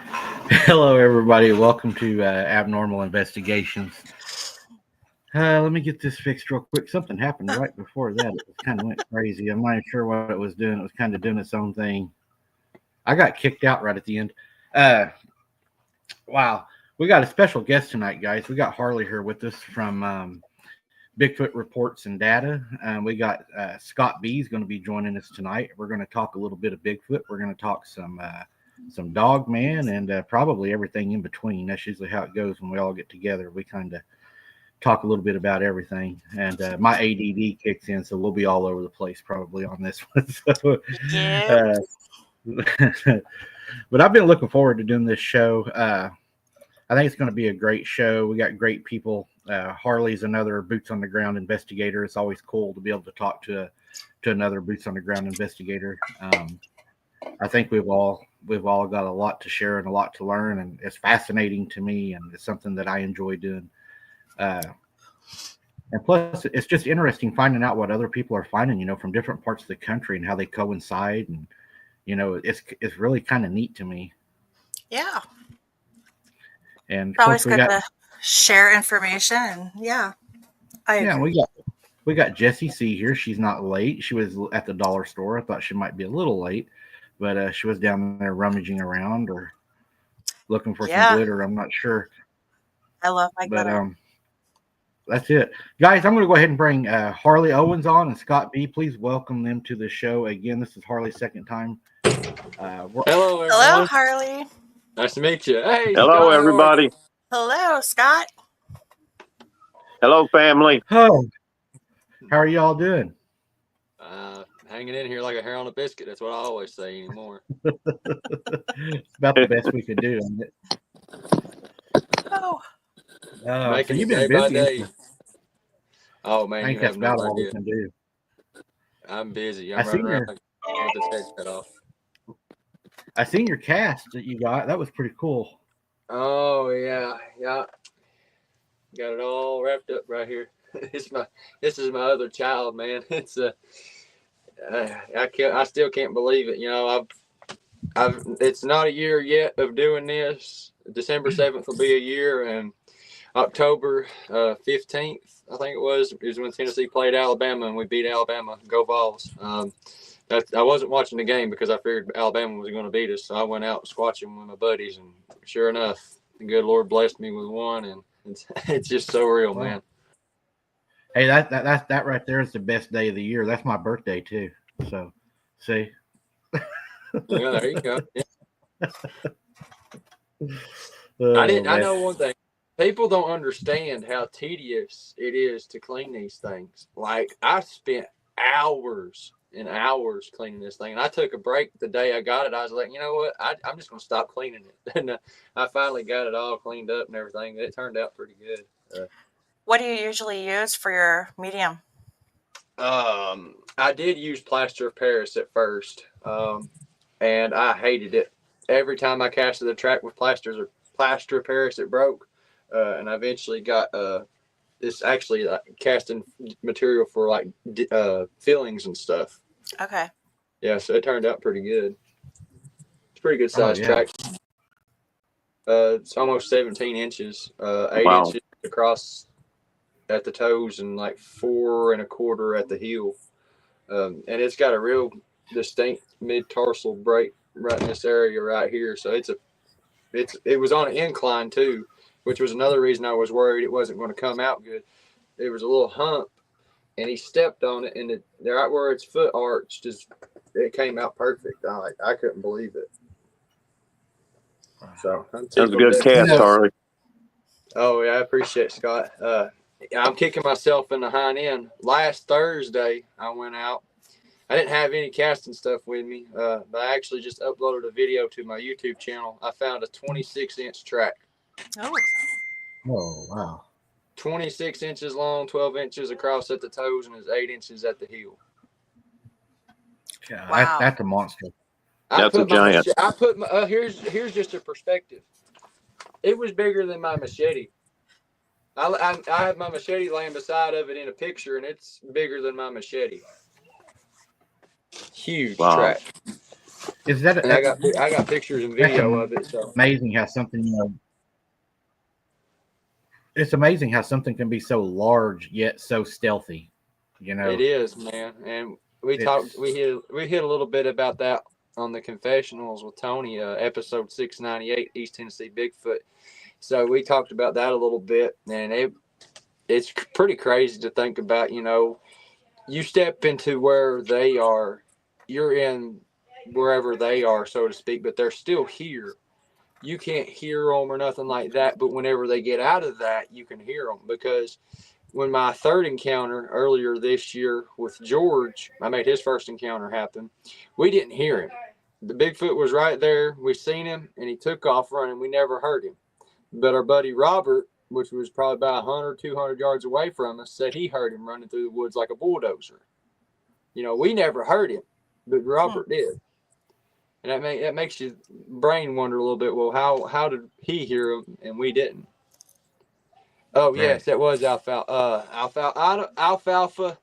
Hello, everybody. Welcome to Abnormal Investigations. Let me get this fixed real quick. Something happened right before that. It kind of went crazy. I'm not even sure what it was doing. It was kind of doing its own thing. I got kicked out right at the end. Uh, wow. We got a special guest tonight, guys. We got Harley here with us from Bigfoot Reports and Data. We got Scott B is going to be joining us tonight. We're going to talk a little bit of Bigfoot. We're going to talk some dog man and probably everything in between. That's usually how it goes when we all get together. We kind of talk a little bit about everything. And my ADD kicks in, so we'll be all over the place probably on this one. So, Yeah. but I've been looking forward to doing this show. I think it's going to be a great show. We got great people. Harley's another boots on the ground investigator. It's always cool to be able to talk to another boots on the ground investigator. I think we've all got a lot to share and a lot to learn, and it's fascinating to me, and it's something that I enjoy doing. And plus, it's just interesting finding out what other people are finding, from different parts of the country and how they coincide, and it's really kind of neat to me. Yeah. And It's always good to share information, and I agree. we got Jessie C here. She's not late. She was at the dollar store. I thought she might be a little late, but she was down there rummaging around or looking for some glitter. I'm not sure. I love my glitter. That's it. Guys, I'm going to go ahead and bring Harley Owens on and Scott B. Please welcome them to the show. Again, this is Harley's second time. Hello, everyone. Hello, Harley. Nice to meet you. Hey, hello, Scott, everybody. Hello, Scott. Hello, family. Oh, how are y'all doing? Hanging in here like a hair on a biscuit. That's what I always say anymore. It's about the best we could do, isn't it? Oh. Making so you've it been day by busy. day. Oh, man, I think that's about all we can do. I'm busy. I'm running around with this head cut off. I seen your cast that you got. That was pretty cool. Oh, yeah. Got it all wrapped up right here. This is my other child, man. It's I still can't believe it. I've it's not a year yet of doing this. December 7th will be a year, and October 15th, I think it was when Tennessee played Alabama, and we beat Alabama. Go Vols. I wasn't watching the game because I figured Alabama was going to beat us, so I went out squatching with my buddies, and sure enough, the good Lord blessed me with one, and it's just so real, man. Hey, that right there is the best day of the year. That's my birthday too. So, see. Yeah, there you go. Yeah. I know one thing. People don't understand how tedious it is to clean these things. Like, I spent hours and hours cleaning this thing, and I took a break the day I got it. I was like, you know what? I'm just going to stop cleaning it. And I finally got it all cleaned up and everything. It turned out pretty good. What do you usually use for your medium? I did use plaster of Paris at first, and I hated it. Every time I casted the track with plaster of Paris, it broke. And I eventually got this actually casting material for like fillings and stuff. Okay. Yeah, so it turned out pretty good. It's a pretty good size track. It's almost 17 inches, 8 inches across at the toes and like 4 1/4 at the heel. And it's got a real distinct mid-tarsal break right in this area right here. So it was on an incline too, which was another reason I was worried it wasn't going to come out good. There was a little hump, and he stepped on it, and right where its foot arched, it came out perfect. I couldn't believe it. So that's a good cast, Harley. Oh yeah, I appreciate it, Scott. I'm kicking myself in the hind end. Last Thursday, I went out. I didn't have any casting stuff with me, but I actually just uploaded a video to my YouTube channel. I found a 26-inch track. Oh, wow. 26 inches long, 12 inches across at the toes, and is 8 inches at the heel. Yeah, wow. That's a monster. That's a giant. I put my here's just a perspective. It was bigger than my machete. I have my machete laying beside of it in a picture, and it's bigger than my machete. Huge track. Is that And I got pictures and video of it. So amazing how something, it's amazing how something can be so large yet so stealthy. it is, man. And we hit a little bit about that on the confessionals with Tony, episode 698, East Tennessee Bigfoot. So we talked about that a little bit, and it's pretty crazy to think about. You step into where they are, you're in wherever they are, so to speak, but they're still here. You can't hear them or nothing like that, but whenever they get out of that, you can hear them. Because when my third encounter earlier this year with George, I made his first encounter happen, we didn't hear him. The Bigfoot was right there. We seen him, and he took off running. We never heard him. But our buddy Robert, which was probably about 100, 200 yards away from us, said he heard him running through the woods like a bulldozer. We never heard him, but Robert did. And that makes your brain wonder a little bit. Well, how did he hear him and we didn't? Oh, right. Yes, that was Alfalfa. Alfalfa.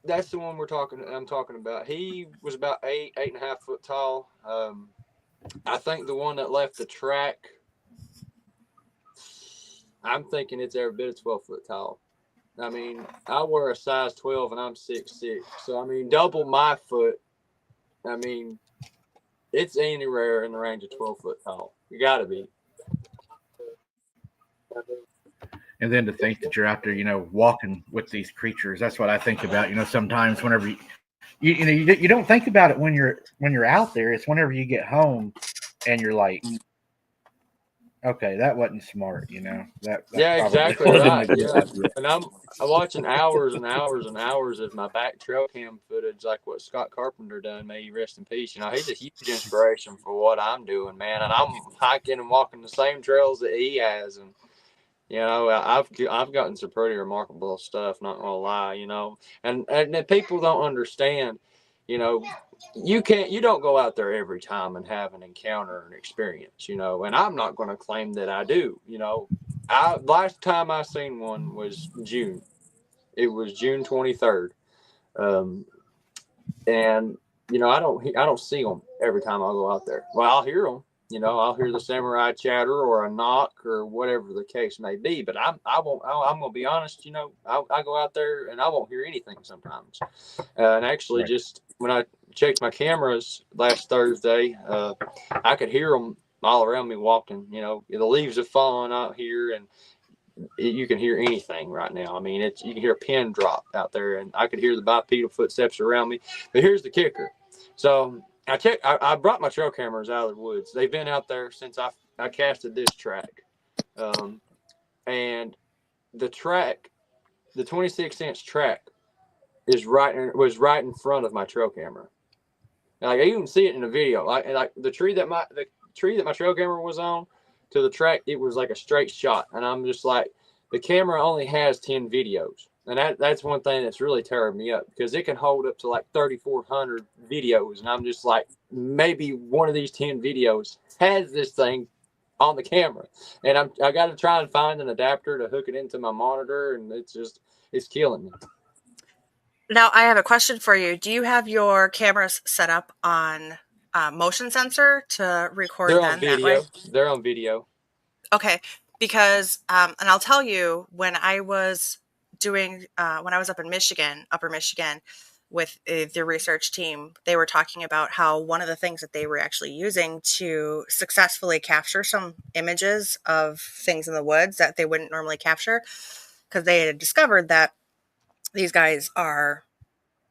That's the one I'm talking about. He was about 8.5 foot tall. I think the one that left the track, I'm thinking it's every bit of 12 foot tall. I mean, I wear a size 12 and I'm 6'6". So, I mean, double my foot. I mean, it's anywhere in the range of 12 foot tall. You got to be. And then to think that you're out there, walking with these creatures. That's what I think about. Sometimes whenever you don't think about it when you're out there. It's whenever you get home and you're like, okay, that wasn't smart. That yeah, exactly right. Yeah, and I'm watching hours and hours and hours of my back trail cam footage, like what Scott Carpenter done. May he rest in peace. He's a huge inspiration for what I'm doing, man. And I'm hiking and walking the same trails that he has, and I've gotten some pretty remarkable stuff. Not gonna lie, and people don't understand. You don't go out there every time and have an encounter and experience, and I'm not going to claim that I do. Last time I seen one was June. It was June 23rd. And I don't see them every time I go out there. Well, I'll hear them. I'll hear the samurai chatter or a knock or whatever the case may be. But I'm going to be honest. I go out there and I won't hear anything sometimes. And actually, right. Just when I checked my cameras last Thursday, I could hear them all around me walking. The leaves have fallen out here, and you can hear anything right now. I mean, you can hear a pin drop out there, and I could hear the bipedal footsteps around me. But here's the kicker. So I brought my trail cameras out of the woods. They've been out there since I casted this track. And the track, the 26-inch track, was right in front of my trail camera. Like, I even see it in the video. Like the tree that my trail camera was on to the track, it was like a straight shot. And I'm just like, the camera only has 10 videos. And that's one thing that's really tearing me up, because it can hold up to like 3,400 videos. And I'm just like, maybe one of these 10 videos has this thing on the camera. And I got to try and find an adapter to hook it into my monitor. And it's killing me. Now, I have a question for you. Do you have your cameras set up on motion sensor to record them that way? They're on video. Okay. Because, and I'll tell you, when I was up in Michigan, Upper Michigan, with the research team, they were talking about how one of the things that they were actually using to successfully capture some images of things in the woods that they wouldn't normally capture, because they had discovered that these guys are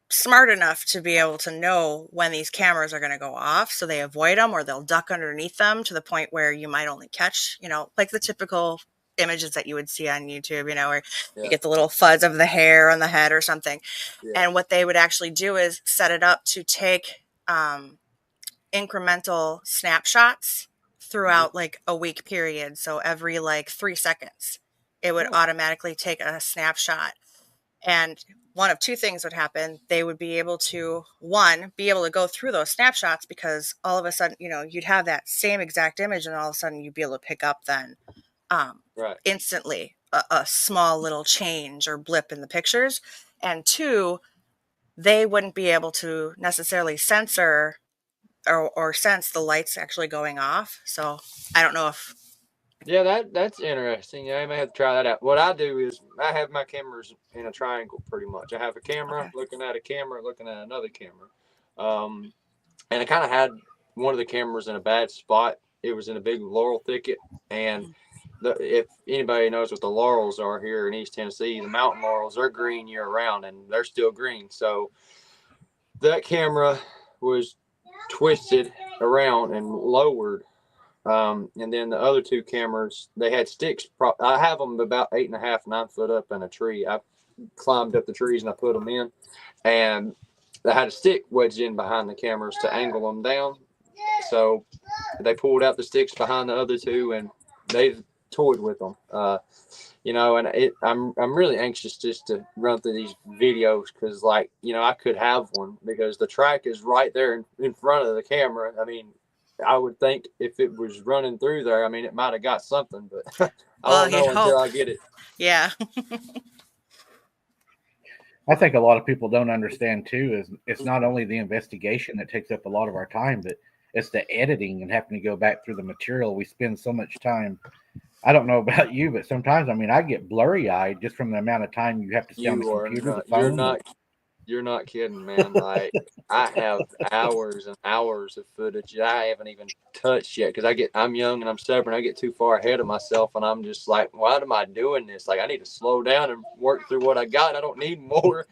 smart enough to be able to know when these cameras are going to go off, so they avoid them, or they'll duck underneath them to the point where you might only catch, like the typical images that you would see on YouTube, where you get the little fuzz of the hair on the head or something. Yeah. And what they would actually do is set it up to take incremental snapshots throughout like a week period. So every like 3 seconds, it would automatically take a snapshot. And one of two things would happen. They would be able to, be able to go through those snapshots, because all of a sudden, you'd have that same exact image, and all of a sudden you'd be able to pick up then instantly a small little change or blip in the pictures. And two, they wouldn't be able to necessarily censor or sense the lights actually going off. So I don't know if. Yeah, that's interesting. Yeah, I may have to try that out. What I do is I have my cameras in a triangle pretty much. I have a camera looking at a camera, looking at another camera. And I kind of had one of the cameras in a bad spot. It was in a big laurel thicket. And if anybody knows what the laurels are here in East Tennessee, the mountain laurels, they're green year round and they're still green. So that camera was twisted around and lowered. And then the other two cameras, they had sticks. I have them about 8.5, 9 foot up in a tree. I climbed up the trees and I put them in, and I had a stick wedged in behind the cameras to angle them down. So they pulled out the sticks behind the other two, and they've toyed with them. And I'm really anxious just to run through these videos because, like, I could have one because the track is right there in front of the camera. I mean, I would think if it was running through there, I mean, it might have got something, but I don't know until I get it. Yeah. I think a lot of people don't understand too is it's not only the investigation that takes up a lot of our time, but it's the editing and having to go back through the material. We spend so much time. I don't know about you, but sometimes, I mean, I get blurry eyed just from the amount of time you have to stay on the computer, the phone. You're not kidding, man. Like, I have hours and hours of footage that I haven't even touched yet because I'm young and I'm stubborn. I get too far ahead of myself, and I'm just like, why am I doing this? Like, I need to slow down and work through what I got. I don't need more.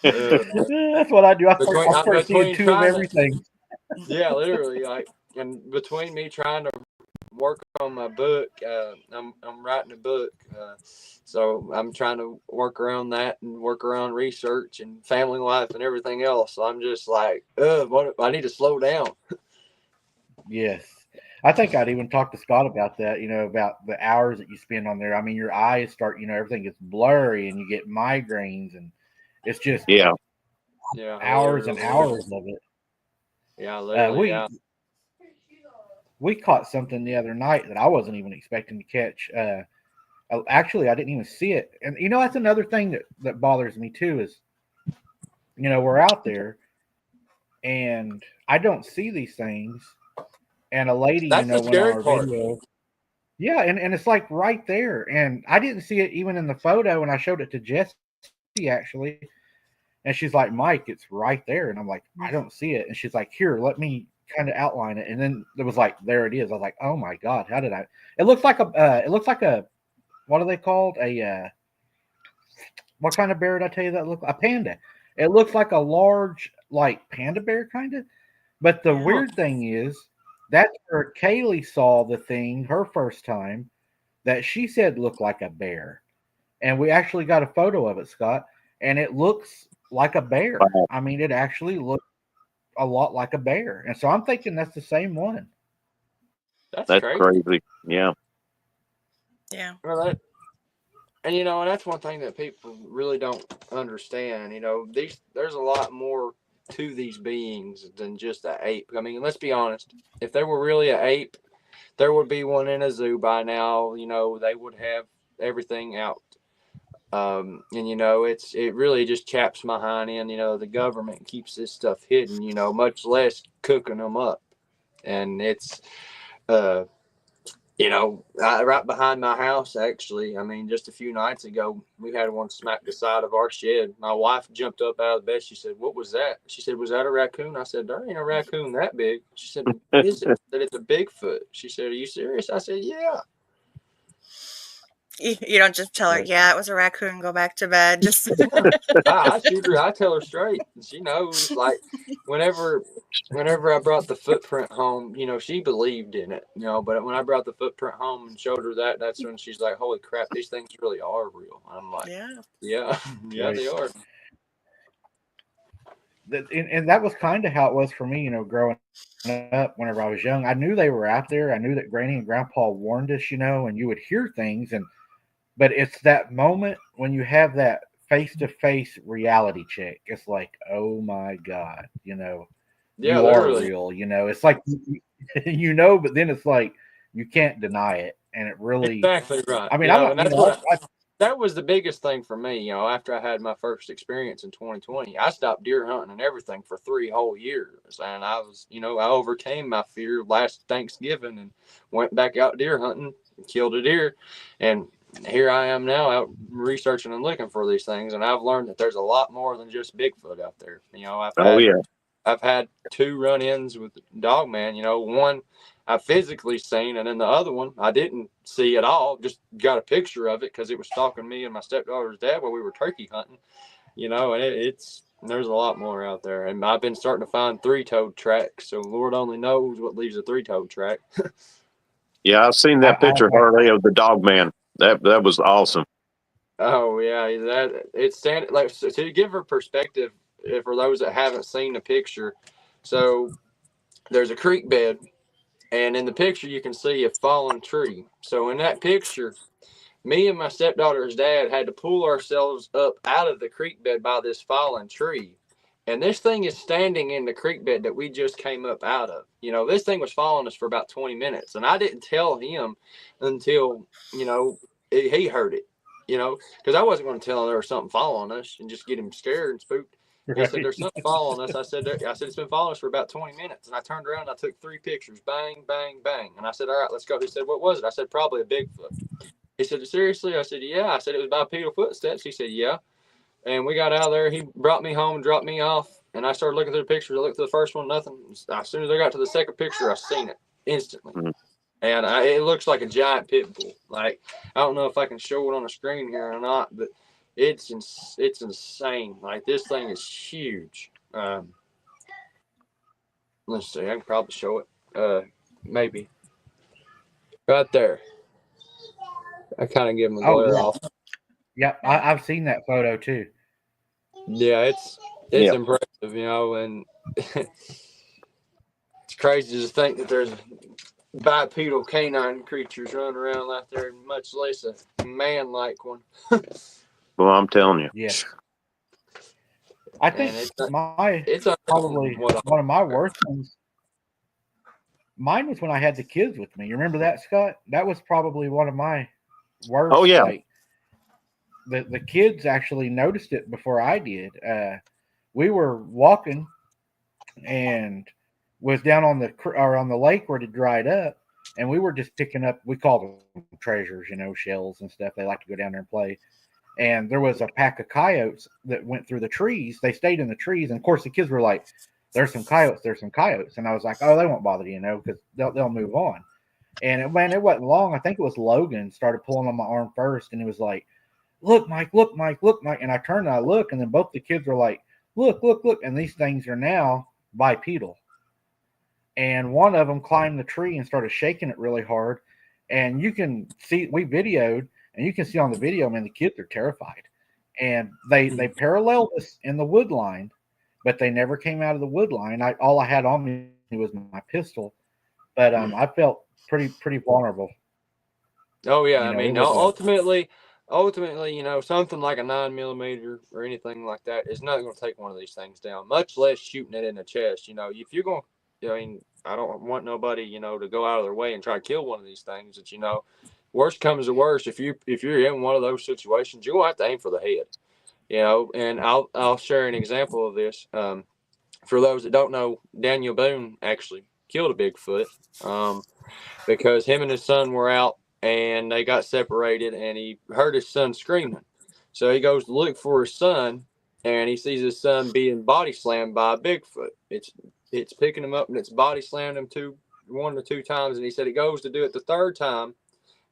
That's what I do. I start seeing two of everything. Yeah, literally. Like, and between me trying to work on my book, I'm writing a book, so I'm trying to work around that and work around research and family life and everything else. So I'm just like, I need to slow down. Yes, I think I'd even talk to Scott about that. About the hours that you spend on there. I mean, your eyes start, everything gets blurry and you get migraines, and it's just hours and hours of it. Yeah, literally. We caught something the other night that I wasn't even expecting to catch. Actually, I didn't even see it. And, that's another thing that bothers me too is, we're out there and I don't see these things. And a lady, that's the scary part. Video. Yeah. And it's like right there. And I didn't see it even in the photo. And I showed it to Jessie actually. And she's like, Mike, it's right there. And I'm like, I don't see it. And she's like, here, let me kind of outline it. And then it was like, there it is. I was like, oh my God, how did I? It looks like a, what are they called? What kind of bear did I tell you that looked like? A panda. It looks like a large, like panda bear kind of. But the weird thing is, that's where Kaylee saw the thing her first time that she said looked like a bear. And we actually got a photo of it, Scott. And it looks like a bear. Wow. I mean, it actually looks a lot like a bear. And so I'm thinking that's the same one. That's crazy. Yeah. Yeah. Well, and that's one thing that people really don't understand. There's a lot more to these beings than just an ape. I mean, let's be honest. If there were really an ape, there would be one in a zoo by now. They would have everything out. And it really just chaps my hind end. The government keeps this stuff hidden, much less cooking them up. And it's right behind my house, actually. I mean, just a few nights ago, we had one smack the side of our shed. My wife jumped up out of bed. She said, "What was that?" She said, "Was that a raccoon?" I said, "There ain't a raccoon that big." She said, "What is it?" I said, "It's a Bigfoot." She said, "Are you serious?" I said, "Yeah." You don't just tell her, yeah, it was a raccoon, go back to bed. Just I shoot her. I tell her straight. She knows. Like, whenever I brought the footprint home, she believed in it. But when I brought the footprint home and showed her that, that's when she's like, "Holy crap, these things really are real." I'm like, yeah, they are. And that was kind of how it was for me, growing up. Whenever I was young, I knew they were out there. I knew that Granny and Grandpa warned us, and you would hear things. But it's that moment when you have that face-to-face reality check. It's like, oh my God, you are real. It's like, but then it's like you can't deny it, and it really exactly right. I mean, that was the biggest thing for me. You know, after I had my first experience in 2020, I stopped deer hunting and everything for 3 whole years. And I was, you know, I overcame my fear last Thanksgiving and went back out deer hunting, killed a deer. And here I am now out researching and looking for these things. And I've learned that there's a lot more than just Bigfoot out there. You know, I've had 2 run-ins with Dogman. You know, one I physically seen, and then the other one I didn't see at all. Just got a picture of it because it was stalking me and my stepdaughter's dad while we were turkey hunting. You know, and there's a lot more out there. And I've been starting to find 3-toed tracks. So Lord only knows what leaves a 3-toed track. Yeah, I've seen that picture, Harley, of the dog man. That was awesome. Oh yeah, it's standing like so to give her perspective for those that haven't seen the picture. So there's a creek bed, and in the picture you can see a fallen tree. So in that picture, me and my stepdaughter's dad had to pull ourselves up out of the creek bed by this fallen tree. And this thing is standing in the creek bed that we just came up out of. You know, this thing was following us for about 20 minutes. And I didn't tell him until, you know, he heard it, you know, because I wasn't going to tell him there was something following us and just get him scared and spooked. He said, there's something following us. I said, it's been following us for about 20 minutes. And I turned around and I took 3 pictures. Bang, bang, bang. And I said, all right, let's go. He said, what was it? I said, probably a Bigfoot. He said, seriously? I said, yeah. I said, it was bipedal footsteps. He said, yeah. And we got out of there. He brought me home and dropped me off. And I started looking through the pictures. I looked through the first one, nothing. As soon as I got to the second picture, I seen it instantly. Mm-hmm. And it looks like a giant pit bull. Like, I don't know if I can show it on the screen here or not, but it's insane. Like, this thing is huge. Let's see. I can probably show it. Maybe. Right there. I kind of give him a glare off. Yeah, I've seen that photo too. Yeah, it's impressive, you know, and it's crazy to think that there's bipedal canine creatures running around out there, much less a man-like one. Well, I'm telling you. Yeah. I think it's probably one of my worst ones. Mine was when I had the kids with me. You remember that, Scott? That was probably one of my worst. Oh, yeah. Like, the kids actually noticed it before I did. We were walking and was down on the lake where it dried up, and we were just picking up. We called them treasures, you know, shells and stuff. They like to go down there and play. And there was a pack of coyotes that went through the trees. They stayed in the trees, and of course the kids were like, "There's some coyotes. There's some coyotes." And I was like, "Oh, they won't bother you, know, because they'll move on." And it wasn't long. I think it was Logan started pulling on my arm first, and it was like, "Look, Mike, look, Mike, look, Mike." And I turned and I look, and then both the kids were like, "Look, look, look." And these things are now bipedal. And one of them climbed the tree and started shaking it really hard. And you can see, we videoed, and you can see on the video, man, the kids are terrified. And they paralleled us in the wood line, but they never came out of the wood line. All I had on me was my pistol, but I felt pretty vulnerable. Oh yeah, you know, I mean, ultimately, you know, something like a 9mm or anything like that is not going to take one of these things down, much less shooting it in the chest. You know, if you're going, I mean, I don't want nobody, you know, to go out of their way and try to kill one of these things. That, you know, worst comes to worst, if you're in one of those situations, you're going to have to aim for the head. You know, and I'll share an example of this. For those that don't know, Daniel Boone actually killed a Bigfoot because him and his son were out and they got separated, and he heard his son screaming. So he goes to look for his son, and he sees his son being body slammed by a Bigfoot. It's picking him up, and it's body slammed him 1 to 2 times. And he said he goes to do it the 3rd time,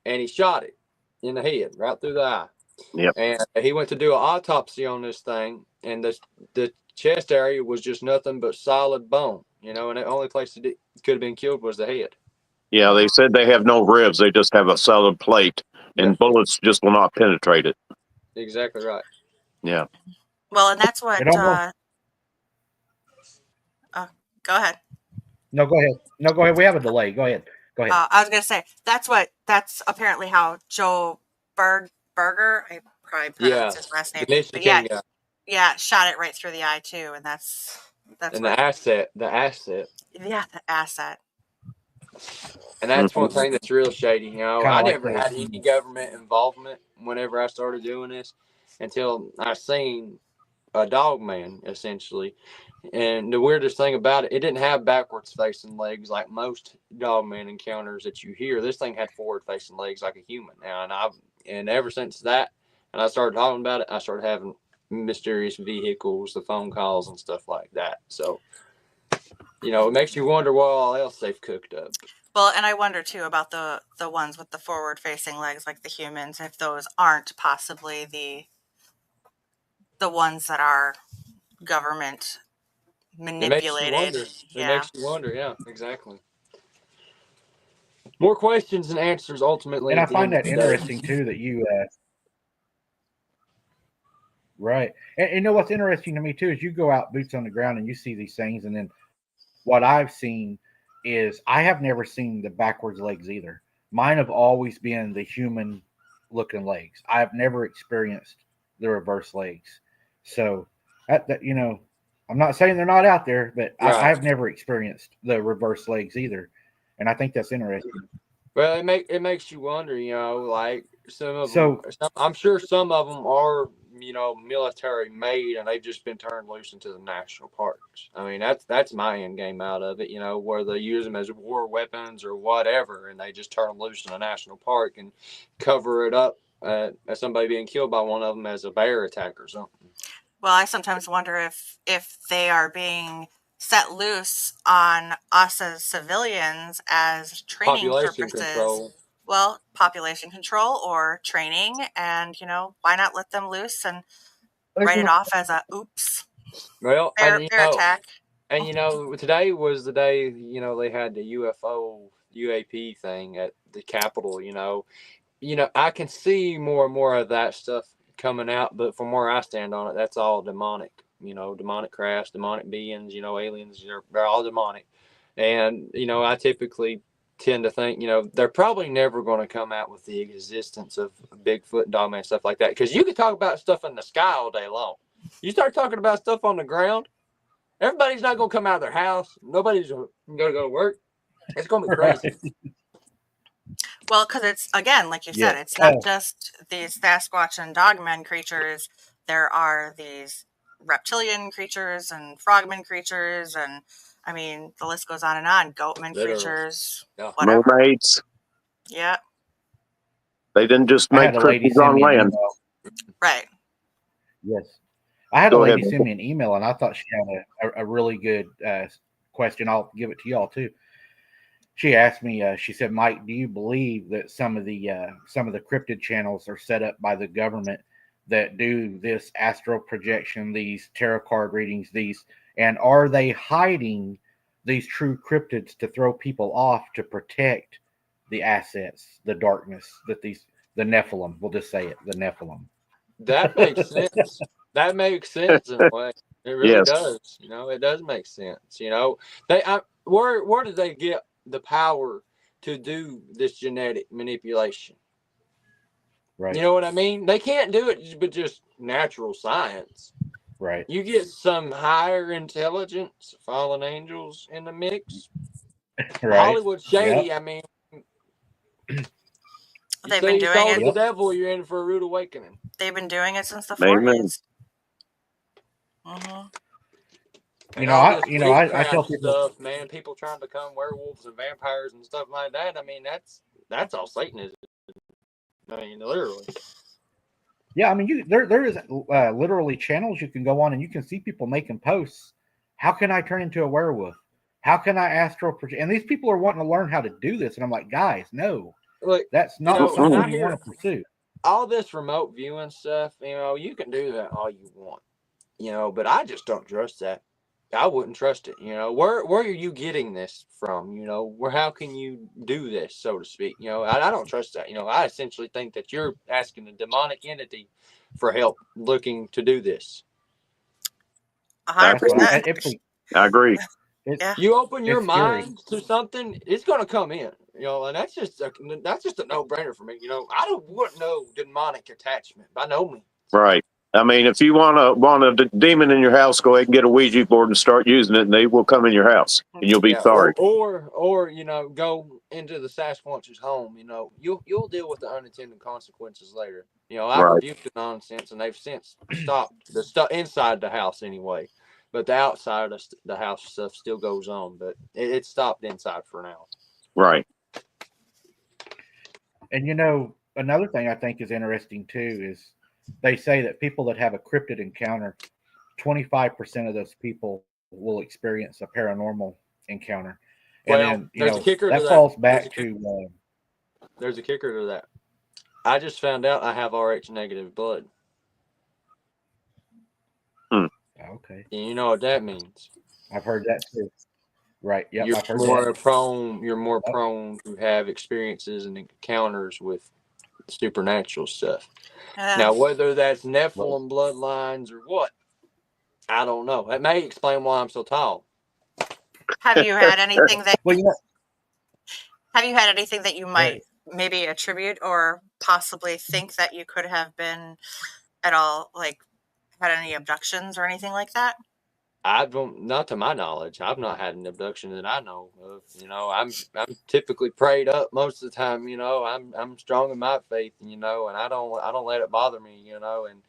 and he shot it in the head, right through the eye. Yep. And he went to do an autopsy on this thing, and the chest area was just nothing but solid bone, you know, and the only place that it could have been killed was the head. Yeah, they said they have no ribs. They just have a solid plate, and bullets just will not penetrate it. Exactly right. Yeah. Well, and that's what... go ahead. No, go ahead. No, go ahead. We have a delay. Go ahead. I was going to say, that's apparently how Joe Berger, I probably pronounced his last name. But yeah, shot it right through the eye too, and that's and the asset. Yeah, the asset. And that's one thing that's real shady. You know, Kinda I like never those- had any government involvement whenever I started doing this until I seen a dog man, essentially. And the weirdest thing about it, it didn't have backwards facing legs like most dog man encounters that you hear. This thing had forward facing legs like a human. And ever since that, and I started talking about it, I started having mysterious vehicles, the phone calls and stuff like that. So, you know, it makes you wonder what all else they've cooked up. Well, and I wonder too about the ones with the forward facing legs, like the humans, if those aren't possibly the ones that are government manipulated. It makes you wonder. Yeah, exactly. More questions than answers ultimately. And I at the find end of that the day. interesting too that you right. And you know what's interesting to me too is you go out boots on the ground and you see these things, and then what I've seen is I have never seen the backwards legs either. Mine have always been the human looking legs. I've never experienced the reverse legs. So that you know, I'm not saying they're not out there, but Right. I've never experienced the reverse legs either. And I think that's interesting. Well, it makes you wonder, you know, like I'm sure some of them are, you know, military made and they've just been turned loose into the national parks. I mean, that's my end game out of it, you know, where they use them as war weapons or whatever, and they just turn them loose in a national park and cover it up as somebody being killed by one of them as a bear attack or something. Well, I sometimes wonder if they are being set loose on us as civilians as training Population purposes. control. Well, population control or training, and you know, why not let them loose and write it off as a oops Well, bear and attack. And you know, today was the day, you know, they had the UFO UAP thing at the Capitol, you know. I can see more and more of that stuff coming out, but from where I stand on it, that's all demonic. You know, demonic crafts, demonic beings, you know, aliens, they're all demonic. And, you know, I typically tend to think, you know, they're probably never going to come out with the existence of Bigfoot, Dogman, stuff like that. Because you can talk about stuff in the sky all day long. You start talking about stuff on the ground, everybody's not going to come out of their house. Nobody's going to go to work. It's going to be crazy. Right. Well, because it's, again, like you said, Yeah. it's not just these Sasquatch and Dogmen creatures. There are these reptilian creatures and frogman creatures, and I mean, the list goes on and on. Goatman Literally. creatures, Yeah. whatever. Mermaids. Yeah, They didn't just I make had a lady cryptids send on me an land. email. right. Yes. I had Go a lady ahead. send me an email, and I thought she had a really good question. I'll give it to y'all too. She asked me. She said, "Mike, do you believe that some of the cryptid channels are set up by the government that do this astral projection, these tarot card readings, and are they hiding these true cryptids to throw people off to protect the assets, the darkness that the Nephilim? We'll just say it, the Nephilim." That makes sense. That makes sense in a way. It really Yes. does. You know, it does make sense. You know, where did they get the power to do this genetic manipulation? Right. You know what I mean? They can't do it with just natural science. Right. You get some higher intelligence, fallen angels in the mix. Right. Hollywood shady. Yep. I mean, They've been you doing sold it. to the devil, you're in for a rude awakening. They've been doing it since the Amen. 40s. Mm-hmm. You know, I tell Witchcraft people, stuff, man. People trying to become werewolves and vampires and stuff like that. I mean, that's all Satanism. I mean, literally. yeah, I mean, there is literally channels you can go on and you can see people making posts. How can I turn into a werewolf? How can I astral project? And these people are wanting to learn how to do this, and I'm like, guys, no, Look, that's not something you want to pursue. All this remote viewing stuff, you know, you can do that all you want, you know, but I just don't trust that. I wouldn't trust it. You know, where are you getting this from? You know, how can you do this, so to speak? You know, I don't trust that. You know, I essentially think that you're asking a demonic entity for help looking to do this. 100%. I agree. Yeah. You open your It's scary. mind to something, it's going to come in. You know, and that's just a no-brainer for me. You know, wouldn't know demonic attachment by no means. Right. I mean, if you want a demon in your house, go ahead and get a Ouija board and start using it, and they will come in your house, and you'll be Yeah, sorry. or go into the Sasquatch's home. You'll deal with the unintended consequences later. I've Right, rebuked the nonsense, and they've since stopped the stuff inside the house anyway. But the outside of the house stuff still goes on, but it's stopped inside for now. right. And another thing I think is interesting too is they say that people that have a cryptid encounter, 25% of those people will experience a paranormal encounter. And Well, then, there's a kicker to that that. falls back to. There's a kicker to that. I just found out I have RH negative blood. Okay. And you know what that means? I've heard that too. Right. Yep. You're I've heard more that. prone. You're more prone to have experiences and encounters with supernatural stuff. Now, whether that's Nephilim bloodlines or what, I don't know. That may explain why I'm so tall. Have you had anything that Well, have you had anything that you might maybe attribute or possibly think that you could have been at all, like, had any abductions or anything like that? I don't, not to my knowledge. I've not had an abduction that I know of. I'm typically prayed up most of the time. I'm strong in my faith. And I don't let it bother me. And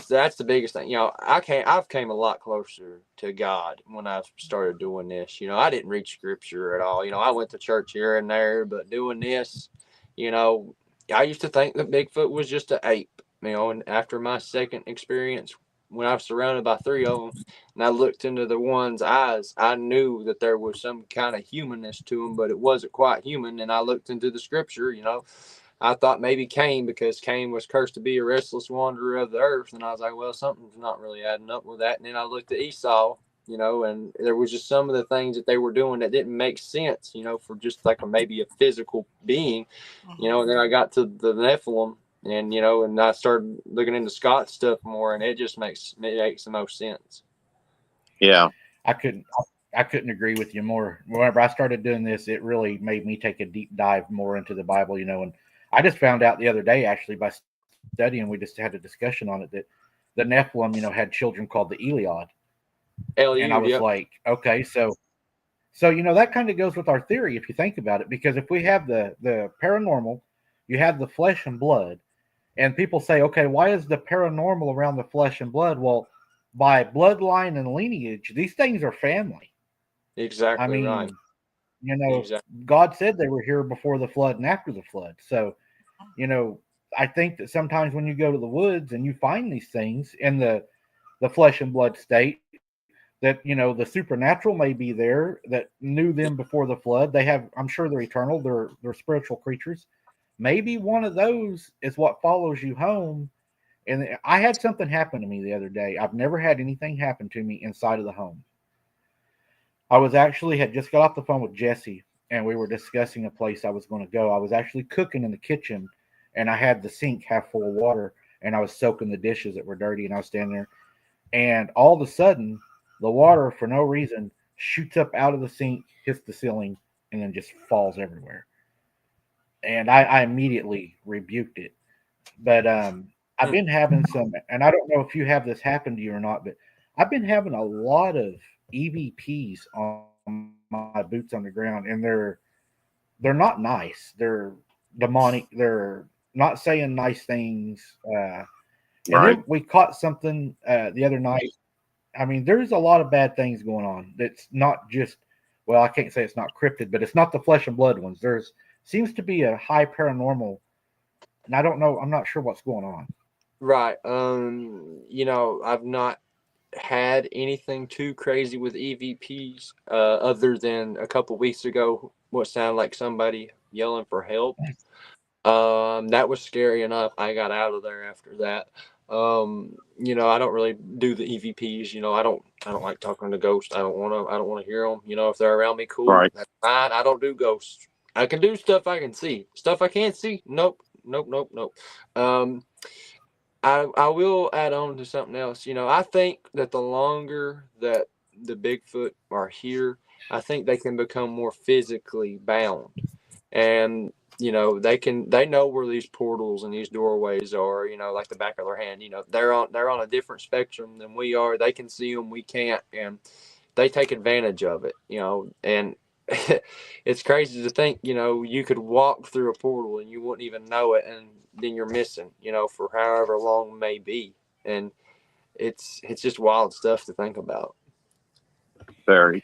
that's the biggest thing. I've came a lot closer to God when I started doing this. I didn't read scripture at all. I went to church here and there, but doing this, I used to think that Bigfoot was just an ape. And after my second experience, when I was surrounded by 3 of them, and I looked into the one's eyes, I knew that there was some kind of humanness to him, but it wasn't quite human. And I looked into the scripture, I thought maybe Cain, because Cain was cursed to be a restless wanderer of the earth. And I was like, well, something's not really adding up with that. And then I looked at Esau, and there was just some of the things that they were doing that didn't make sense, for just like maybe a physical being, and then I got to the Nephilim. And I started looking into Scott's stuff more, and it makes the most sense. Yeah, I couldn't agree with you more. Whenever I started doing this, it really made me take a deep dive more into the Bible, and I just found out the other day, actually, by studying, we just had a discussion on it, that the Nephilim, had children called the Eliod. And I was like, okay, so that kind of goes with our theory, if you think about it, because if we have the paranormal, you have the flesh and blood. And people say, okay, why is the paranormal around the flesh and blood? Well, by bloodline and lineage, these things are family. Exactly. I mean, right. Exactly. God said they were here before the flood and after the flood. So, I think that sometimes when you go to the woods and you find these things in the flesh and blood state, that, the supernatural may be there that knew them before the flood. I'm sure they're eternal. They're spiritual creatures. Maybe one of those is what follows you home. And I had something happen to me the other day. I've never had anything happen to me inside of the home. I had just got off the phone with Jesse, and we were discussing a place I was going to go. I was actually cooking in the kitchen, and I had the sink half full of water, and I was soaking the dishes that were dirty, and I was standing there. And all of a sudden, the water, for no reason, shoots up out of the sink, hits the ceiling, and then just falls everywhere. And I immediately rebuked it. But I've been having some, and I don't know if you have this happen to you or not, but I've been having a lot of EVPs on my boots on the ground, and they're not nice. They're demonic. They're not saying nice things. And then we caught something the other night. I mean, there's a lot of bad things going on. That's not just, well, I can't say it's not cryptid, but it's not the flesh and blood ones. There's seems to be a high paranormal, and I don't know. I'm not sure what's going on. Right. I've not had anything too crazy with EVPs, other than a couple weeks ago, what sounded like somebody yelling for help. That was scary enough. I got out of there after that. I don't really do the EVPs. I don't like talking to ghosts. I don't want to hear them. If they're around me, cool. Right. That's fine. I don't do ghosts. I can do stuff I can see. Stuff I can't see. Nope. I will add on to something else. I think that the longer that the Bigfoot are here, I think they can become more physically bound. And you know, they know where these portals and these doorways are, you know, like the back of their hand. You know, they're on a different spectrum than we are. They can see them, we can't, and they take advantage of it, you know. And it's crazy to think, you know, you could walk through a portal and you wouldn't even know it, and then you're missing, you know, for however long it may be. And it's just wild stuff to think about. Very.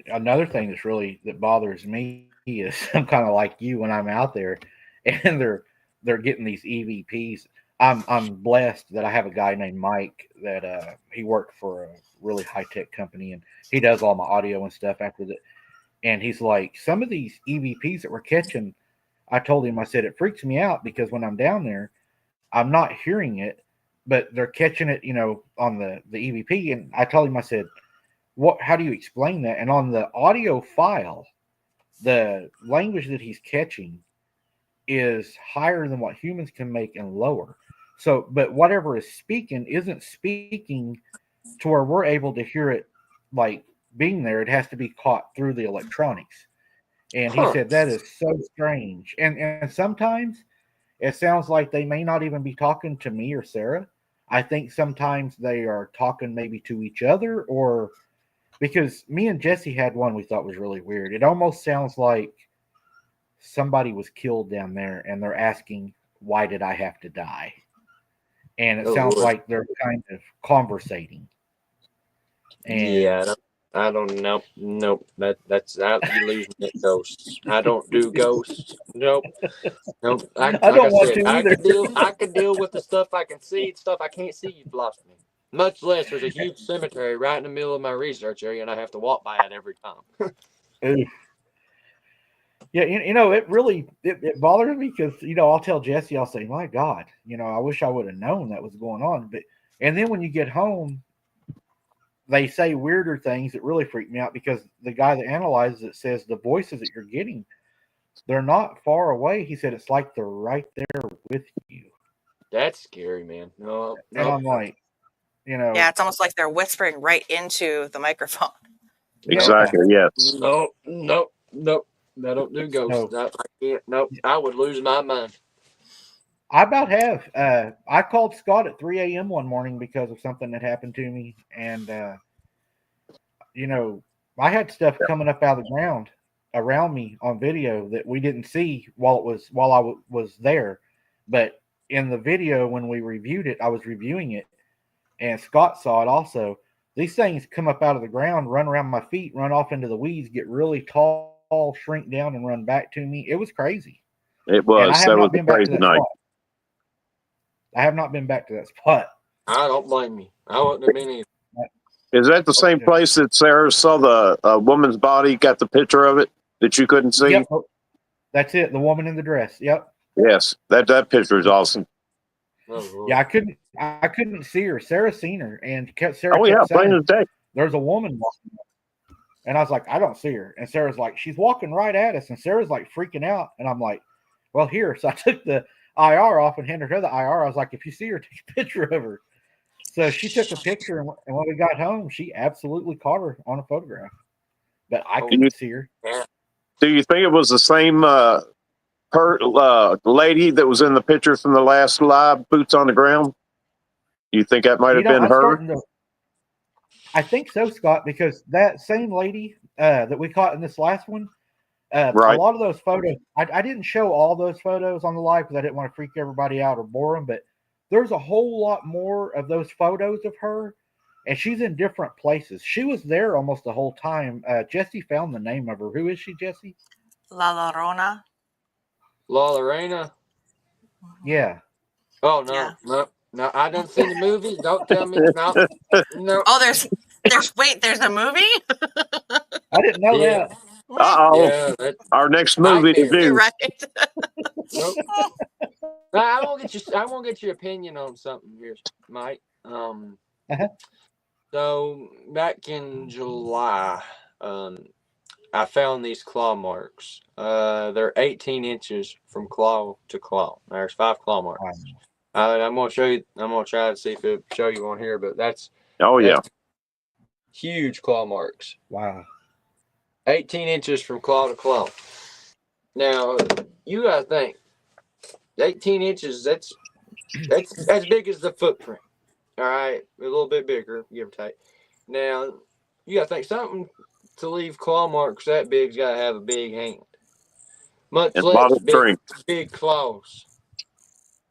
Another thing that bothers me is I'm kind of like you when I'm out there, and they're getting these EVPs. I'm blessed that I have a guy named Mike that he worked for a really high tech company, and he does all my audio and stuff after that. And he's like, some of these EVPs that we're catching, I told him, I said, it freaks me out because when I'm down there, I'm not hearing it, but they're catching it, you know, on the EVP. And I told him, I said, how do you explain that? And on the audio file, the language that he's catching is higher than what humans can make and lower. So, but whatever is speaking isn't speaking to where we're able to hear it like being there. It has to be caught through the electronics. And he said that is so strange. And sometimes it sounds like they may not even be talking to me or Sarah. I think sometimes they are talking maybe to each other, or because me and Jesse had one we thought was really weird. It almost sounds like somebody was killed down there and they're asking, why did I have to die? And it sounds like they're kind of conversating. And yeah, I don't know. Nope. That's out. You lose me at ghosts. I don't do ghosts. Nope. Nope. I don't want to either. I could deal with the stuff I can see. Stuff I can't see, you've lost me. Much less there's a huge cemetery right in the middle of my research area, and I have to walk by it every time. Yeah, you know, it really it bothers me because, you know, I'll tell Jesse, I'll say, my God, you know, I wish I would have known that was going on. And then when you get home, they say weirder things that really freak me out, because the guy that analyzes it says the voices that you're getting, they're not far away. He said it's like they're right there with you. That's scary, man. No. And I'm like, you know. Yeah, it's almost like they're whispering right into the microphone. Exactly. Yeah. Yes. No. I don't do ghosts. No. I can't. Nope. I would lose my mind. I about have. I called Scott at 3 a.m. one morning because of something that happened to me. And, you know, I had stuff coming up out of the ground around me on video that we didn't see while I was there. But in the video, when we reviewed it, I was reviewing it, and Scott saw it also. These things come up out of the ground, run around my feet, run off into the weeds, get really tall, shrink down, and run back to me. It was crazy. It was. That was a crazy night. I have not been back to that spot. I don't blame you. I wouldn't have been either. Is that the same place that Sarah saw the woman's body, got the picture of it that you couldn't see? Yep. That's it. The woman in the dress. Yep. Yes. That picture is awesome. Oh, yeah, I couldn't see her. Sarah seen her, and Sarah oh, yeah, kept saying, plain as day. there's a woman walking up. And I was like, I don't see her. And Sarah's like, she's walking right at us. And Sarah's like freaking out. And I'm like, well, here. So I took the IR off and handed her the IR. I was like, if you see her, take a picture of her. So she took a picture. And when we got home, she absolutely caught her on a photograph. But I couldn't see her. Do you think it was the same lady that was in the picture from the last live, boots on the ground? You think that might have been her? I think so, Scott, because that same lady that we caught in this last one, right. A lot of those photos, I didn't show all those photos on the live because I didn't want to freak everybody out or bore them, but there's a whole lot more of those photos of her, and she's in different places. She was there almost the whole time. Jesse found the name of her. Who is she, Jesse? La Llorona. La Lorena? Yeah. Oh, no. Yeah. No, I done seen the movie. Don't tell me. No. Oh, there's a movie? I didn't know that. Uh-oh. Yeah, our next movie to do. You're right. Nope. I won't get your opinion on something here, Mike. So back in July, I found these claw marks. They're 18 inches from claw to claw. There's 5 claw marks. I'm gonna show you. I'm gonna try to see if it'll show you on here, but that's huge claw marks. Wow. 18 inches from claw to claw. Now, you gotta think, 18 inches, that's as big as the footprint. All right, a little bit bigger, give or take. Now, you gotta think something to leave claw marks that big's gotta have a big hand. Much And a lot less of strength. big claws.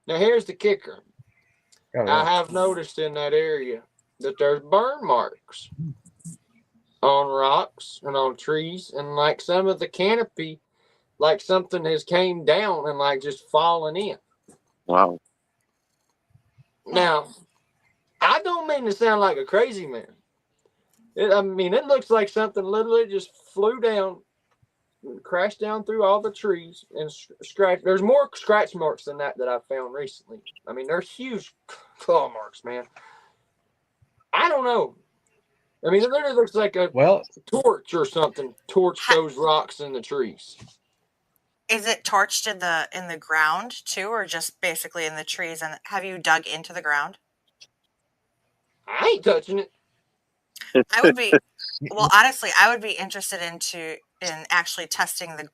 Now, here's the kicker. Oh, I yeah. have noticed in that area that there's burn marks on rocks and on trees, and like some of the canopy, like something has came down and like just fallen in. Wow. Now, I don't mean to sound like a crazy man. It looks like something literally just flew down, crashed down through all the trees and scratched. There's more scratch marks than that I've found recently. I mean, there's huge claw marks, man. I don't know. I mean, it literally looks like a torch or something. Torched those rocks in the trees. Is it torched in the ground too, or just basically in the trees? And have you dug into the ground? I ain't touching it. I would be, well, honestly, I would be interested in actually testing the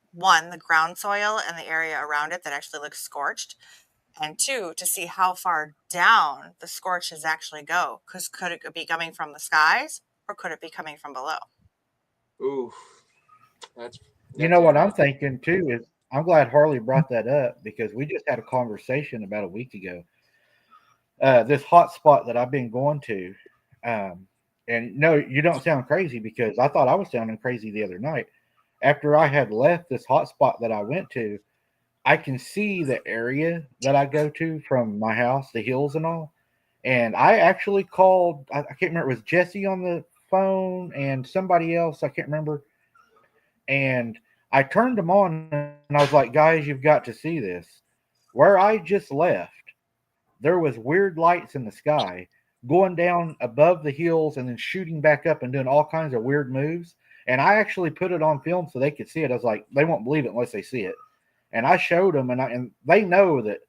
ground soil and the area around it that actually looks scorched, and 2, to see how far down the scorches actually go. Because could it be coming from the skies, or could it be coming from below? Ooh, that's You know what I'm thinking too is I'm glad Harley brought that up because we just had a conversation about a week ago. This hot spot that I've been going to, and no, you don't sound crazy because I thought I was sounding crazy the other night. After I had left this hot spot that I went to, I can see the area that I go to from my house, the hills and all. And I actually called, I can't remember, it was Jesse on the phone and somebody else, I can't remember. And I turned them on and I was like, guys, you've got to see this. Where I just left, there was weird lights in the sky going down above the hills and then shooting back up and doing all kinds of weird moves. And I actually put it on film so they could see it. I was like, they won't believe it unless they see it. And I showed them, and they know that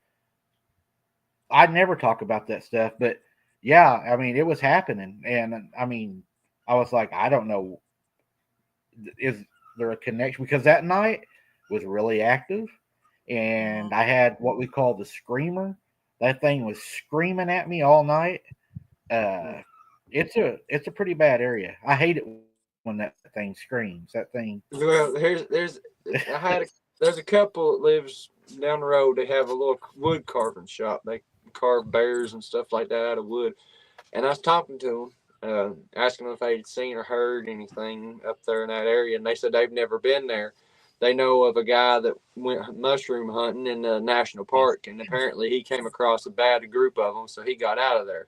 I never talk about that stuff. But yeah, I mean, it was happening. And I mean, I was like, I don't know. Is there a connection? Because that night was really active. And I had what we call the screamer. That thing was screaming at me all night. It's a pretty bad area. I hate it when that thing screams. That thing. Well, there's a couple that lives down the road. They have a little wood carving shop. They carve bears and stuff like that out of wood. And I was talking to them, asking them if they'd seen or heard anything up there in that area, and they said they've never been there. They know of a guy that went mushroom hunting in the national park, and apparently he came across a bad group of them, so he got out of there.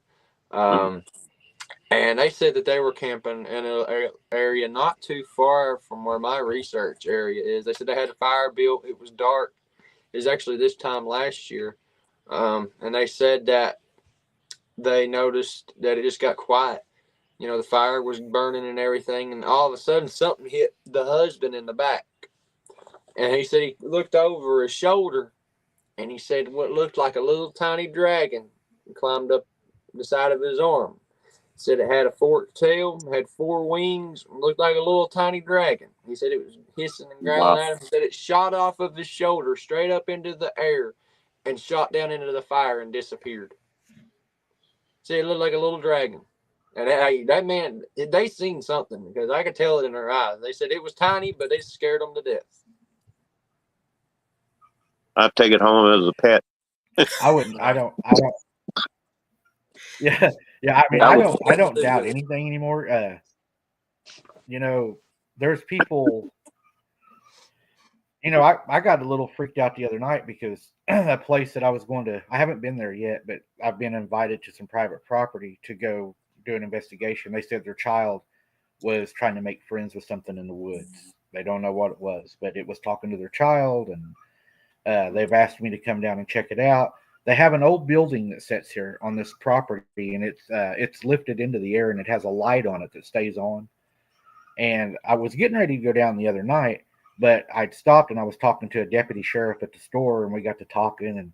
And they said that they were camping in an area not too far from where my research area is. They said they had a fire built. It was dark. It was actually this time last year. And they said that they noticed that it just got quiet. You know, the fire was burning and everything, and all of a sudden something hit the husband in the back. And he said he looked over his shoulder, and he said what looked like a little tiny dragon climbed up the side of his arm. Said it had a forked tail, had 4 wings, looked like a little tiny dragon. He said it was hissing and growling at him. He said it shot off of his shoulder straight up into the air and shot down into the fire and disappeared. Said it looked like a little dragon. And that man, they seen something because I could tell it in their eyes. They said it was tiny, but they scared them to death. I'd take it home as a pet. I wouldn't. I don't. Yeah. I mean, I don't doubt anything anymore. You know, there's people. You know, I got a little freaked out the other night because a place that I was going to. I haven't been there yet, but I've been invited to some private property to go do an investigation. They said their child was trying to make friends with something in the woods. They don't know what it was, but it was talking to their child, and they've asked me to come down and check it out. They have an old building that sits here on this property, and it's lifted into the air, and it has a light on it that stays on. And I was getting ready to go down the other night, but I'd stopped and I was talking to a deputy sheriff at the store, and we got to talking, and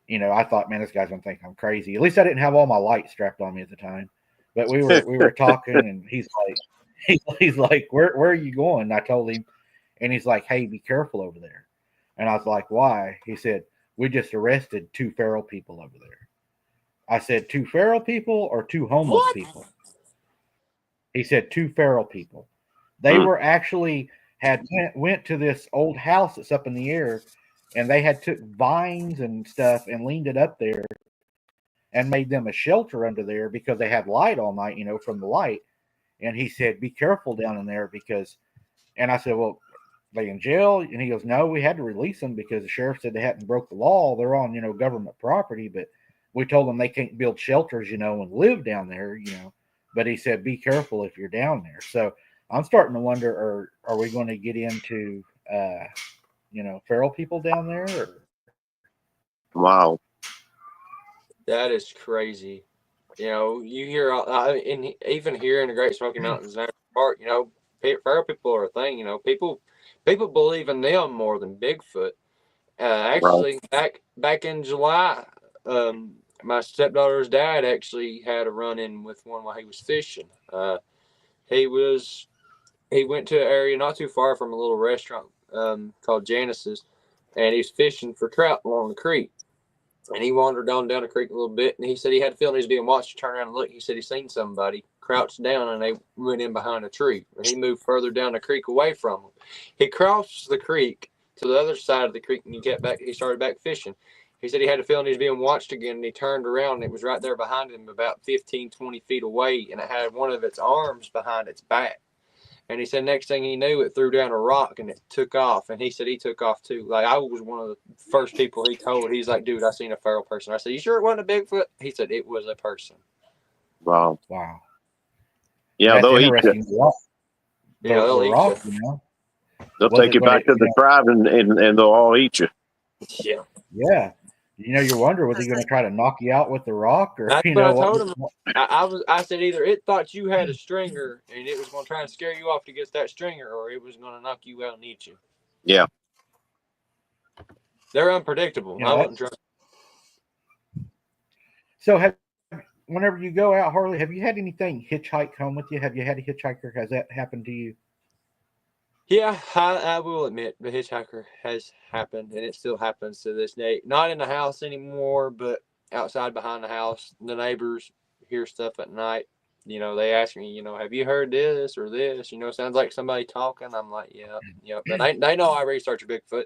you know, I thought, man, this guy's gonna think I'm crazy. At least I didn't have all my lights strapped on me at the time. But we were talking, and he's like, where are you going? And I told him, and he's like, hey, be careful over there. And I was like, why? He said, we just arrested 2 feral people over there. I said, 2 feral people or 2 homeless people? He said 2 feral people. They were actually went to this old house that's up in the air, and they had took vines and stuff and leaned it up there and made them a shelter under there because they had light all night, from the light. And he said, be careful down in there because, and I said, well, they in jail? And he goes, no, we had to release them because the sheriff said they hadn't broke the law. They're on, government property, but we told them they can't build shelters, and live down there, But he said, be careful if you're down there. So I'm starting to wonder, are we going to get into, feral people down there? Or? Wow. That is crazy. You hear, and even here in the Great Smoky Mountains National Park, feral people are a thing. People believe in them more than Bigfoot. Actually, back in July, my stepdaughter's dad actually had a run-in with one while he was fishing. He went to an area not too far from a little restaurant called Janice's, and he was fishing for trout along the creek. And he wandered on down the creek a little bit, and he said he had a feeling he was being watched. Turn around and look. He said he seen somebody crouched down, and they went in behind a tree. And he moved further down the creek away from them. He crossed the creek to the other side of the creek, and he started back fishing. He said he had a feeling he was being watched again, and he turned around, and it was right there behind him, about 15, 20 feet away, and it had one of its arms behind its back. And he said next thing he knew, it threw down a rock and it took off. And he said he took off too. Like, I was one of the first people he told. He's like, dude, I seen a feral person. I said, you sure it wasn't a Bigfoot? He said it was a person. Wow. Yeah, That's they'll eat interesting. you. Yeah, they'll eat you. They'll take you back to the tribe and they'll all eat you. Yeah. Yeah. You wonder, was he going to try to knock you out with the rock? Or, That's what I told him. I said either it thought you had a stringer and it was going to try and scare you off to get that stringer, or it was going to knock you out and eat you. Yeah. They're unpredictable. I wouldn't try. So whenever you go out, Harley, have you had anything hitchhike home with you? Have you had a hitchhiker? Has that happened to you? Yeah, I will admit the hitchhiker has happened, and it still happens to this day. Not in the house anymore, but outside behind the house. The neighbors hear stuff at night. They ask me, have you heard this or this? Sounds like somebody talking. I'm like, yeah. But they know I research Bigfoot.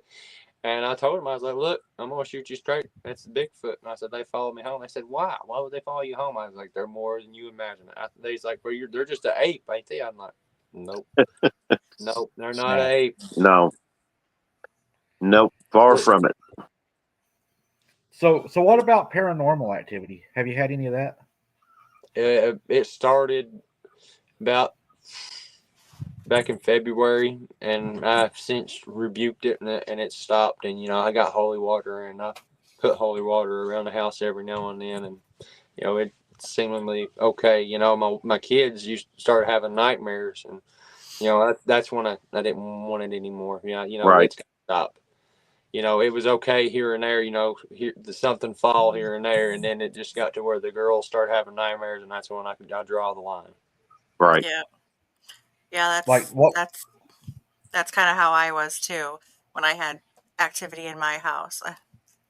And I told them, I was like, look, I'm going to shoot you straight. That's Bigfoot. And I said, they followed me home. They said, why? Why would they follow you home? I was like, they're more than you imagine. They's like, well, they're just an ape, ain't they? I'm like, nope. Nope, they're not an ape. No. Nope, far from it. So what about paranormal activity? Have you had any of that? It started about back in February, and I've since rebuked it, and it stopped. And I got holy water, and I put holy water around the house every now and then, and it's seemingly okay. My kids started having nightmares, and that's when I didn't want it anymore. Right. It's got to stop. It was okay here and there. Something fall here and there, and then it just got to where the girls started having nightmares, and that's when I draw the line. Right. Yeah. That's kind of how I was too when I had activity in my house.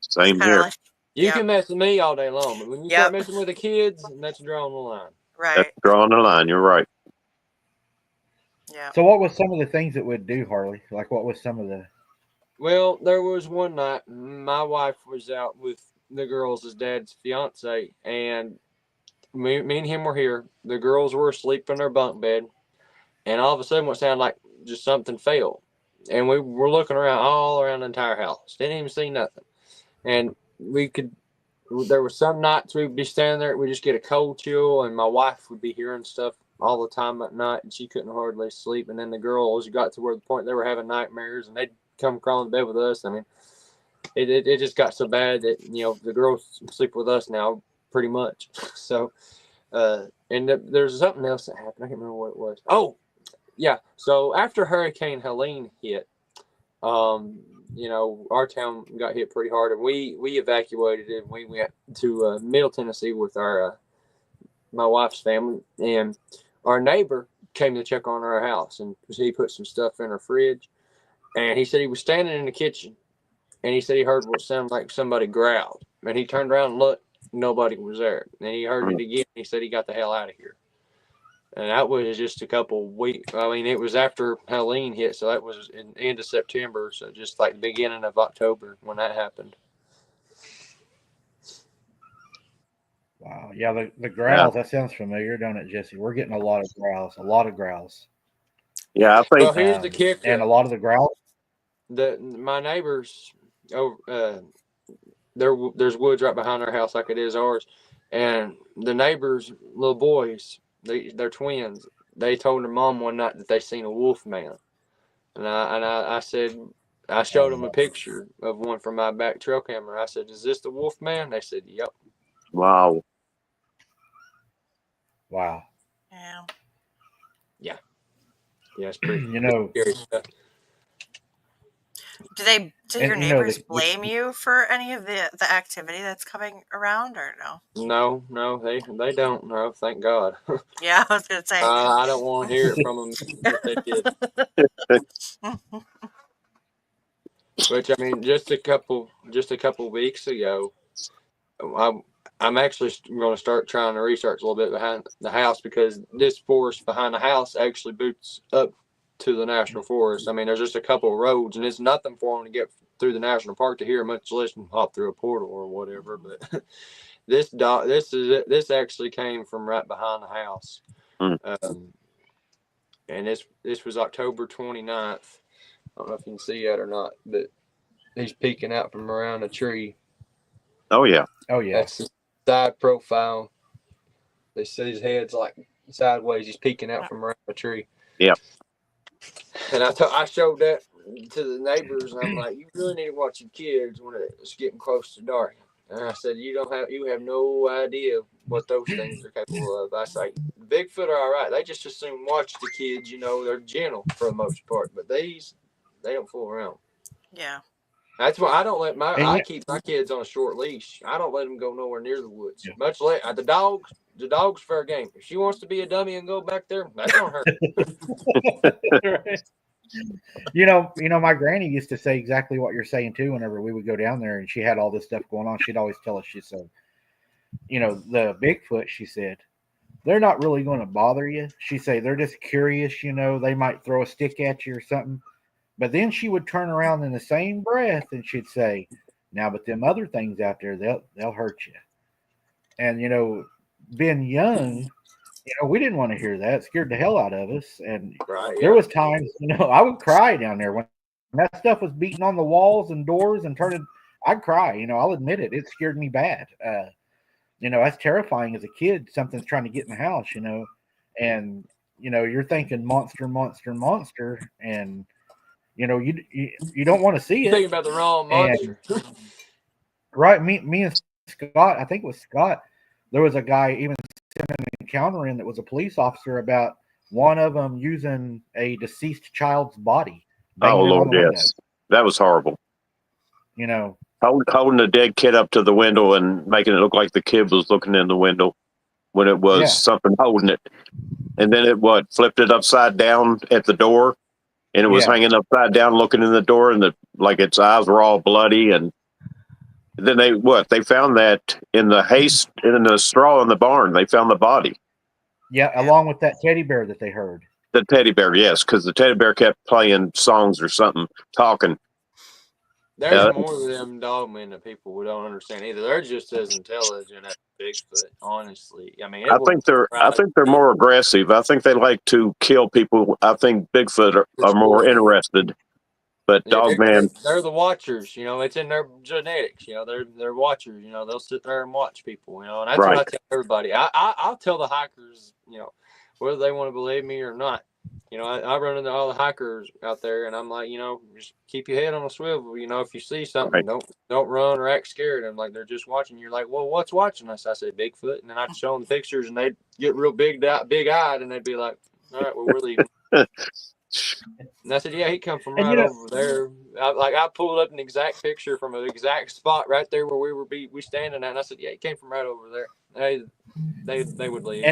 Same here. You can mess with me all day long, but when you start messing with the kids, that's drawing the line. Right. That's drawing the line. You're right. Yeah. So what was some of the things it would do, Harley? Like what was some of the... Well, there was one night my wife was out with the girls' dad's fiance, and me and him were here. The girls were asleep in their bunk bed, and all of a sudden what sounded like just something fell. And we were looking around all around the entire house. Didn't even see nothing. And there were some nights we'd be standing there, we'd just get a cold chill, and my wife would be hearing stuff all the time at night, and she couldn't hardly sleep. And then the girls got to where the point they were having nightmares, and they'd come crawling to bed with us. I mean, it just got so bad that the girls sleep with us now pretty much. So and there's something else that happened. I can't remember what it was. Oh yeah, so after Hurricane Helene hit, our town got hit pretty hard, and we evacuated, and we went to Middle Tennessee with our my wife's family, and our neighbor came to check on our house, and he put some stuff in our fridge. And he said he was standing in the kitchen, and he said he heard what sounded like somebody growled. And he turned around and looked, nobody was there. And he heard it again. He said he got the hell out of here. And that was just a couple weeks. I mean, it was after Halloween hit, so that was in the end of September. So just like the beginning of October when that happened. Wow. Yeah, the growls, that sounds familiar, don't it, Jesse? We're getting a lot of growls. Yeah, I think. Well, here's the kicker. And a lot of the growls. My neighbors, there's woods right behind their house like it is ours. And the neighbors' little boys, they're twins. They told their mom one night that they seen a wolf man. And I said, I showed them a picture of one from my back trail camera. I said, "Is this the wolf man?" They said, "Yep." Wow. Yeah. Yeah, it's pretty, You know, scary stuff. Do your neighbors blame you for any of the activity that's coming around, or no? No, they don't. No, thank God. Yeah, I was gonna say. I don't want to hear it from them if they did. Which, I mean, just a couple weeks ago, I'm actually going to start trying to research a little bit behind the house, because this forest behind the house actually boots up to the national forest. I mean, there's just a couple of roads, and it's nothing for them to get through the national park to hear, much less hop through a portal or whatever. But this actually came from right behind the house, and this was October 29th. I don't know if you can see that or not, but he's peeking out from around a tree. Oh yeah. That's his side profile. They see his head's like sideways. He's peeking out from around a tree. Yeah. And I showed that to the neighbors, and I'm like, "You really need to watch your kids when it's getting close to dark." And I said, you have no idea what those things are capable of. I say, Bigfoot are all right. They just assume watch the kids. They're gentle for the most part, but they don't fool around. Yeah. That's why I don't let I keep my kids on a short leash. I don't let them go nowhere near the woods. Yeah. Much less the dog's fair game. If she wants to be a dummy and go back there, that's on her. Right. My granny used to say exactly what you're saying too. Whenever we would go down there and she had all this stuff going on, she'd always tell us, she said, the Bigfoot, she said, they're not really going to bother you. She said, they're just curious, they might throw a stick at you or something. But then she would turn around in the same breath and she'd say, now, but them other things out there, they'll hurt you. And, being young, we didn't want to hear that. It scared the hell out of us. And there was times, I would cry down there when that stuff was beating on the walls and doors and turning. I'd cry. I'll admit it. It scared me bad. That's terrifying as a kid. Something's trying to get in the house, and you're thinking monster, and you don't want to see it. You're thinking about the wrong monster. Right. Me and Scott, I think it was Scott. There was a guy even sent an encounter in that was a police officer about one of them using a deceased child's body. Oh, Lord, yes. That was horrible. Holding a dead kid up to the window and making it look like the kid was looking in the window when it was something holding it. And then it flipped it upside down at the door, and it was hanging upside down looking in the door, and like its eyes were all bloody. And then they found that in the straw in the barn. They found the body. Yeah, along with that teddy bear that they heard. The teddy bear, yes, because the teddy bear kept playing songs or something, talking. There's more of them dogmen that people don't understand either. They're just as intelligent as Bigfoot, honestly. I mean, I think they're more aggressive. I think they like to kill people. I think Bigfoot are more interested. But dogman, they're the watchers. It's in their genetics. They're watchers. They'll sit there and watch people. And that's what I tell everybody. I'll tell the hikers. Whether they want to believe me or not. I run into all the hikers out there, and I'm like, just keep your head on a swivel. If you see something, don't run or act scared. I'm like, they're just watching. You're like, well, what's watching us? I said, Bigfoot, and then I'd show them the pictures, and they'd get real big-eyed, and they'd be like, all right, well, we're leaving. And I said, yeah, he come from right over there. I pulled up an exact picture from an exact spot right there where we standing at, and I said, yeah, he came from right over there. They would leave.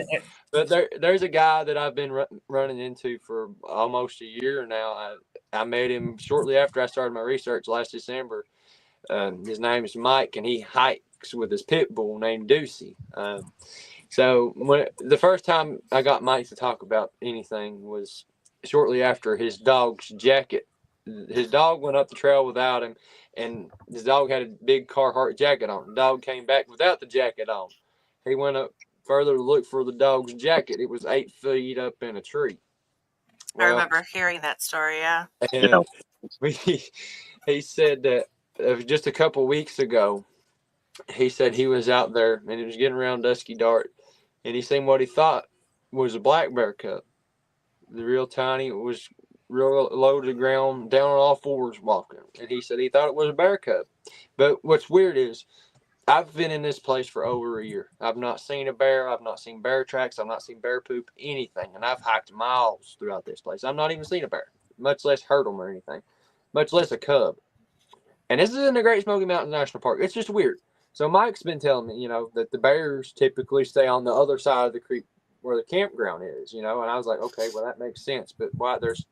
But there's a guy that I've been running into for almost a year now. I met him shortly after I started my research last December, His name is Mike, and he hikes with his pit bull named Deucey. So the first time I got Mike to talk about anything was shortly after his dog's jacket. His dog went up the trail without him, and his dog had a big Carhartt jacket on. The dog came back without the jacket on. He went up further to look for the dog's jacket. It was 8 feet up in a tree. Well, I remember hearing that story, yeah. And he said that just a couple weeks ago, he said he was out there, and it was getting around dusky dark, and he seen what he thought was a black bear cub. The real tiny, it was real low to the ground, down on all fours walking. And he said he thought it was a bear cub. But what's weird is I've been in this place for over a year. I've not seen a bear. I've not seen bear tracks. I've not seen bear poop, anything. And I've hiked miles throughout this place. I've not even seen a bear, much less heard them or anything, much less a cub. And this is in the Great Smoky Mountains National Park. It's just weird. So Mike's been telling me, that the bears typically stay on the other side of the creek where the campground is, and I was like, okay, well, that makes sense. But why? There's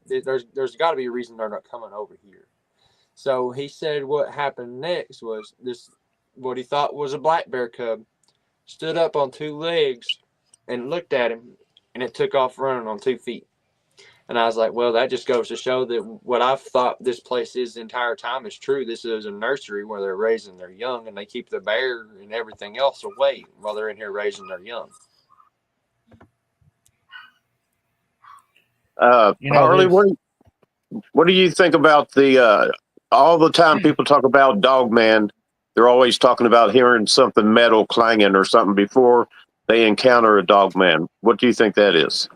got to be a reason they're not coming over here. So he said what happened next was this, what he thought was a black bear cub stood up on 2 legs and looked at him, and it took off running on 2 feet. And I was like, well, that just goes to show that what I've thought this place is the entire time is true. This is a nursery where they're raising their young, and they keep the bear and everything else away while they're in here raising their young. Harley, what do you think about the all the time people talk about Dog Man? They're always talking about hearing something metal clanging or something before they encounter a Dog Man. What do you think that is?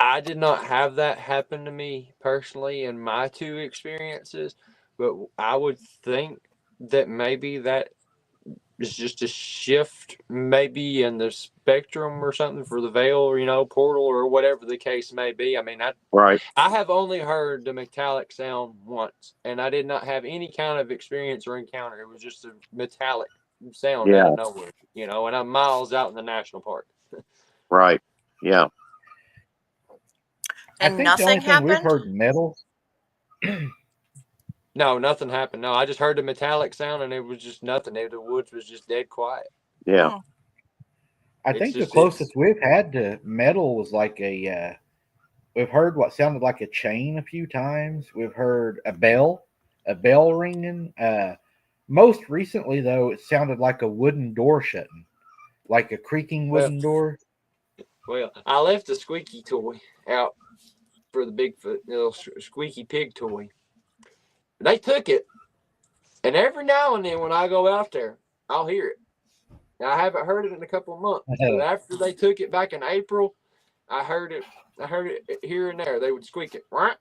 I did not have that happen to me personally in my 2 experiences, but I would think that maybe that is just a shift maybe in the spectrum or something for the veil or, portal or whatever the case may be. I mean, I have only heard the metallic sound once, and I did not have any kind of experience or encounter. It was just a metallic sound out of nowhere, and I'm miles out in the national park. Right. Yeah. And I think nothing the only thing happened? we've heard metal. No, nothing happened. No, I just heard the metallic sound, and it was just nothing. The woods was just dead quiet. Yeah. I think the closest we've had to metal was like we've heard what sounded like a chain a few times. We've heard a bell ringing. Most recently, though, it sounded like a wooden door shutting, like a creaking wooden door. Well, I left the squeaky toy out for the Bigfoot, little squeaky pig toy. They took it, and every now and then when I go out there, I'll hear it. Now, I haven't heard it in a couple of months, but after they took it back in April, I heard it here and there. They would squeak it. I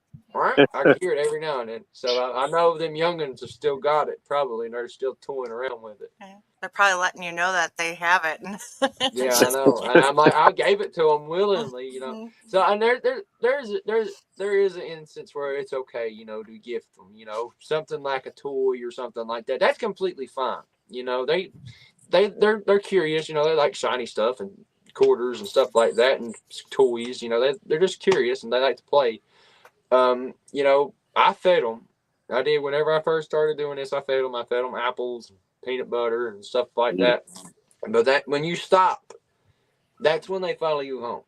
could hear it every now and then. So I know them young'uns have still got it, probably, and they're still toying around with it. They're probably letting you know that they have it. Yeah, I know. And I'm like, I gave it to them willingly, So and there is an instance where it's okay, to gift them, something like a toy or something like that. That's completely fine. They're curious, they like shiny stuff and quarters and stuff like that and toys, they're just curious and they like to play. I fed them. I did whenever I first started doing this. I fed them apples, peanut butter, and stuff like that. But that when you stop, that's when they follow you home.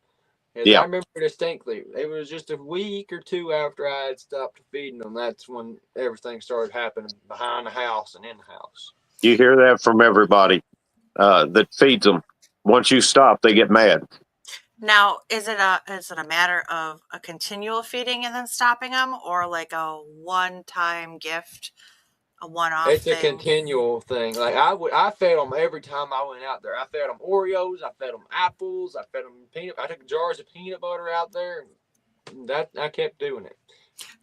I remember distinctly. It was just a week or 2 after I had stopped feeding them. That's when everything started happening behind the house and in the house. You hear that from everybody that feeds them. Once you stop, they get mad. Now, is it a matter of a continual feeding and then stopping them, or like a one-time gift, a one-off It's thing? a continual thing. Like I fed them every time I went out there. I fed them Oreos. I fed them apples. I fed them peanut. I took jars of peanut butter out there. And that I kept doing it.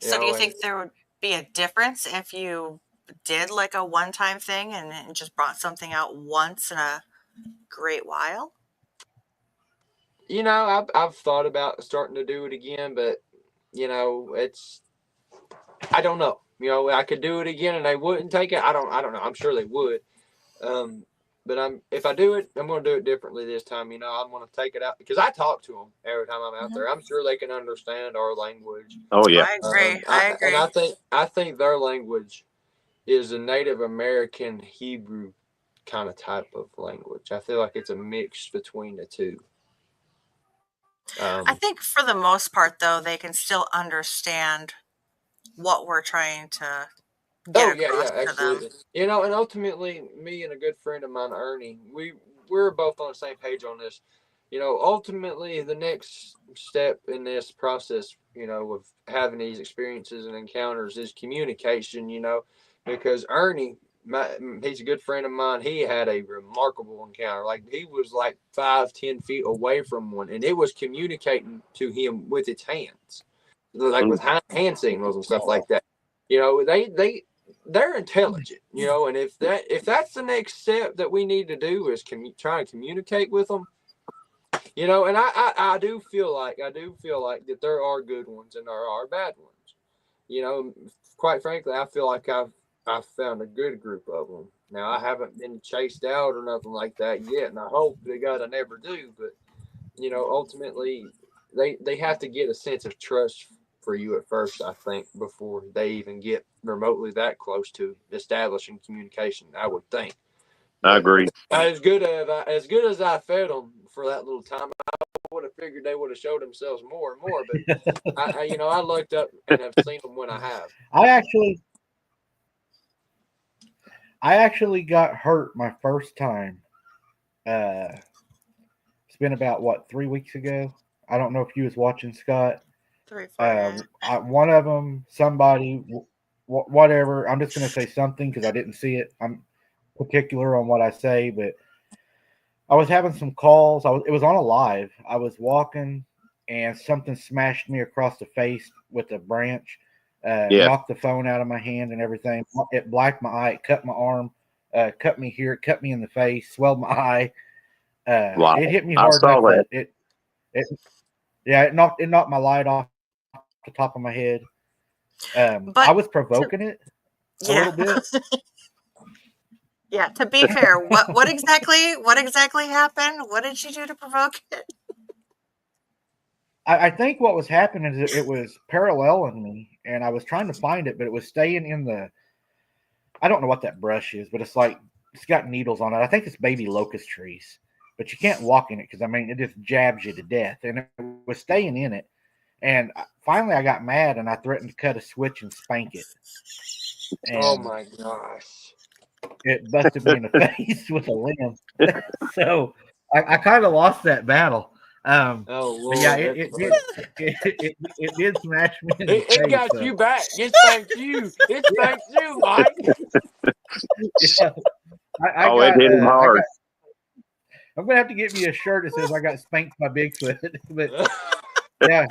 So, do you think there would be a difference if you did like a one-time thing and just brought something out once in a great while? I've thought about starting to do it again, but I don't know. I could do it again and they wouldn't take it. I don't know. I'm sure they would. But if I do it, I'm going to do it differently this time. I'm going to take it out because I talk to them every time I'm out there. I'm sure they can understand our language. Oh yeah, I agree. And I think their language is a Native American Hebrew kind of type of language. I feel like it's a mix between the two. I think for the most part, though, they can still understand what we're trying to get across to absolutely. them. You know, and ultimately, me and a good friend of mine, Ernie, we're both on the same page on this. You know, ultimately, the next step in this process, you know, of having these experiences and encounters is communication. You know, because Ernie, he's a good friend of mine. He had a remarkable encounter. Like he was like 5-10 feet away from one, and it was communicating to him with its hands, like with hand signals and stuff like that. You know, they're intelligent, you know, and if that's the next step that we need to do is try to communicate with them, you know, and I do feel like that there are good ones and there are bad ones, you know. Quite frankly, I feel like I've found a good group of them. Now I haven't been chased out or nothing like that yet, and I hope to God I never do. But you know, ultimately, they have to get a sense of trust for you at first, I think, before they even get remotely that close to establishing communication, I would think. I agree. As good as I fed them for that little time, I would have figured they would have showed themselves more and more. But I looked up and have seen them when I have. I actually got hurt my first time. It's been about 3 weeks ago. I don't know if you was watching, Scott. 3, 4 One of them, somebody, whatever. I'm just going to say something because I didn't see it. I'm particular on what I say, but I was having some calls. It was on a live. I was walking, and something smashed me across the face with a branch. Knocked the phone out of my hand and everything. It blacked my eye. It cut my arm. Cut me here. It cut me in the face. Swelled my eye. Wow. It hit me hard enough that it knocked my light off the top of my head. But I was provoking it a little bit. Yeah, to be fair, what exactly happened? What did you do to provoke it? I think what was happening is it was paralleling me, and I was trying to find it, but it was staying in the. I don't know what that brush is, but it's got needles on it. I think it's baby locust trees, but you can't walk in it because it just jabs you to death, and it was staying in it. And finally, I got mad and I threatened to cut a switch and spank it. And oh my gosh! It busted me in the face with a limb. So I kind of lost that battle. Oh Lord, but yeah, it did smash me in the face. It got you back. It spanked you. It spanked you, Mike. Yeah. It hit him hard. I'm gonna have to get me a shirt that says I got spanked by Bigfoot. But yeah,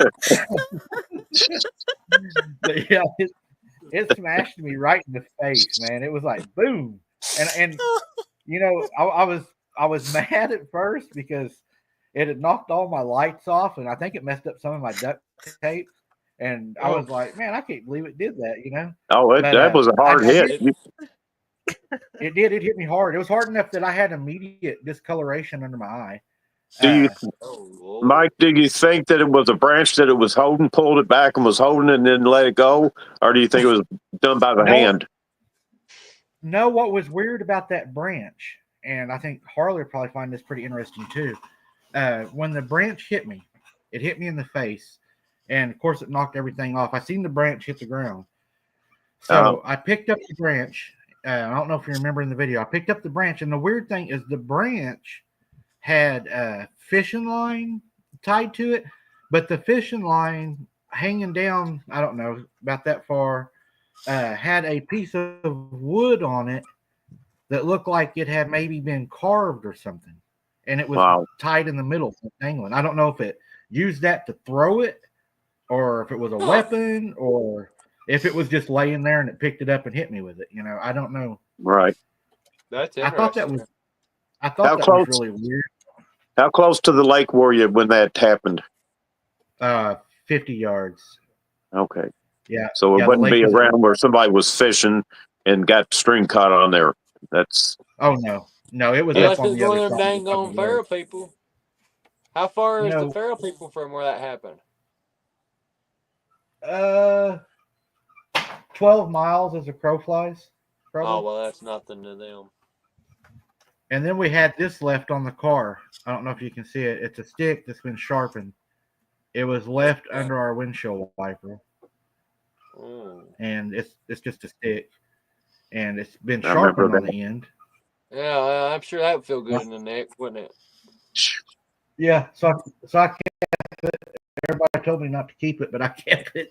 but yeah, it smashed me right in the face, man. It was like boom, and I was mad at first because it had knocked all my lights off, and I think it messed up some of my duct tape. And I was like, man, I can't believe it did that, That was a hard hit. It did. It hit me hard. It was hard enough that I had immediate discoloration under my eye. Mike, do you think that it was a branch that it was holding, pulled it back and was holding and then let it go? Or do you think it was done by the hand? No, what was weird about that branch, and I think Harley will probably find this pretty interesting too. When the branch hit me, it hit me in the face, and of course it knocked everything off. I seen the branch hit the ground. So I picked up the branch. I don't know if you remember in the video. I picked up the branch, and the weird thing is the branch had a fishing line tied to it, but the fishing line hanging down, I don't know, about that far, had a piece of wood on it that looked like it had maybe been carved or something. And it was tied in the middle, dangling. I don't know if it used that to throw it or if it was a weapon or if it was just laying there and it picked it up and hit me with it. I don't know. Right. That's interesting. I thought that was really weird. How close to the lake were you when that happened? 50 yards. Okay. Yeah. So it wouldn't be around where somebody was fishing and got string caught on there. That's. Oh no, it was up on the other side. Dang on feral people. How far is the feral people from where that happened? 12 miles as a crow flies. probably. Oh, well, that's nothing to them. And then we had this left on the car. I don't know if you can see it. It's a stick that's been sharpened. It was left under our windshield wiper, and it's just a stick, and it's been sharpened on the end. Yeah, I'm sure that would feel good in the neck, wouldn't it? Yeah, so I kept it. Everybody told me not to keep it, but I kept it.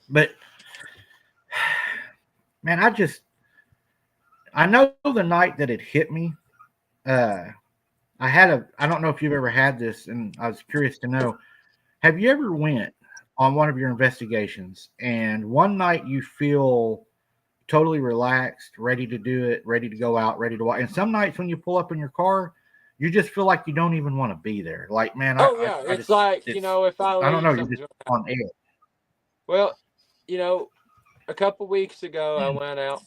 But man, I know the night that it hit me. I don't know if you've ever had this, and I was curious to know. Have you ever went on one of your investigations and one night you feel totally relaxed, ready to do it, ready to go out, ready to walk, and some nights when you pull up in your car, you just feel like you don't even want to be there. Like, man, if I leave, I don't know, you're just on edge. Well, a couple weeks ago I went out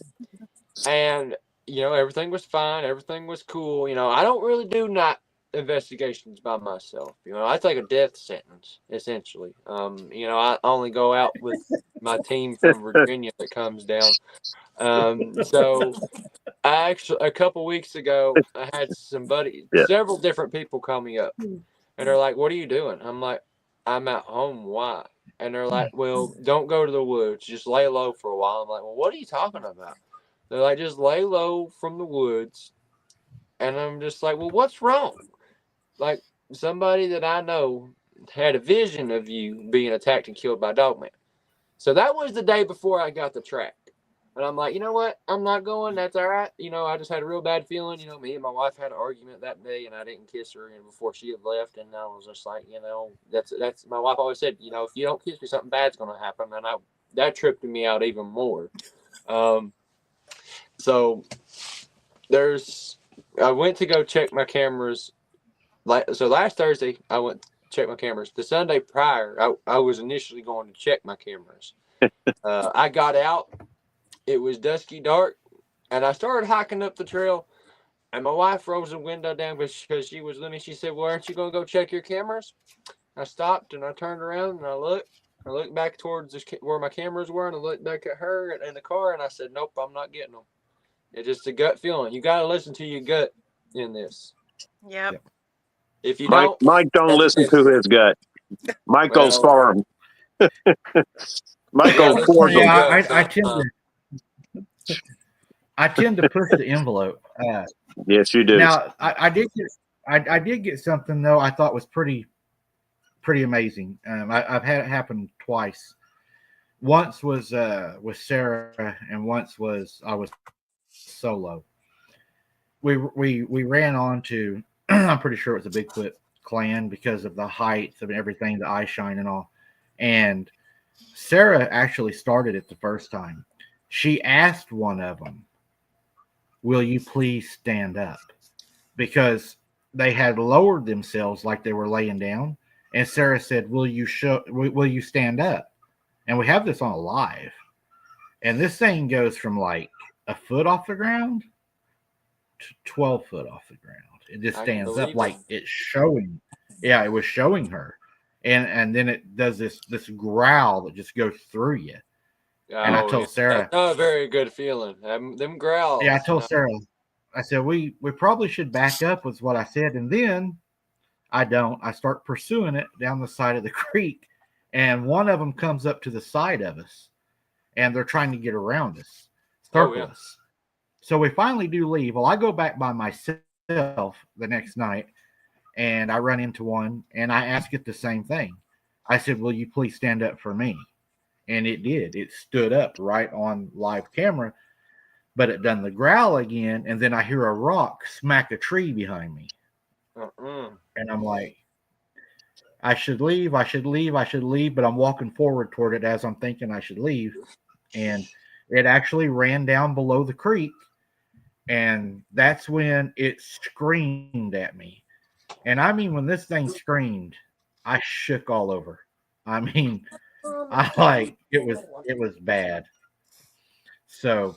and everything was fine, everything was cool. I don't really do night investigations by myself. I take a death sentence essentially. I only go out with my team from Virginia that comes down. So I actually, a couple weeks ago, I had several different people call me up, and they're like, "What are you doing?" I'm like, "I'm at home. Why?" And they're like, "Well, don't go to the woods. Just lay low for a while." I'm like, "Well, what are you talking about?" They're like, "Just lay low from the woods." And I'm just like, "Well, what's wrong?" Like, somebody that I know had a vision of you being attacked and killed by Dogman. So that was the day before I got the track. And I'm like, you know what? I'm not going. That's all right. I just had a real bad feeling. Me and my wife had an argument that day, and I didn't kiss her before she had left. And I was just like, that's my wife always said, if you don't kiss me, something bad's going to happen. And that tripped me out even more. So I went to go check my cameras. So last Thursday, I went to check my cameras. The Sunday prior, I was initially going to check my cameras. I got out. It was dusky dark, and I started hiking up the trail, and my wife rolls the window down because she was with me. She said, "Well, aren't you going to go check your cameras?" I stopped, and I turned around, and I looked back towards where my cameras were, and I looked back at her in the car, and I said, "Nope, I'm not getting them." It's just a gut feeling. You got to listen to your gut in this. Yep. If you don't, Mike don't listen to his gut. Mike goes farm. Mike goes towards him. I tend to push the envelope. Yes, you do. Now, I did get something though I thought was pretty amazing. I've had it happen twice. Once was with Sarah, and once I was solo. We ran onto I'm pretty sure it was a Bigfoot clan because of the heights of everything, the eye shine and all. And Sarah actually started it the first time. She asked one of them, "Will you please stand up?" Because they had lowered themselves like they were laying down. And Sarah said, will you stand up? And we have this on live. And this thing goes from like a foot off the ground to 12 foot off the ground. It just stands up like it's showing. Yeah, it was showing her. And then it does this growl that just goes through you. And I told Sarah, that's not a very good feeling. Them growls. Yeah, I told Sarah, I said, we probably should back up, was what I said. And then I start pursuing it down the side of the creek. And one of them comes up to the side of us, and they're trying to get around us, circle us. So we finally do leave. Well, I go back by myself the next night, and I run into one, and I ask it the same thing. I said, will you please stand up for me? And it did. It stood up right on live camera, but it done the growl again, and then I hear a rock smack a tree behind me. And I'm like, I should leave, but I'm walking forward toward it as I'm thinking I should leave. And it actually ran down below the creek, and that's when it screamed at me. And I mean, when this thing screamed, I shook all over. I mean, it was bad. So,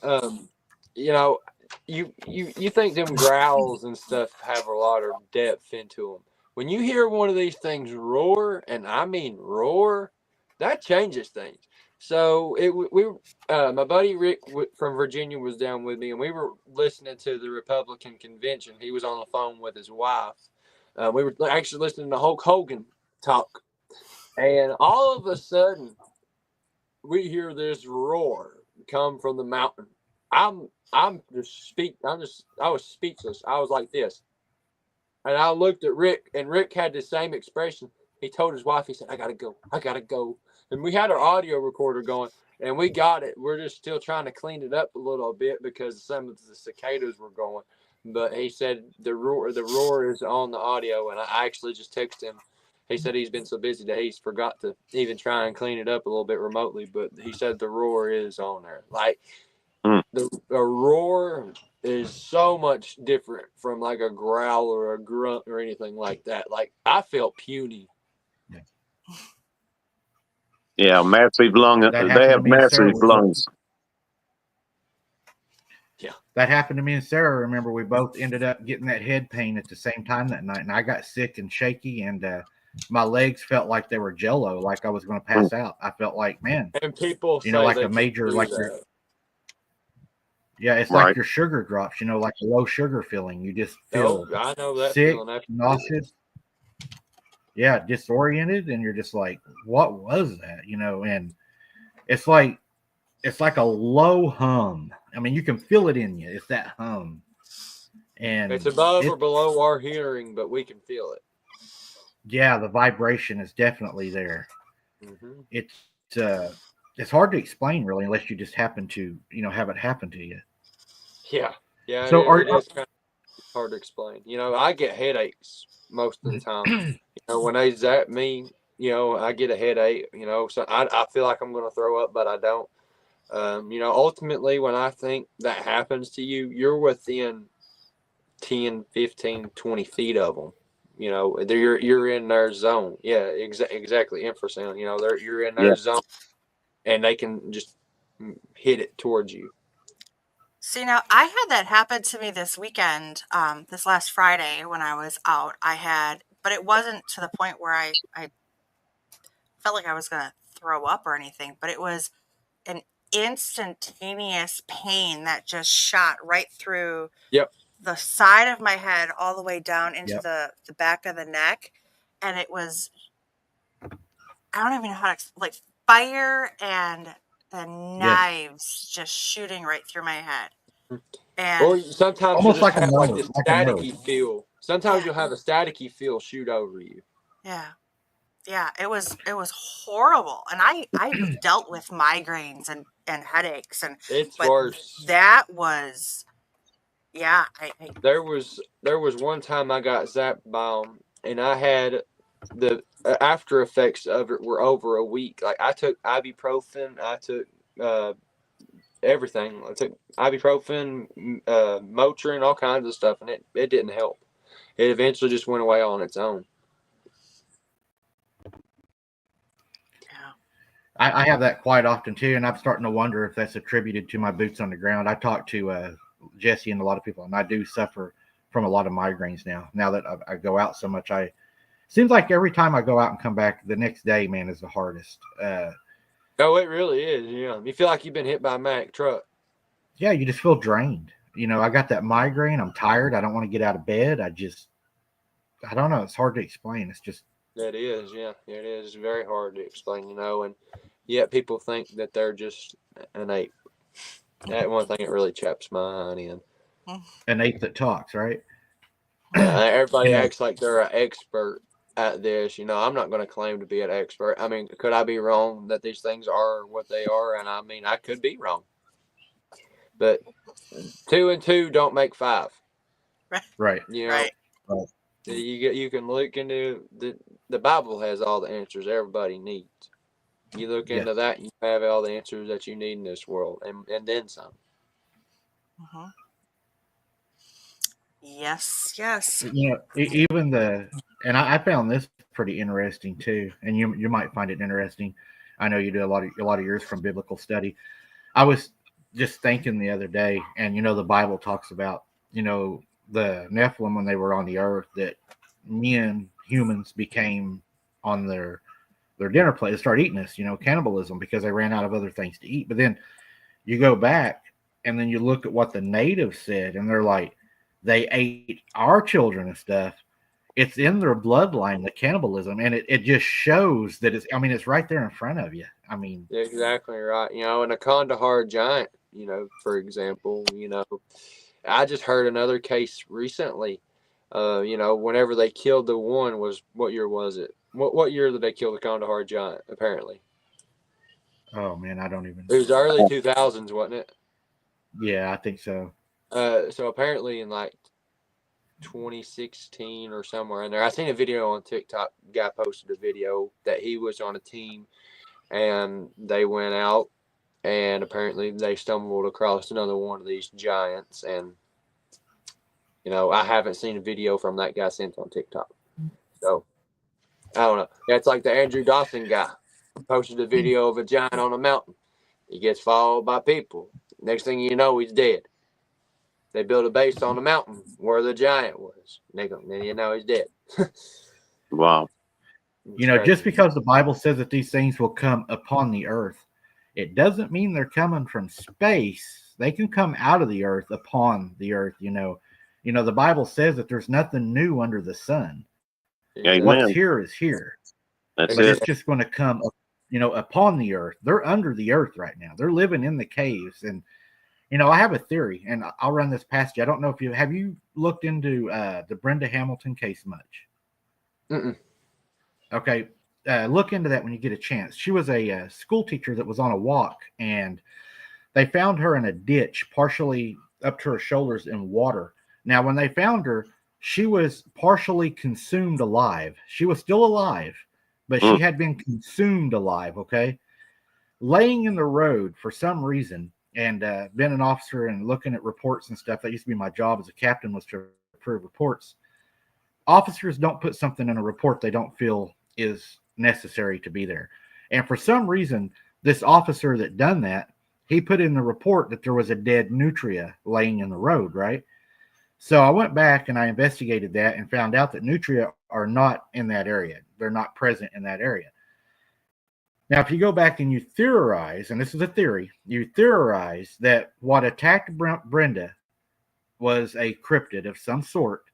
you think them growls and stuff have a lot of depth into them. When you hear one of these things roar, and I mean roar, that changes things. So my buddy Rick from Virginia was down with me, and we were listening to the Republican convention. He was on the phone with his wife. We were actually listening to Hulk Hogan talk, and all of a sudden, we hear this roar come from the mountain. I was speechless. I was like this, and I looked at Rick, and Rick had the same expression. He told his wife, he said, "I gotta go." And we had our audio recorder going, and we got it. We're just still trying to clean it up a little bit because some of the cicadas were going. But he said the roar is on the audio, and I actually just texted him. He said he's been so busy that he's forgot to even try and clean it up a little bit remotely. But he said the roar is on there. Like the roar is so much different from like a growl or a grunt or anything like that. Like I felt puny. Yeah, massive lung. They have massive lungs. Yeah, that happened to me and Sarah. Remember, we both ended up getting that head pain at the same time that night, and I got sick and shaky, and my legs felt like they were jello, like I was going to pass out. I felt like, man, and people, like a major, like it's like your sugar drops, like a low sugar feeling. You just feel I know that sick, feeling. nauseous. Yeah, disoriented, and you're just like, what was that? And it's like a low hum. I mean, you can feel it in you. It's that hum. And it's above or below our hearing, but we can feel it. Yeah, the vibration is definitely there. Mm-hmm. It's hard to explain really, unless you just happen to, have it happen to you. Yeah. Yeah. So it is kind of hard to explain. I get headaches most of the time. When they zap me, I get a headache, so I feel like I'm going to throw up, but I don't. Ultimately, when I think that happens to you, you're within 10, 15, 20 feet of them. You're in their zone. Yeah, exactly. Infrasound. You're in their zone, and they can just hit it towards you. See, now I had that happen to me this weekend, this last Friday when I was out. But it wasn't to the point where I felt like I was going to throw up or anything, but it was an instantaneous pain that just shot right through the side of my head all the way down into the back of the neck. And it was, I don't even know how to, like fire and knives just shooting right through my head. And or sometimes almost you'll like have a like nerve, this like a staticky nerve. feel. Sometimes you'll have a staticky feel shoot over you. Yeah, it was horrible. And I dealt with migraines and headaches, and it's worse. That was there was one time I got zapped by them, and I had the after effects of it were over a week. Like I took ibuprofen, I took everything. I took ibuprofen, Motrin, all kinds of stuff, and it didn't help. It eventually just went away on its own. I have that quite often too, and I'm starting to wonder if that's attributed to my boots on the ground. I talked to Jesse and a lot of people, and I do suffer from a lot of migraines now. Now that I go out so much, seems like every time I go out and come back, the next day, man, is the hardest. Oh, it really is. Yeah, you feel like you've been hit by a Mack truck. Yeah, you just feel drained. I got that migraine. I'm tired. I don't want to get out of bed. I don't know. It's hard to explain. It's just. It is. Yeah, it is. It's very hard to explain, and yet people think that they're just an ape. That one thing that really chaps my eye in. An ape that talks, right? Everybody acts like they're an expert at this. I'm not going to claim to be an expert. I mean, could I be wrong that these things are what they are? And I mean, I could be wrong. But 2 and 2 don't make 5. Right. Right. You can look into the Bible has all the answers everybody needs. You look into that, you have all the answers that you need in this world, and then some. Mm-hmm. Yes. Even and I found this pretty interesting too, and you might find it interesting. I know you do a lot of yours from biblical study. I was just thinking the other day, and the Bible talks about the Nephilim when they were on the earth, that humans became on their dinner plate. They start eating us, cannibalism, because they ran out of other things to eat. But then you go back and then you look at what the natives said, and they're like, they ate our children and stuff. It's in their bloodline, the cannibalism, and it just shows that it's right there in front of you. Exactly right. And a Kandahar giant, for example, I just heard another case recently. Whenever they killed the one, what year was it? What year did they kill the Kandahar giant? Apparently. Oh man, I don't even. It was early 2000s, wasn't it? Yeah, I think so. So apparently in like 2016 or somewhere in there, I seen a video on TikTok. Guy posted a video that he was on a team, and they went out, and apparently they stumbled across another one of these giants. And I haven't seen a video from that guy since on TikTok. So I don't know. Yeah, it's like the Andrew Dawson guy posted a video of a giant on a mountain. He gets followed by people. Next thing you know, he's dead. They built a base on the mountain where the giant was. Then he's dead. Wow. Just because the Bible says that these things will come upon the earth, it doesn't mean they're coming from space. They can come out of the earth, upon the earth. The Bible says that there's nothing new under the sun. Amen. What's here is here. That's but it. It's just going to come, upon the earth. They're under the earth right now. They're living in the caves. And, I have a theory, and I'll run this past you. I don't know if have you looked into the Brenda Hamilton case much? Mm-mm. Okay. Look into that when you get a chance. She was a school teacher that was on a walk, and they found her in a ditch, partially up to her shoulders in water. Now, when they found her, she was partially consumed alive. She was still alive, but she had been consumed alive, okay? Laying in the road for some reason, and been an officer and looking at reports and stuff. That used to be my job as a captain, was to approve reports. Officers don't put something in a report they don't feel is necessary to be there. And for some reason, this officer that done that, he put in the report that there was a dead nutria laying in the road, right? So I went back and I investigated that and found out that nutria are not in that area. They're not present in that area. Now, if you go back and you theorize, and this is a theory, you theorize that what attacked Brenda was a cryptid of some sort,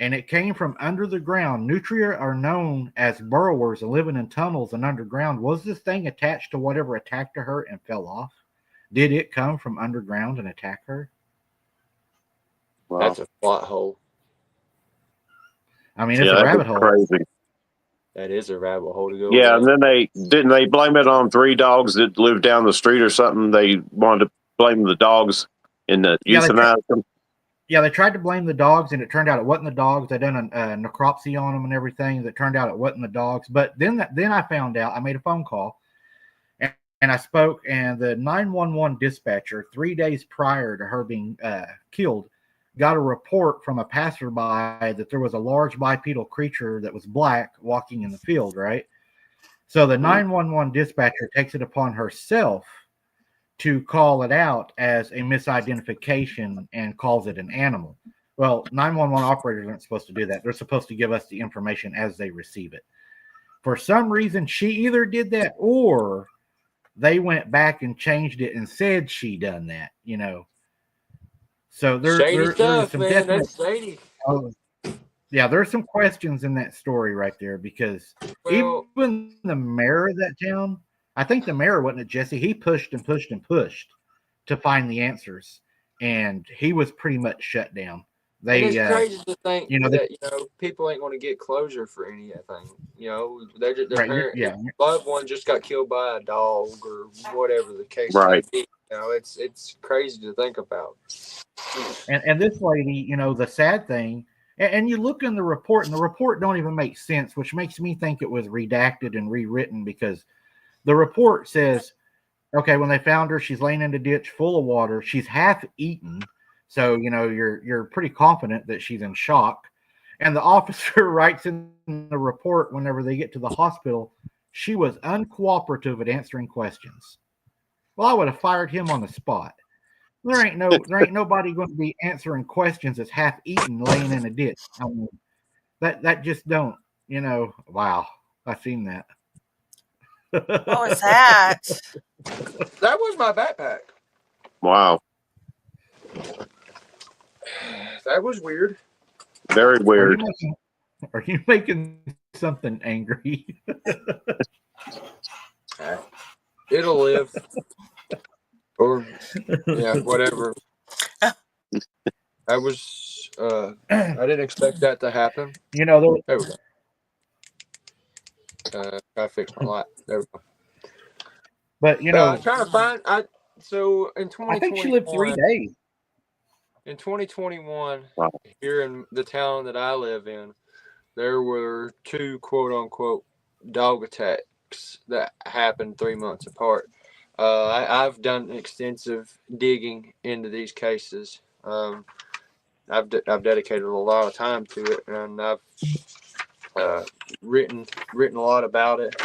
and it came from under the ground. Nutria are known as burrowers and living in tunnels and underground. Was this thing attached to whatever attacked her and fell off? Did it come from underground and attack her? Wow. That's a plot hole. It's a rabbit hole. Crazy. That is a rabbit hole to go. Yeah, and then they blame it on 3 dogs that lived down the street or something. They wanted to blame the dogs and euthanize them. Yeah, they tried to blame the dogs, and it turned out it wasn't the dogs. They done a necropsy on them and everything. That turned out it wasn't the dogs. But then I found out. I made a phone call, and I spoke, and the 911 dispatcher, 3 days prior to her being killed, got a report from a passerby that there was a large bipedal creature that was black walking in the field, right? So the 911 dispatcher takes it upon herself to call it out as a misidentification and calls it an animal. Well, 911 operators aren't supposed to do that. They're supposed to give us the information as they receive it. For some reason, she either did that or they went back and changed it and said she done that, So shady stuff, some man. That's shady. Yeah, there's some questions in that story right there, because even the mayor of that town, I think the mayor, wasn't it, Jesse? He pushed and pushed and pushed to find the answers, and he was pretty much shut down. It's crazy to think that people ain't going to get closure for anything. Their loved one just got killed by a dog or whatever the case might be. It's crazy to think about. And this lady, the sad thing, and you look in the report, and the report don't even make sense, which makes me think it was redacted and rewritten, because the report says, okay, when they found her, she's laying in the ditch full of water. She's half eaten. So, you're pretty confident that she's in shock. And the officer writes in the report, whenever they get to the hospital, she was uncooperative at answering questions. Well, I would have fired him on the spot. There ain't nobody going to be answering questions that's half eaten laying in a ditch. That just don't, wow. I've seen that. What was that? That was my backpack. Wow. That was weird. Very weird. Are you making something angry? It'll live. Or, yeah, whatever. I was, I didn't expect that to happen. You know, There we go. I fixed my light. There we go. but you know, trying to find. So in I think she 2021, lived 3 days. in 2021, Wow. here in the town that I live in, there were 2 quote unquote dog attacks that happened 3 months apart. I've done extensive digging into these cases. I've dedicated a lot of time to it, and I've written a lot about it.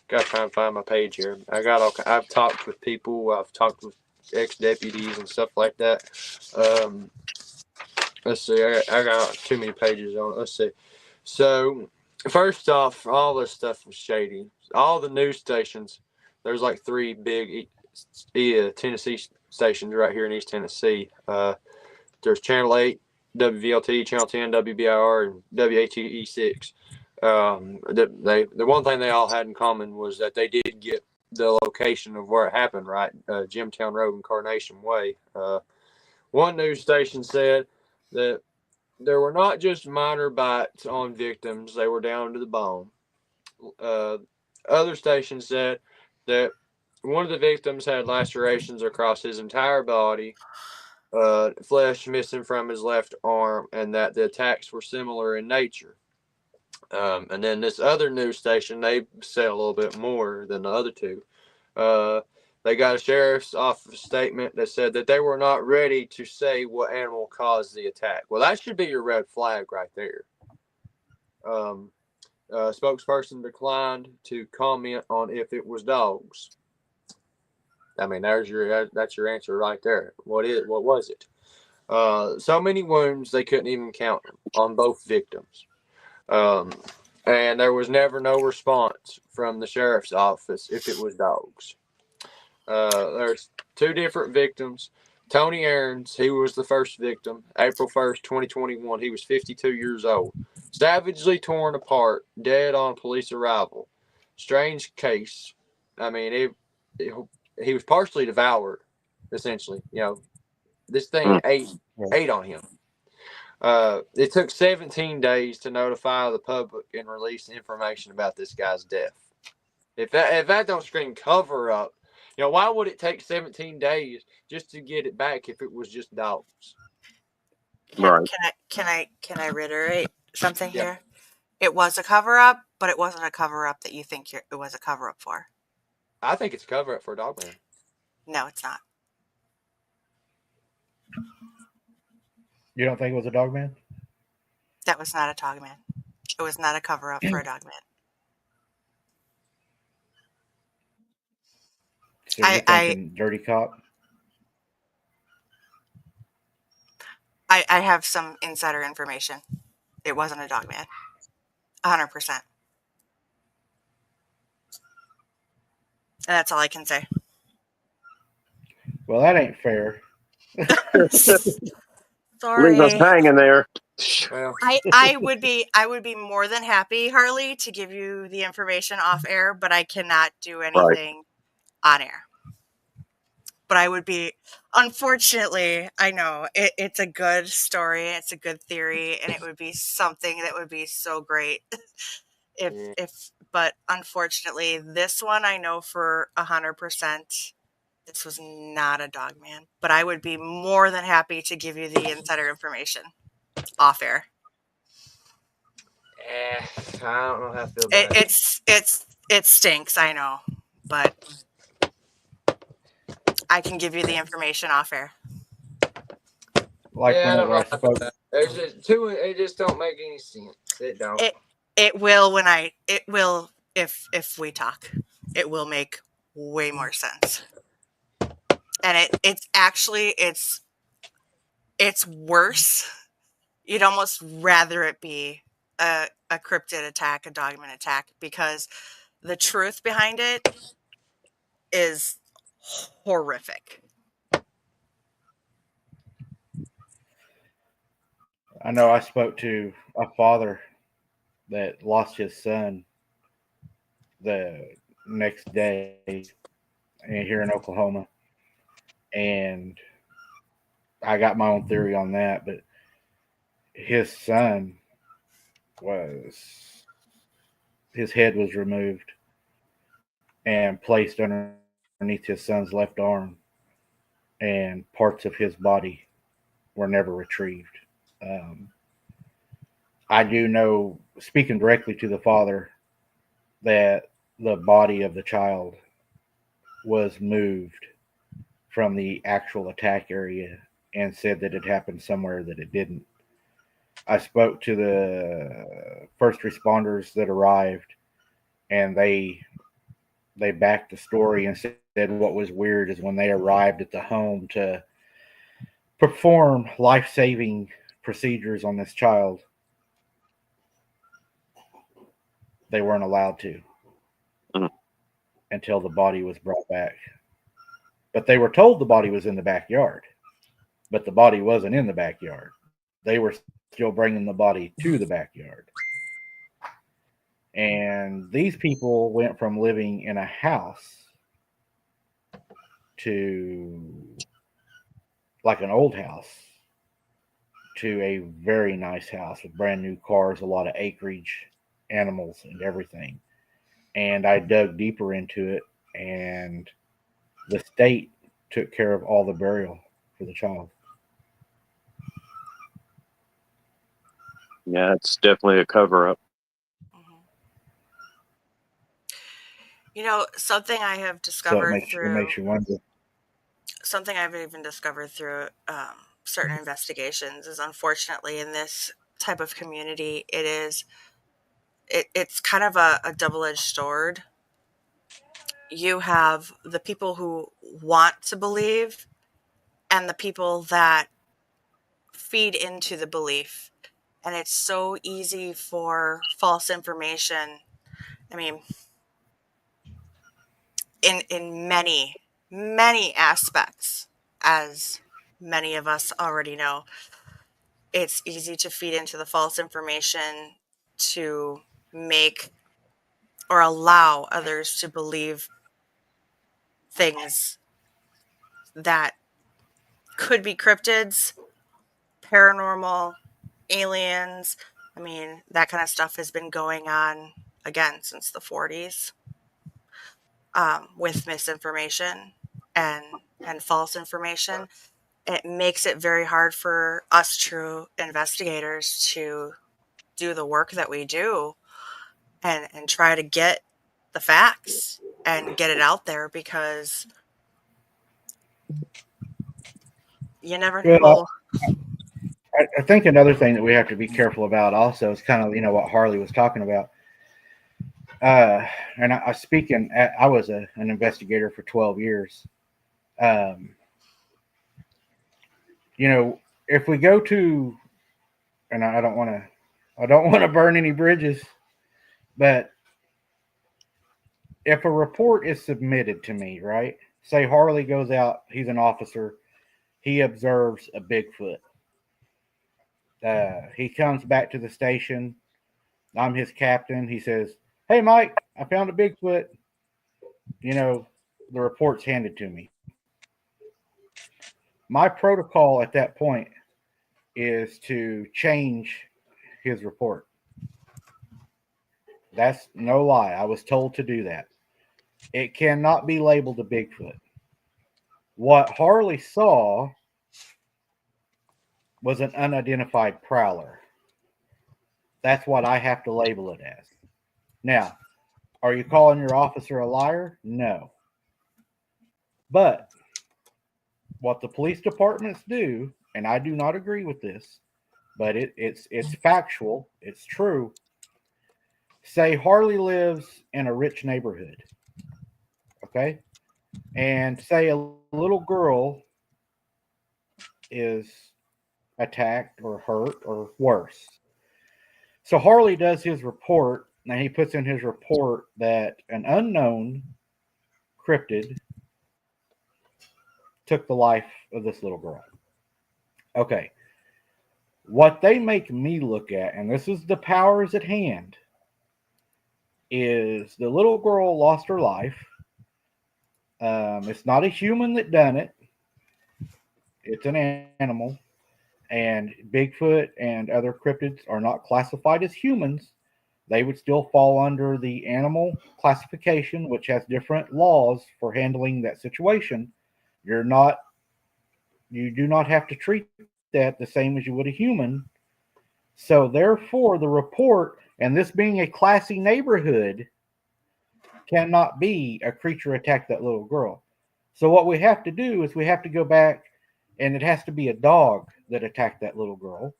Gotta try and find my page here. I've talked with people. I've talked with ex-deputies and stuff like that. Let's see. I got too many pages on it. Let's see. So first off, all this stuff was shady. All the news stations. There's like 3 big Tennessee stations right here in East Tennessee. There's Channel 8, WVLT, Channel 10, WBIR, and WATE 6. The one thing they all had in common was that they did get the location of where it happened, right? Jimtown Road and Carnation Way. One news station said that there were not just minor bites on victims, they were down to the bone. Other stations said that one of the victims had lacerations across his entire body, flesh missing from his left arm, and that the attacks were similar in nature. And then this other news station, they said a little bit more than the other 2. They got a sheriff's office statement that said that they were not ready to say what animal caused the attack. Well, that should be your red flag right there. Spokesperson declined to comment on if it was dogs. I mean, that's your answer right there. What was it? So many wounds they couldn't even count them on both victims. And there was never no response from the sheriff's office if it was dogs. There's 2 different victims. Tony Aarons, he was the first victim. April 1st, 2021. He was 52 years old. Savagely torn apart, dead on police arrival. Strange case. I mean, he was partially devoured, essentially. You know, this thing ate on him. It took 17 days to notify the public and release information about this guy's death. If that don't scream cover up, you know, why would it take 17 days just to get it back if it was just dogs? Right. Can I reiterate something here? It was a cover up, but it wasn't a cover up that you think it was a cover up for. I think it's a cover up for a dog man. No, it's not. You don't think it was a dog man? That was not a dog man. It was not a cover up for a dog man. So you're thinking dirty cop? I have some insider information. It wasn't a dog man. 100%. And that's all I can say. Well, that ain't fair. Sorry. Leave us hanging there. Well, I would be more than happy, Harley, to give you the information off air, but I cannot do anything on air. But I would be, unfortunately, I know it's a good story, it's a good theory, and it would be something that would be so great but unfortunately, this one I know for 100%. This was not a dog man, but I would be more than happy to give you the insider information off air. I don't know how to feel about it. It stinks, I know, but I can give you the information off air. Like whenever I spoke. There's just it just don't make any sense. It don't. It will if we talk. It will make way more sense. And it's actually it's worse. You'd almost rather it be a cryptid attack, a dogman attack, because the truth behind it is horrific. I know I spoke to a father that lost his son the next day here in Oklahoma. And I got my own theory on that, but his son his head was removed and placed underneath his son's left arm, and parts of his body were never retrieved. I do know, speaking directly to the father, that the body of the child was moved from the actual attack area and said that it happened somewhere that it didn't. I spoke to the first responders that arrived, and they backed the story and said what was weird is when they arrived at the home to perform life-saving procedures on this child, they weren't allowed to until the body was brought back. But they were told the body was in the backyard, but the body wasn't in the backyard. They were still bringing the body to the backyard. And these people went from living in a house to like an old house to a very nice house with brand new cars, a lot of acreage, animals, and everything. And I dug deeper into it, and the state took care of all the burial for the child. Yeah, it's definitely a cover-up. You know, something I have discovered It makes you wonder. Something I've even discovered through certain investigations is, unfortunately, in this type of community, it's kind of a double-edged sword. You have the people who want to believe and the people that feed into the belief. And it's so easy for false information. I mean, in many, many aspects, as many of us already know, it's easy to feed into the false information to make or allow others to believe things that could be cryptids, paranormal, aliens. I mean, that kind of stuff has been going on, again, since the 40s, with misinformation and false information. It makes it very hard for us true investigators to do the work that we do and try to get the facts and get it out there, because you never know. Well, I think another thing that we have to be careful about also is kind of, what Harley was talking about. And I was an investigator for 12 years. If we go to, and I don't want to burn any bridges, but if a report is submitted to me, right? Say Harley goes out, he's an officer, he observes a Bigfoot. He comes back to the station. I'm his captain. He says, "Hey, Mike, I found a Bigfoot." The report's handed to me. My protocol at that point is to change his report. That's no lie. I was told to do that. It cannot be labeled a Bigfoot. What Harley saw was an unidentified prowler. That's what I have to label it as. Now, are you calling your officer a liar? No. But what the police departments do, and I do not agree with this, but it's factual, it's true. Say Harley lives in a rich neighborhood, okay? And say a little girl is attacked or hurt or worse. So Harley does his report Now he puts in his report that an unknown cryptid took the life of this little girl. Okay. What they make me look at, and this is the powers at hand, is the little girl lost her life. It's not a human that done it. It's an animal. And Bigfoot and other cryptids are not classified as humans. They would still fall under the animal classification, which has different laws for handling that situation. You do not have to treat that the same as you would a human. So therefore, the report, and this being a classy neighborhood, cannot be a creature attacked that little girl. So what we have to do is we have to go back, and it has to be a dog that attacked that little girl.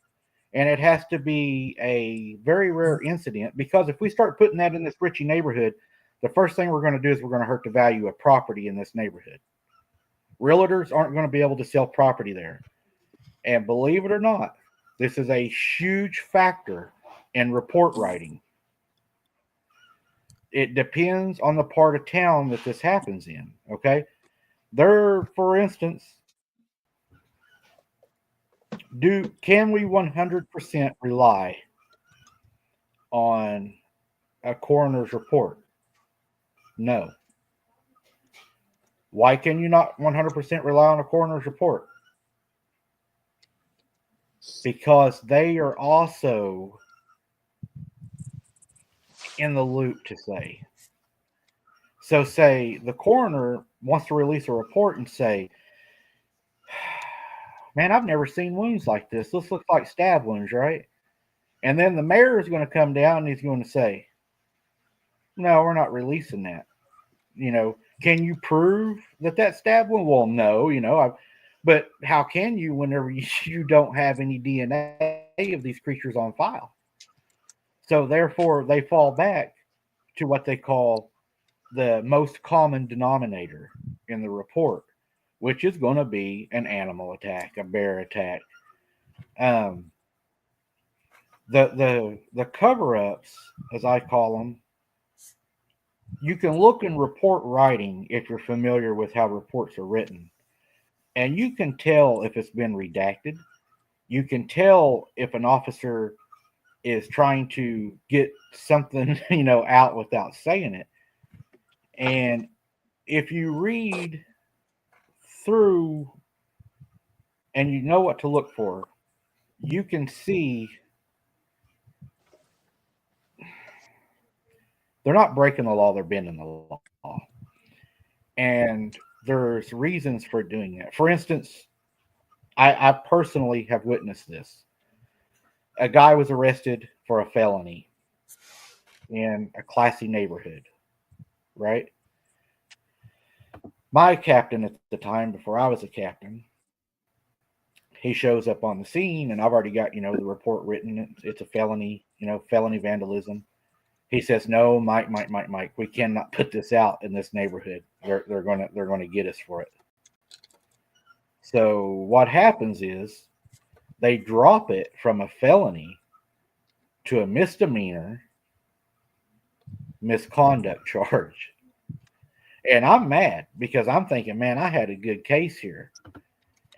And it has to be a very rare incident, because if we start putting that in this Richie neighborhood, the first thing we're going to do is we're going to hurt the value of property in this neighborhood. Realtors aren't going to be able to sell property there. And believe it or not, this is a huge factor in report writing. It depends on the part of town that this happens in, okay? For instance, can we 100% rely on a coroner's report? No. Why can you not 100% rely on a coroner's report? Because they are also in the loop to say. So say the coroner wants to release a report and say, man, I've never seen wounds like this. This looks like stab wounds, right? And then the mayor is going to come down and he's going to say, no, we're not releasing that. Can you prove that stab wound? Well, no, but how can you whenever you don't have any DNA of these creatures on file? So therefore, they fall back to what they call the most common denominator in the report, which is going to be an animal attack, a bear attack. The cover-ups, as I call them, you can look in report writing if you're familiar with how reports are written, and you can tell if it's been redacted. You can tell if an officer is trying to get something, out without saying it. And if you read through and you know what to look for, you can see they're not breaking the law, they're bending the law. And there's reasons for doing that. For instance, I personally have witnessed this. A guy was arrested for a felony in a classy neighborhood, right? My captain at the time, before I was a captain, he shows up on the scene, and I've already got, the report written. It's a felony, felony vandalism. He says, no, Mike, we cannot put this out in this neighborhood. They're gonna get us for it. So what happens is they drop it from a felony to a misdemeanor misconduct charge. And I'm mad because I'm thinking, man, I had a good case here.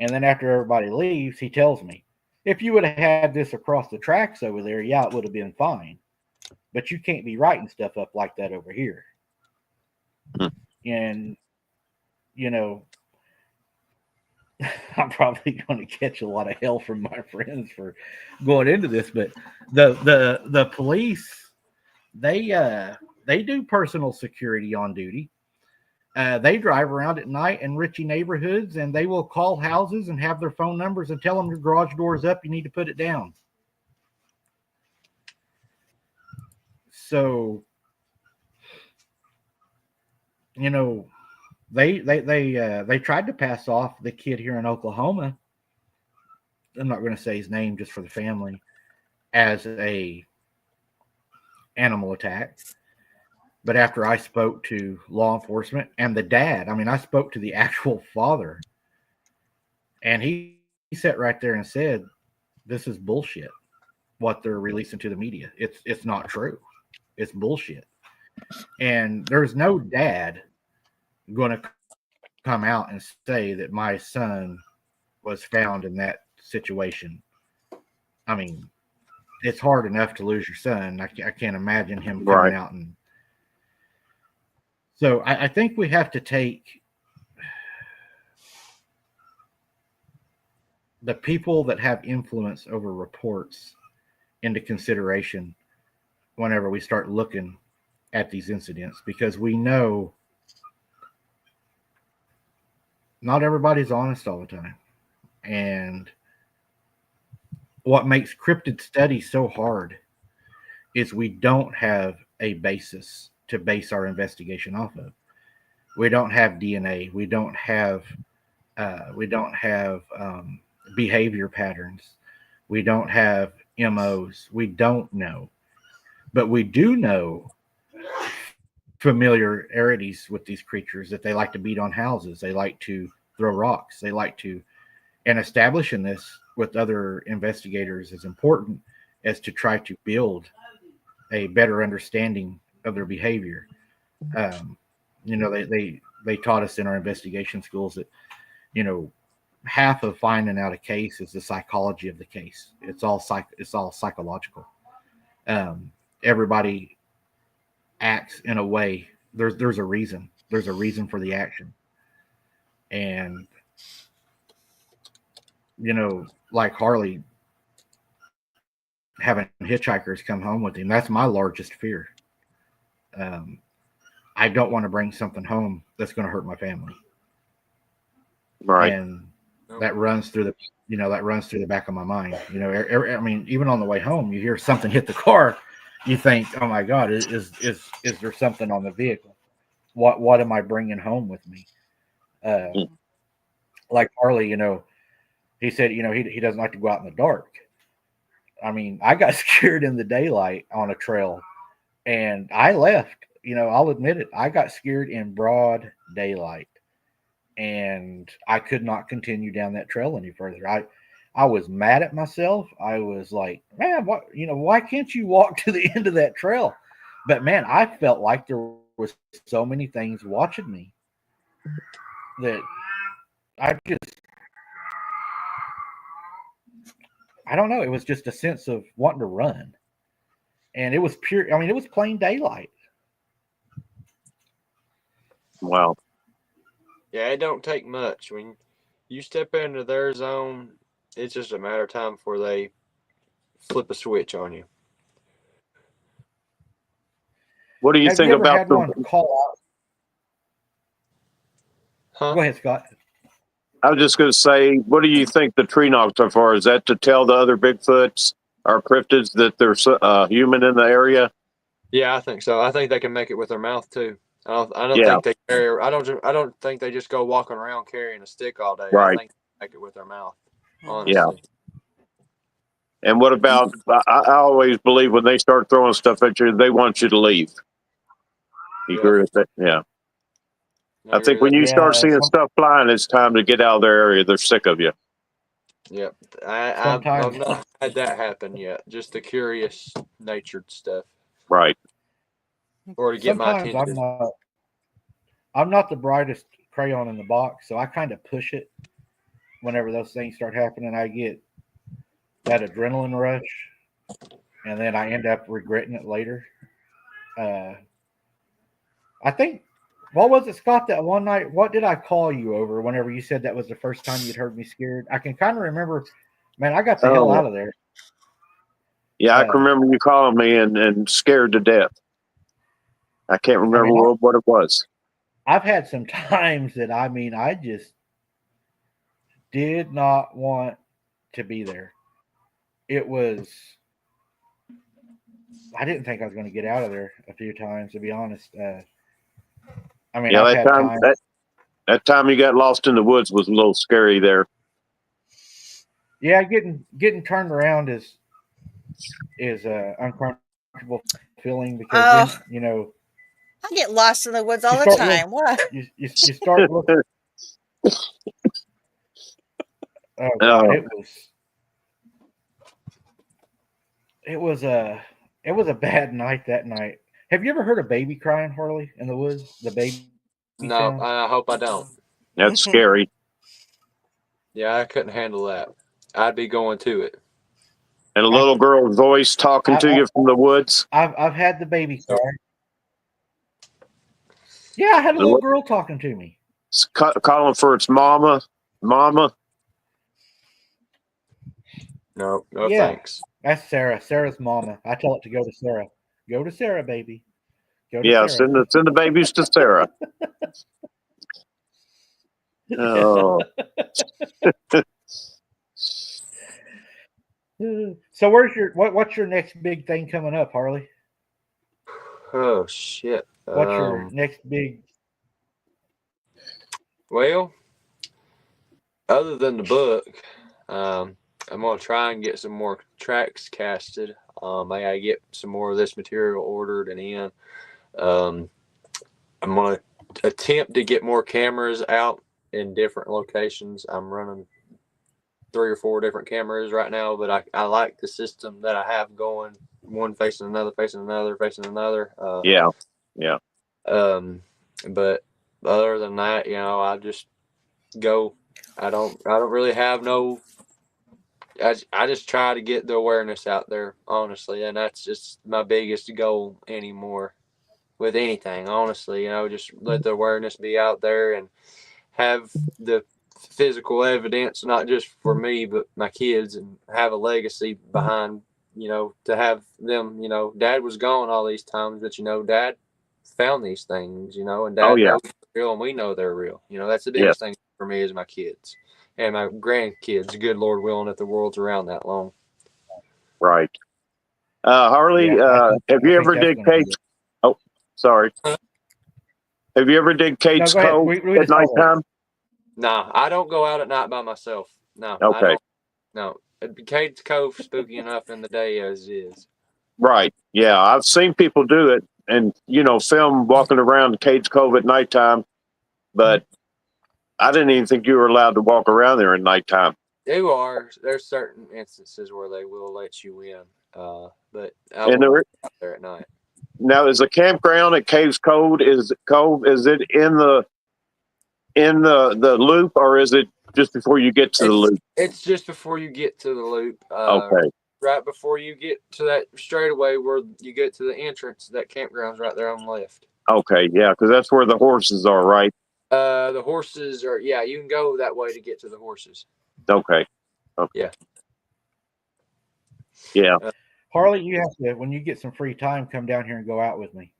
And then after everybody leaves, he tells me, if you would have had this across the tracks over there, yeah, it would have been fine. But you can't be writing stuff up like that over here. And, I'm probably going to catch a lot of hell from my friends for going into this, but the police, they do personal security on duty. They drive around at night in Richie neighborhoods, and they will call houses and have their phone numbers and tell them your garage door is up. You need to put it down. So, they tried to pass off the kid here in Oklahoma. I'm not going to say his name just for the family, as a animal attack. But after I spoke to law enforcement and the dad, I spoke to the actual father, and he sat right there and said, this is bullshit, what they're releasing to the media. It's not true. It's bullshit. And there's no dad going to come out and say that my son was found in that situation. I mean, it's hard enough to lose your son. I can't imagine him coming out. And so I think we have to take the people that have influence over reports into consideration whenever we start looking at these incidents, because we know not everybody's honest all the time. And what makes cryptid study so hard is we don't have a basis to base our investigation off of. We don't have DNA. We don't have behavior patterns. We don't have MOs. We don't know. But we do know familiarities with these creatures, that they like to beat on houses. They like to throw rocks. They like to, and establishing this with other investigators is important as to try to build a better understanding of their behavior. They taught us in our investigation schools that, half of finding out a case is the psychology of the case. It's all psychological. Everybody acts in a way. There's a reason. There's a reason for the action. And like Harley having hitchhikers come home with him, that's my largest fear. I don't want to bring something home that's going to hurt my family. Right. And that runs through the back of my mind. I mean, even on the way home, you hear something hit the car, you think, oh my God, is there something on the vehicle? What am I bringing home with me? Like Harley, he said, he doesn't like to go out in the dark. I mean, I got scared in the daylight on a trail, and I left. I'll admit it. I got scared in broad daylight, and I could not continue down that trail any further. I was mad at myself. I was like, man, why can't you walk to the end of that trail? But man, I felt like there was so many things watching me that I don't know. It was just a sense of wanting to run. And it was pure. I mean, it was plain daylight. Wow. Yeah, it don't take much. When you step into their zone, it's just a matter of time before they flip a switch on you. What do you think about one call out? Huh? Go ahead, Scott. I was just going to say, what do you think the tree knocks are for? Is that to tell the other Bigfoots or cryptids that there's a human in the area? Yeah, I think so. I think they can make it with their mouth too. I don't think they carry. I don't think they just go walking around carrying a stick all day. Right. I think they make it with their mouth. Honestly. Yeah. And what about? I always believe when they start throwing stuff at you, they want you to leave. You agree with that? Yeah. I think when you start seeing stuff flying, it's time to get out of their area. They're sick of you. Yep. I've not had that happen yet. Just the curious natured stuff. Right. Or to get my attention. I'm not the brightest crayon in the box, so I kind of push it whenever those things start happening. I get that adrenaline rush, and then I end up regretting it later. I think, what was it, Scott, that one night? What did I call you over whenever you said that was the first time you'd heard me scared? I can kind of remember, man, I got the hell out of there. Yeah, I can remember you calling me and scared to death. I can't remember what it was. I've had some times that, I just did not want to be there. It was, I didn't think I was going to get out of there a few times, to be honest. That time you got lost in the woods was a little scary there. Yeah, getting turned around is uncomfortable feeling, because then, I get lost in the woods all the time. What? You start looking. Oh God, it was a bad night that night. Have you ever heard a baby crying, Harley, in the woods? The baby No, sound? I hope I don't. That's scary. Yeah, I couldn't handle that. I'd be going to it. And a little girl's voice talking to you from the woods. I've had the baby cry. Yeah, I had a little girl talking to me. Calling for its mama. Mama. No, Yeah. thanks. That's Sarah. Sarah's mama. I tell it to go to Sarah. Go to Sarah, baby. Go to Yeah, Sarah. send the babies to Sarah. Oh. So what's your next big thing coming up, Harley? Oh shit. What's your next big? Well, other than the book, I'm gonna try and get some more tracks casted. I gotta get some more of this material ordered and in. I'm gonna attempt to get more cameras out in different locations. I'm running 3 or 4 different cameras right now, but I like the system that I have going. One facing another, facing another, facing another. Yeah. But other than that, I just go. I don't really have no. I just try to get the awareness out there, honestly, and that's just my biggest goal anymore with anything. Honestly, just let the awareness be out there and have the physical evidence, not just for me but my kids, and have a legacy behind. To have them. Dad was gone all these times, but Dad found these things. And Dad knows they're real, and we know they're real. That's the biggest thing for me is my kids and my grandkids. Good Lord willing, if the world's around that long. Right. Harley, have you ever did Kate's? Oh, sorry. Have you ever did Kate's Cove at nighttime? No, I don't go out at night by myself. No. Okay. I don't. No. Kate's Cove spooky enough in the day as is. Right. Yeah, I've seen people do it and film walking around Kate's Cove at nighttime, but I didn't even think you were allowed to walk around there at nighttime. You are. There's certain instances where they will let you in, but I won't go out there at night. Now, is the campground at Caves Cove is it in the loop, or is it just before you get to the loop? It's just before you get to the loop. Okay. Right before you get to that straightaway where you get to the entrance, that campground's right there on the left. Okay, yeah, because that's where the horses are, right? The horses are, you can go that way to get to the horses. Okay. Yeah. Yeah. Harley, you have to, when you get some free time, come down here and go out with me.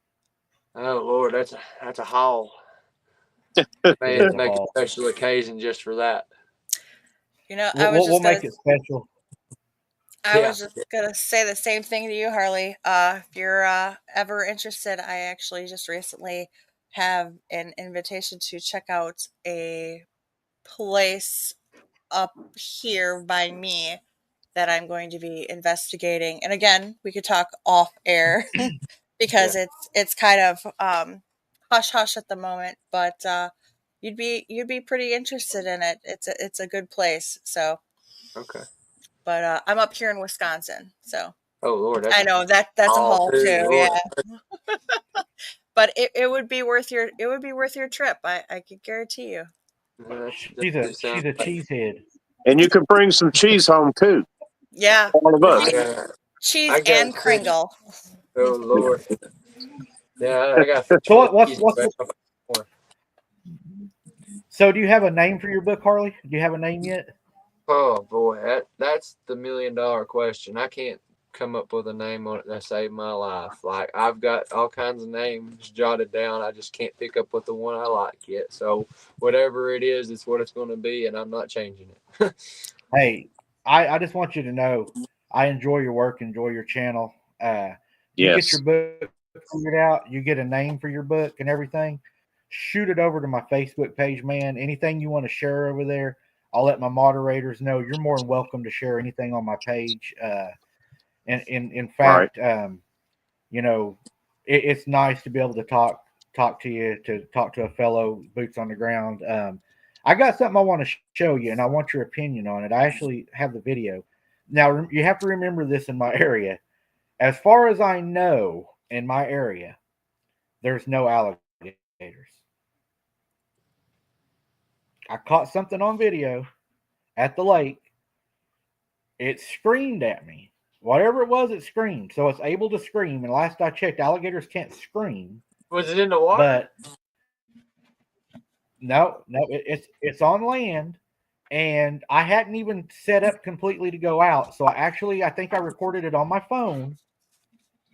Oh Lord, that's a haul. May make a special occasion just for that. We'll make it special. I was just gonna say the same thing to you, Harley. If you're ever interested, I actually just recently have an invitation to check out a place up here by me that I'm going to be investigating. And again, we could talk off air because it's kind of hush hush at the moment, but you'd be pretty interested in it. It's a good place. So okay. But I'm up here in Wisconsin, so. Oh Lord, I know that's a haul too. Lord. Yeah. But it would be worth your trip. I could guarantee you. She's a cheesehead. And you can bring some cheese home too. Yeah. All of us. Cheese and Kringle. Oh Lord. Yeah, I got. So do you have a name for your book, Harley? Do you have a name yet? Oh boy, that's the $1 million question. I can't come up with a name on it that saved my life. Like, I've got all kinds of names jotted down. I just can't pick up what the one I like yet. So whatever it is, it's what it's going to be, and I'm not changing it. Hey, I just want you to know I enjoy your work, enjoy your channel. You get your book figured out, you get a name for your book and everything, shoot it over to my Facebook page, man. Anything you want to share over there, I'll let my moderators know. You're more than welcome to share anything on my page. And in fact, it's nice to be able to talk to you, to talk to a fellow boots on the ground. I got something I want to show you, and I want your opinion on it. I actually have the video. Now, you have to remember this in my area. As far as I know, in my area, there's no alligators. I caught something on video at the lake. It screamed at me. Whatever it was, it screamed. So it's able to scream. And last I checked, alligators can't scream. Was it in the water? But no, it's on land. And I hadn't even set up completely to go out. So I think I recorded it on my phone.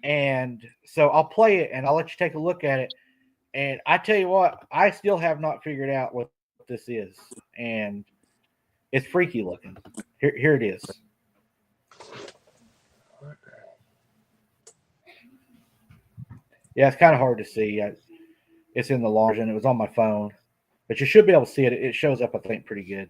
And so I'll play it and I'll let you take a look at it. And I tell you what, I still have not figured out what this is. And it's freaky looking. Here it is. Yeah, it's kind of hard to see. It's in the large and it was on my phone. But you should be able to see it. It shows up, I think, pretty good.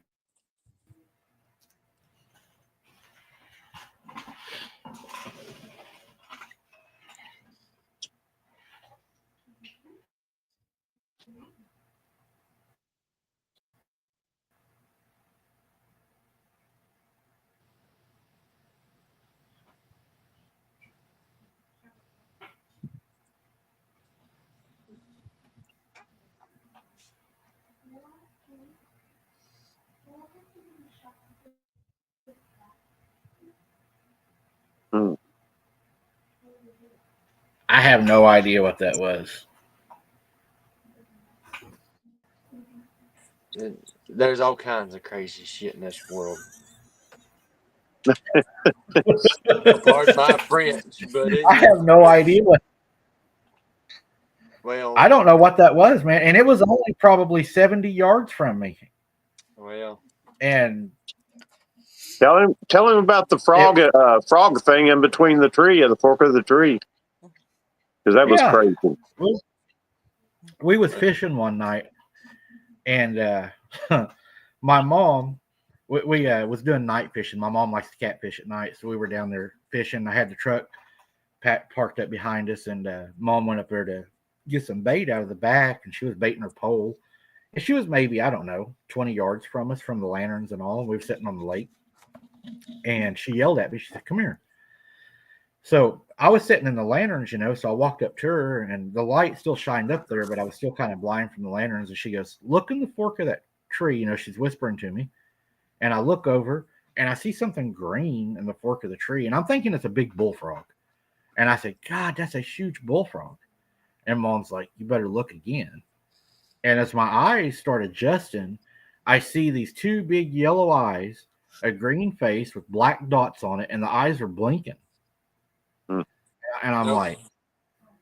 I have no idea what that was. There's all kinds of crazy shit in this world. Pardon my French, but I have no idea what. Well, I don't know what that was, man. And it was only probably 70 yards from me. Well, and tell him about the frog thing in between the tree and the fork of the tree, because that was crazy. We was fishing one night, and my mom, we was doing night fishing. My mom likes to catfish at night, so we were down there fishing. I had the truck parked up behind us, and Mom went up there to get some bait out of the back, and she was baiting her pole. And she was maybe, I don't know, 20 yards from us, from the lanterns and all. And we were sitting on the lake, and she yelled at me. She said, "Come here." So I was sitting in the lanterns, so I walked up to her, and the light still shined up there, but I was still kind of blind from the lanterns. And she goes, "Look in the fork of that tree." She's whispering to me. And I look over, and I see something green in the fork of the tree. And I'm thinking it's a big bullfrog. And I said, "God, that's a huge bullfrog." And Mom's like, "You better look again." And as my eyes start adjusting, I see these two big yellow eyes, a green face with black dots on it, and the eyes are blinking. And I'm like,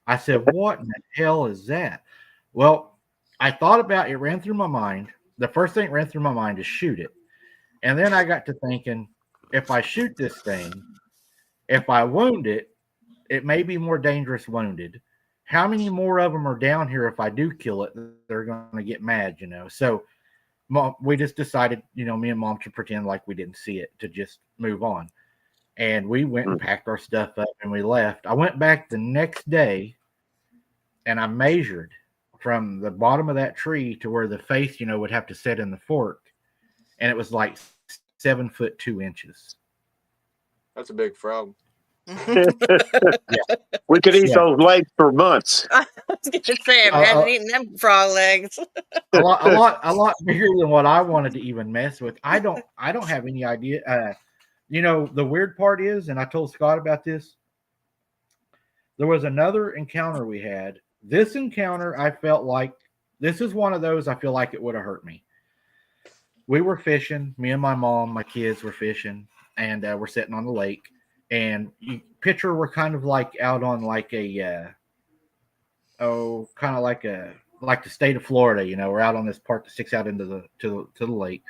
I said, "What in the hell is that?" Well, I thought about it, ran through my mind. The first thing that ran through my mind is shoot it. And then I got to thinking, if I shoot this thing, if I wound it, it may be more dangerous wounded. How many more of them are down here if I do kill it? They're going to get mad, So Mom, we just decided, me and Mom, to pretend like we didn't see it, to just move on. And we went and packed our stuff up and we left. I went back the next day and I measured from the bottom of that tree to where the face, would have to sit in the fork. And it was like 7 foot 2 inches. That's a big frog. Yeah. We could eat those legs for months. I was gonna say, imagine eating them frog legs. a lot bigger than what I wanted to even mess with. I don't have any idea. The weird part is, and I told Scott about this, there was another encounter we had. This encounter, I felt like, this is one of those I feel like it would have hurt me. We were fishing, me and my mom, my kids were fishing, and we're sitting on the lake. And you picture we're kind of like out on like a, kind of like the state of Florida, we're out on this part that sticks out into the lake.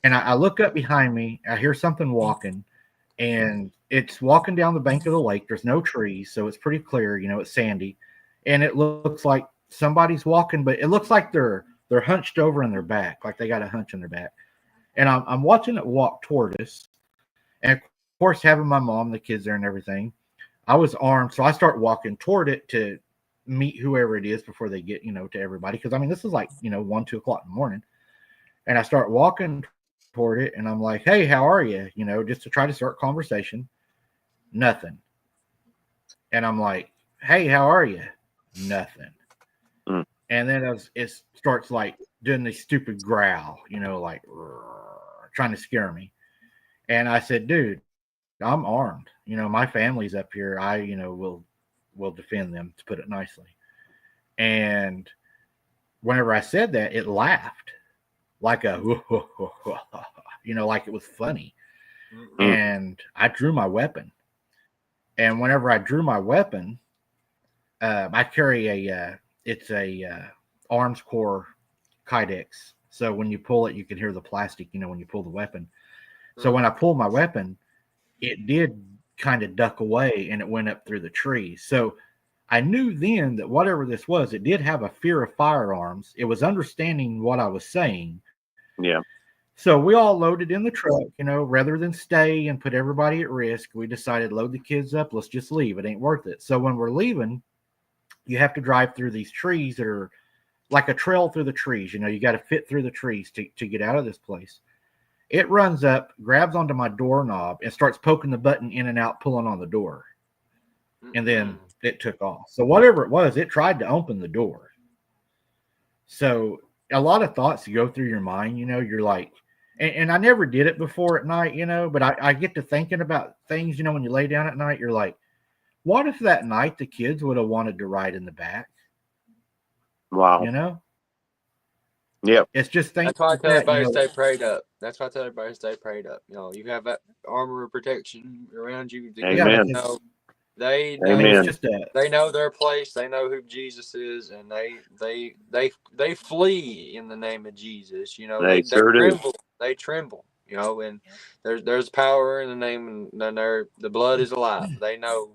And I look up behind me, I hear something walking, and it's walking down the bank of the lake. There's no trees, so it's pretty clear, it's sandy. And it looks like somebody's walking, but it looks like they're hunched over in their back, like they got a hunch in their back. And I'm watching it walk toward us. And of course, having my mom, the kids there and everything, I was armed. So I start walking toward it to meet whoever it is before they get, to everybody. Because, this is like, 1, 2 o'clock in the morning. And I start walking toward it. And I'm like, "Hey, how are you?" Just to try to start conversation. Nothing. And I'm like, hey, how are you? Nothing. Mm. And then it starts like doing this stupid growl, like trying to scare me. And I said, dude, I'm armed. My family's up here. I, will defend them, to put it nicely. And whenever I said that, it laughed like a, like it was funny. Mm-hmm. And I drew my weapon. And whenever I drew my weapon, I carry it's a arms core Kydex. So when you pull it, you can hear the plastic, when you pull the weapon. So when I pulled my weapon, it did kind of duck away and it went up through the trees. So I knew then that whatever this was, it did have a fear of firearms. It was understanding what I was saying. Yeah. So we all loaded in the truck, rather than stay and put everybody at risk. We decided, load the kids up. Let's just leave. It ain't worth it. So when we're leaving, you have to drive through these trees that are like a trail through the trees. You got to fit through the trees to get out of this place. It runs up, grabs onto my doorknob, and starts poking the button in and out, pulling on the door. And then it took off. So whatever it was, it tried to open the door. So a lot of thoughts go through your mind. You're like, and I never did it before at night, but I get to thinking about things, when you lay down at night, you're like, what if that night the kids would have wanted to ride in the back? Wow. Yep. It's just things. That's why I tell everybody to stay prayed up. That's why I tell everybody to stay prayed up. You have that armor of protection around you. Amen. They know their place. They know who Jesus is, and they flee in the name of Jesus. They tremble. They tremble. And there's power in the name, and the blood is alive. They know.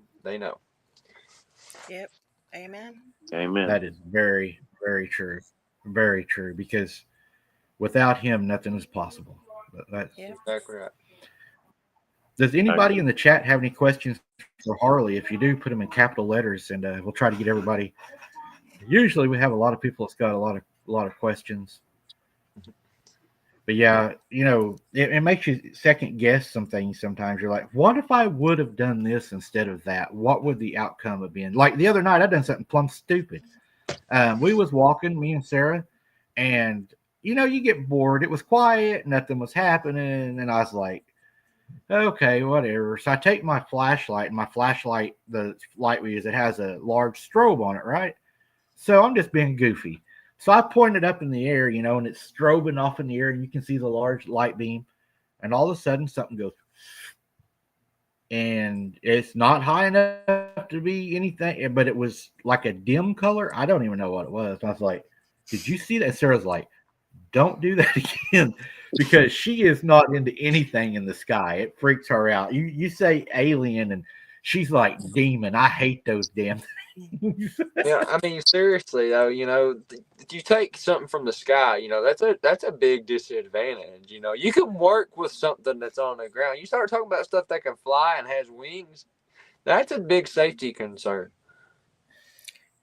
Yep. Amen. Amen. That is very, very true. Very true. Because without him, nothing is possible. That's exactly right. Does anybody in the chat have any questions for Harley? If you do, put them in capital letters, and we'll try to get everybody. Usually, we have a lot of people that's got a lot of questions. But yeah, it makes you second guess some things. Sometimes you're like, what if I would have done this instead of that? What would the outcome have been? Like the other night, I done something plumb stupid. We was walking, me and Sarah, and you get bored. It was quiet, nothing was happening, and I was like, okay, whatever. So I take my flashlight, and my flashlight, the light we use, it has a large strobe on it, right? So I'm just being goofy. So I point it up in the air, and it's strobing off in the air, and you can see the large light beam. And all of a sudden, something goes, and it's not high enough to be anything, but it was like a dim color. I don't even know what it was. And I was like, did you see that? Sarah's like, don't do that again, because she is not into anything in the sky. It freaks her out. You say alien, and she's like, demon. I hate those damn things. Yeah, I mean, seriously though, you take something from the sky, that's a big disadvantage. You can work with something that's on the ground. You start talking about stuff that can fly and has wings, that's a big safety concern.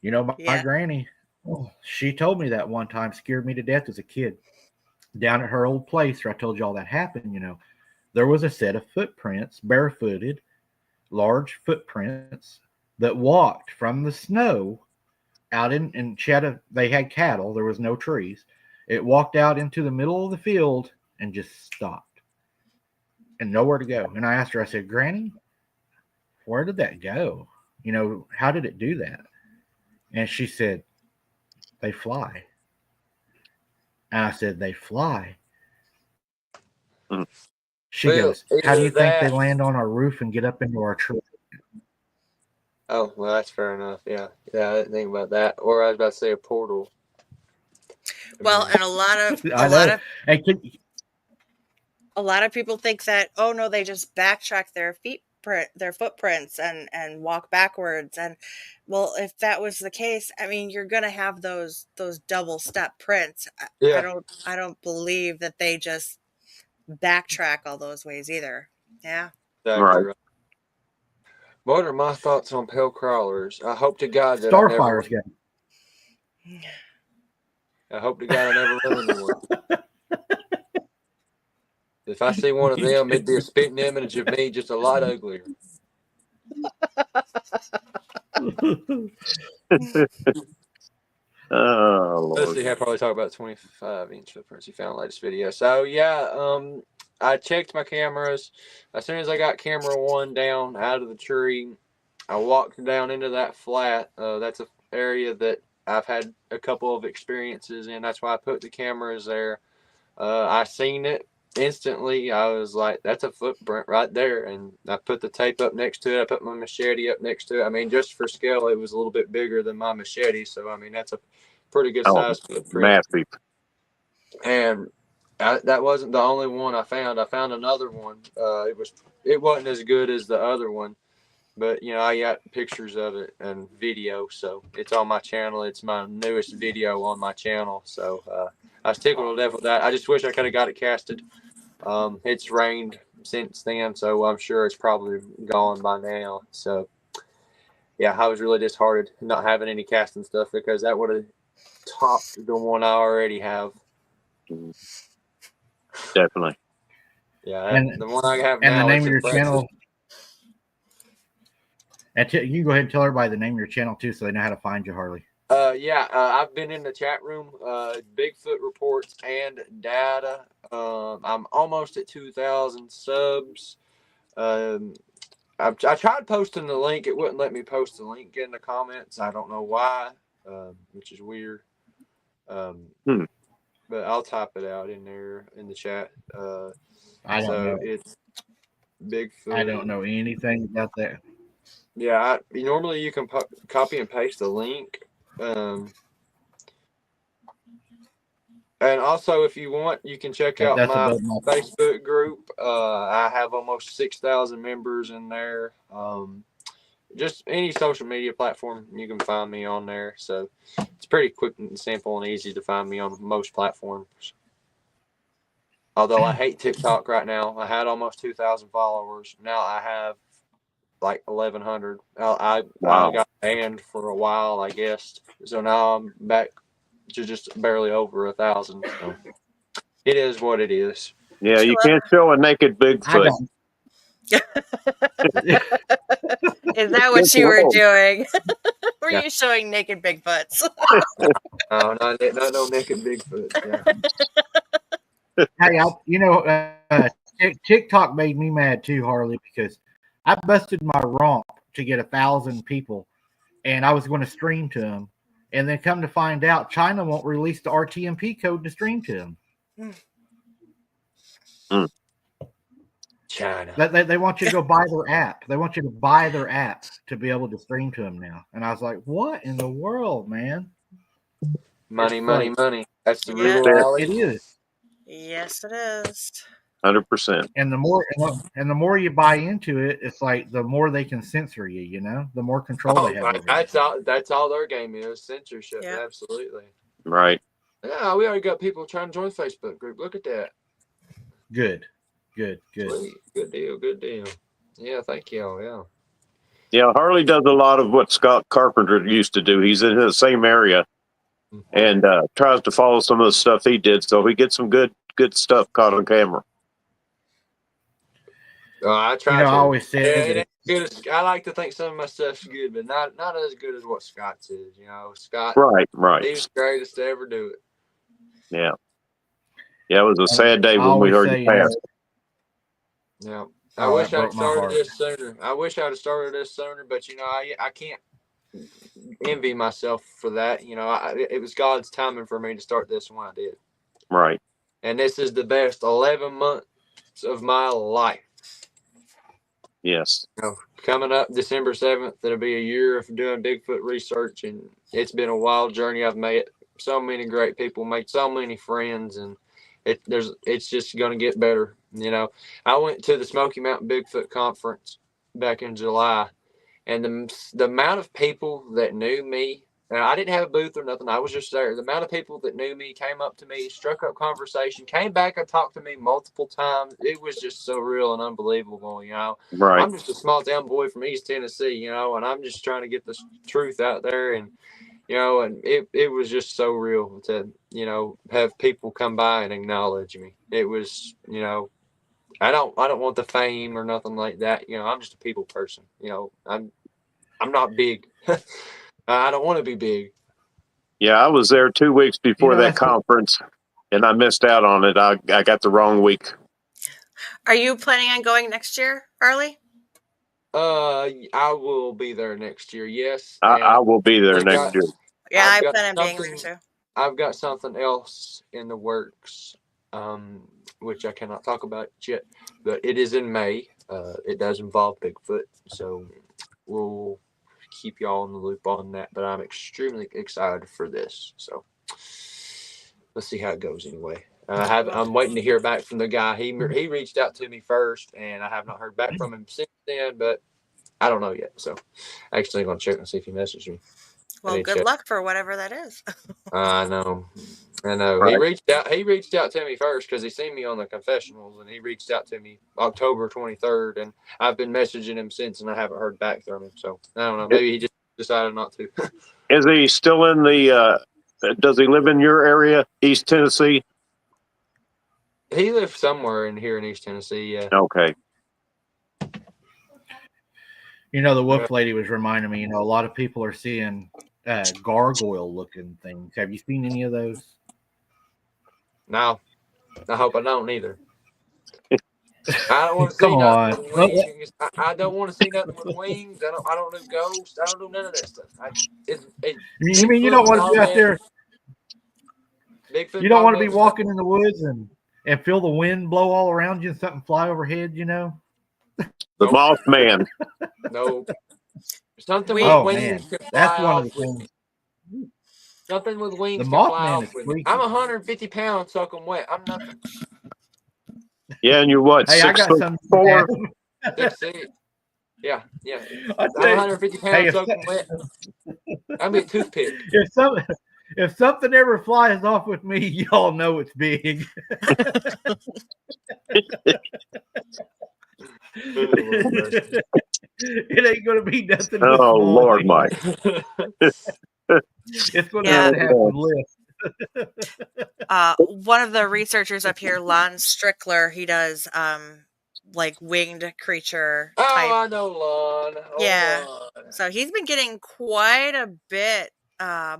My granny, she told me that one time, scared me to death as a kid. Down at her old place where I told you all that happened, there was a set of footprints, barefooted, large footprints, that walked from the snow out in they had cattle. There was no trees. It walked out into the middle of the field and just stopped and nowhere to go. And I asked her, I said, Granny, where did that go? How did it do that? And she said, they fly. And I said, they fly. She goes, how do you think they land on our roof and get up into our tree? Oh, well, that's fair enough. Yeah, I didn't think about that. Or I was about to say a portal. Well, and a lot of people think that, oh no, they just backtrack their footprints and walk backwards. And well, if that was the case, I mean, you're gonna have those double step prints. Yeah. I don't believe that they just backtrack all those ways either. Yeah. Exactly right. What are my thoughts on pale crawlers? I hope to God that Starfire's got. I hope to God I never run into one. If I see one of them, it'd be a spitting image of me, just a lot uglier. Oh, Let's Lord. see. I probably talk about 25-inch footprints he found in the latest video. So yeah, I checked my cameras. As soon as I got camera 1 down out of the tree, I walked down into that flat. That's an area that I've had a couple of experiences in. That's why I put the cameras there. I seen it instantly. I was like, that's a footprint right there. And I put the tape up next to it. I put my machete up next to it. I mean, just for scale, it was a little bit bigger than my machete. So, I mean, that's a pretty good size footprint. Massive. And that wasn't the only one I found. I found another one. It wasn't as good as the other one. But, you know, I got pictures of it and video, so it's on my channel. It's my newest video on my channel. So I was tickled to death with that. I just wish I could have got it casted. It's rained since then, so I'm sure it's probably gone by now. So, yeah, I was really disheartened not having any casting stuff because that would have topped the one I already have. Definitely. Yeah, the one I have and now. the name of your impressive. channel. And you can go ahead and tell everybody the name of your channel too, so they know how to find you, Harley. I've been in the chat room, Bigfoot reports and data. I'm almost at 2,000 subs. I tried posting the link. It wouldn't let me post the link in the comments. I don't know why, which is weird. But I'll type it out in there in the chat. I don't know. It's Bigfoot. I don't know anything about that. Yeah, normally you can copy and paste the link. And also, if you want, you can check out my Facebook group. I have almost 6,000 members in there. Just any social media platform, you can find me on there. So it's pretty quick and simple and easy to find me on most platforms. Although I hate TikTok right now. I had almost 2,000 followers. Now I have like 1,100. I got banned for a while, I guess. So now I'm back to just barely over 1,000. So it is what it is. Yeah, you can't show a naked Bigfoot. Is that what you were doing? Were you showing naked Bigfoots? No, no naked Bigfoot. Yeah. Hey, TikTok made me mad too, Harley, because I busted my romp to get 1,000 people, and I was going to stream to them, and then come to find out, China won't release the RTMP code to stream to them. China. They want you to go buy their app. They want you to buy their app to be able to stream to them now. And I was like, what in the world, man? Money. That's the real reality. It is. Yes, it is. 100%. And the more you buy into it, it's like the more they can censor you. You know, the more control they have. That's all their game is, censorship. Yeah. Absolutely. Right. Yeah, we already got people trying to join the Facebook group. Look at that. Good. Sweet. Good deal. Yeah, thank you. Yeah. Yeah, Harley does a lot of what Scott Carpenter used to do. He's in the same area and tries to follow some of the stuff he did. So he gets some good stuff caught on camera. I try to. I always say I like to think some of my stuff's good, but not as good as what Scott's is. Scott. Right. He's the greatest to ever do it. Yeah. Yeah, it was a sad day when we heard he passed. Yeah. I wish I'd started this sooner. But I can't envy myself for that. It was God's timing for me to start this when I did. Right. And this is the best 11 months of my life. Yes. Coming up December 7th, it'll be a year of doing Bigfoot research, and it's been a wild journey. I've met so many great people, made so many friends, and it's just going to get better. I went to the Smoky Mountain Bigfoot conference back in July, and the amount of people that knew me, and I didn't have a booth or nothing. I was just there. The amount of people that knew me came up to me, struck up conversation, came back and talked to me multiple times. It was just so real and unbelievable. Right. I'm just a small town boy from East Tennessee, and I'm just trying to get the truth out there. And, and it was just so real to, have people come by and acknowledge me. It was, I don't want the fame or nothing like that. I'm just a people person. I'm not big. I don't want to be big. Yeah, I was there 2 weeks before that that's what- conference, and I missed out on it. I got the wrong week. Are you planning on going next year, Harley? I will be there next year. Yes, I will be there I've next got- year. Yeah, I've I got plan on being there something- too. I've got something else in the works, which I cannot talk about yet, but it is in May. It does involve Bigfoot, so we'll keep y'all in the loop on that. But I'm extremely excited for this. So let's see how it goes anyway. I'm waiting to hear back from the guy. He reached out to me first, and I have not heard back from him since then. But I don't know yet. So actually, I'm gonna check and see if he messaged me. Well, good luck for whatever that is. I know. Right. He reached out to me first because he seen me on the confessionals, and he reached out to me October 23rd, and I've been messaging him since, and I haven't heard back from him. So I don't know. Maybe he just decided not to. Is he still in the? Does he live in your area, East Tennessee? He lives somewhere in here in East Tennessee. Yeah. Okay. the wolf lady was reminding me. A lot of people are seeing gargoyle-looking things. Have you seen any of those? No, I hope I don't either. I don't want to see Come on. nothing with wings. I don't want to see nothing with wings. I don't do ghosts. I don't do none of that stuff. You mean you don't want to be out there? Bigfoot You don't want to be Dogman walking in the woods and feel the wind blow all around you and something fly overhead, The Nope. Mothman. No. Something Oh, with man. wings can That's fly one of off the with things. me. Something with wings The can fly Mothman off is with me. freaky. I'm 150 pounds soaking wet. I'm nothing. Yeah, and you're what? Hey, I 6 got foot some. 4? 6'6". Yeah. I I'm tell you, 150 pounds hey, soaking wet. I'm a toothpick. if something ever flies off with me, y'all know it's big. It ain't gonna be nothing. But Oh, small Lord, things. Mike. It's gonna Yeah. have to have some lift. One of the researchers up here, Lon Strickler, he does like winged creature type. Oh, I know Lon. Oh, Yeah. Lon. So he's been getting quite a bit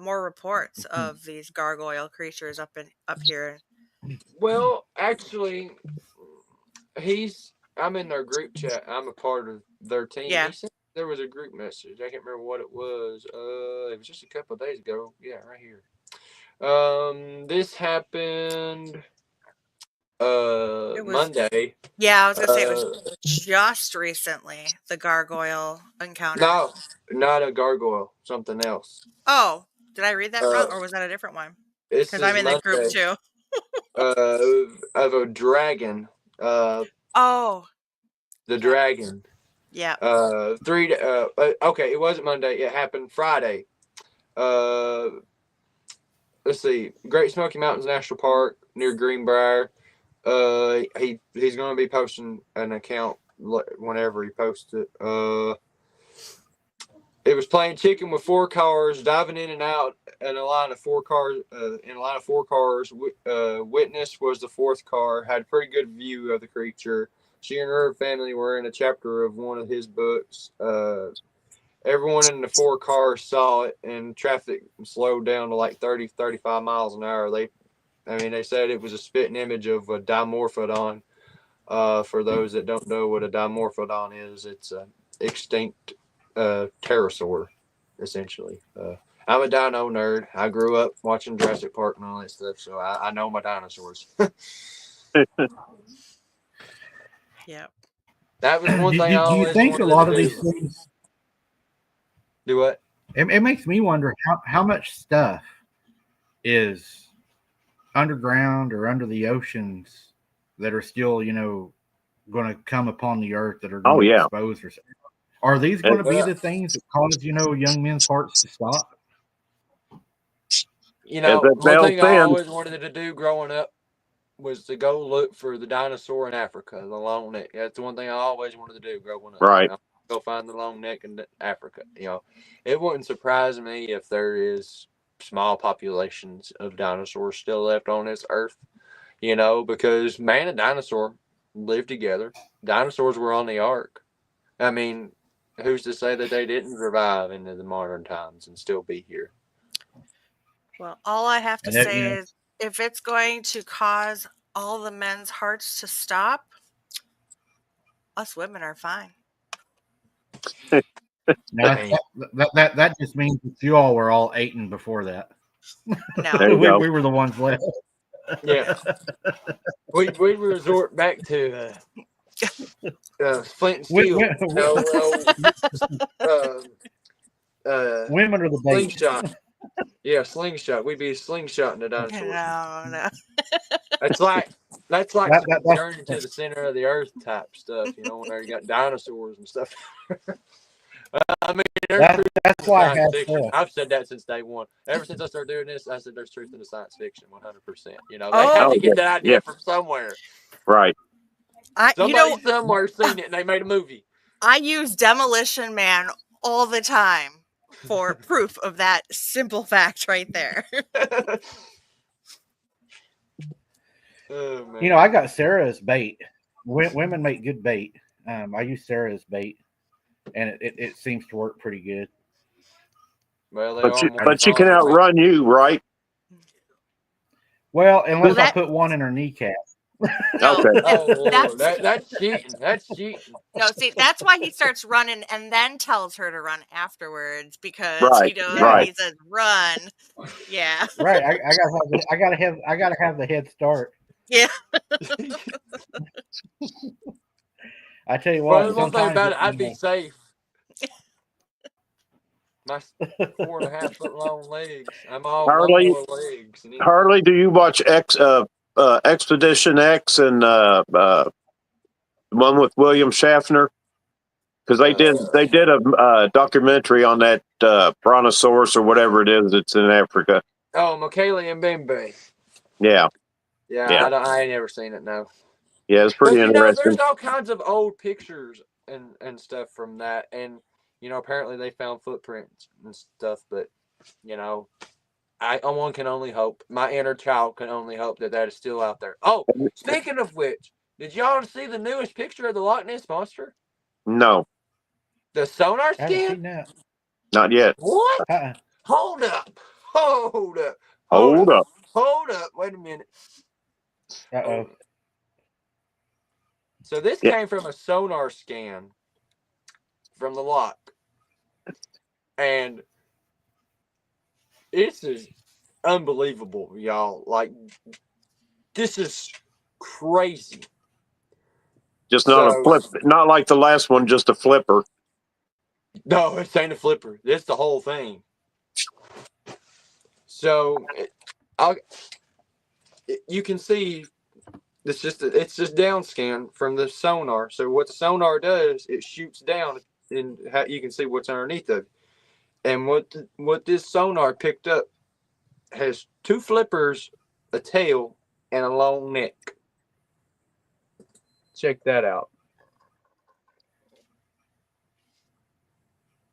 more reports of these gargoyle creatures up here. Well, actually, I'm in their group chat. I'm a part of their team. Yeah. He said there was a group message. I can't remember what it was. It was just a couple of days ago. Yeah, right here. This happened Monday. Yeah, I was gonna say it was just recently, the gargoyle encounter. No, not a gargoyle, something else. Oh, did I read that wrong, or was that a different one? Because I'm in the group too. Of a dragon. Oh. The dragon. Yeah. Okay, it wasn't Monday. It happened Friday. Let's see. Great Smoky Mountains National Park near Greenbrier. He's going to be posting an account whenever he posts it. It was playing chicken with 4 cars, diving in and out in a line of 4 cars. Witness was the 4th car. Had a pretty good view of the creature. She and her family were in a chapter of one of his books. Everyone in the 4 cars saw it, and traffic slowed down to like 30, 35 miles an hour. They said it was a spitting image of a dimorphodon. For those that don't know what a dimorphodon is, it's an extinct pterosaur, essentially. I'm a dino nerd. I grew up watching Jurassic Park and all that stuff, so I know my dinosaurs. Yeah. That was one thing I Do always you think a lot of do. these things? Do what? It makes me wonder how much stuff is underground or under the oceans that are still, going to come upon the earth that are going to expose or something. Are these going to be the things that cause, young men's hearts to stop? One thing I always wanted to do growing up was to go look for the dinosaur in Africa, the long neck. That's the one thing I always wanted to do growing up. Right. Go find the long neck in Africa. It wouldn't surprise me if there is small populations of dinosaurs still left on this earth, because man and dinosaur lived together. Dinosaurs were on the ark. I mean, who's to say that they didn't survive into the modern times and still be here? Well, all I have to And that, say is if it's going to cause all the men's hearts to stop, us women are fine. now Man. that just means that you all were all eaten before that. No. There you go. We were the ones left. Yeah. we resort back to flint and steel. Women are the bait. Slingshot. Yeah, slingshot. We'd be slingshotting the dinosaurs. No. That's like That- journey to the center of the earth type stuff, when you got dinosaurs and stuff. I mean, that's why I science have fiction. stuff. I've said that since day one. Ever since I started doing this, I said there's truth in the science fiction, 100%. They had to get that idea from somewhere. Right. Somebody somewhere seen it and they made a movie. I use Demolition Man all the time for proof of that simple fact right there. Oh, man. I got Sarah's bait. Women make good bait. I use Sarah's bait, and it seems to work pretty good. Well, but she can outrun you, right? Well, unless I put one in her kneecap. No, Okay. That's cheating. That's cheating. No, see, that's why he starts running and then tells her to run afterwards because Right, he says run. Yeah. Right. I gotta have the head start. Yeah. I tell you what. Well, one thing about it, I'd be safe. My 4.5 foot long legs. I'm all Harley, legs. Harley, do you watch Expedition X and the one with William Shatner? Because they did a documentary on that brontosaurus or whatever it is that's in Africa. Oh, Michaeli and Bimbe. Yeah. Yeah. I ain't never seen it. No. Yeah, it's pretty interesting. There's all kinds of old pictures and stuff from that, and apparently they found footprints and stuff. But one can only hope. My inner child can only hope that is still out there. Oh, speaking of which, did y'all see the newest picture of the Loch Ness monster? No. The sonar I haven't scan? seen that. Not yet. What? Uh-uh. Hold up. Hold up. Wait a minute. Uh-oh. So this came from a sonar scan from the loch. And this is unbelievable, y'all. Like, this is crazy. Just not a flip, not like the last one, just a flipper. No, it ain't a flipper. It's the whole thing. So, you can see it's just down scan from the sonar. So what the sonar does, it shoots down, and you can see what's underneath of it. And what this sonar picked up has 2 flippers, a tail, and a long neck. Check that out.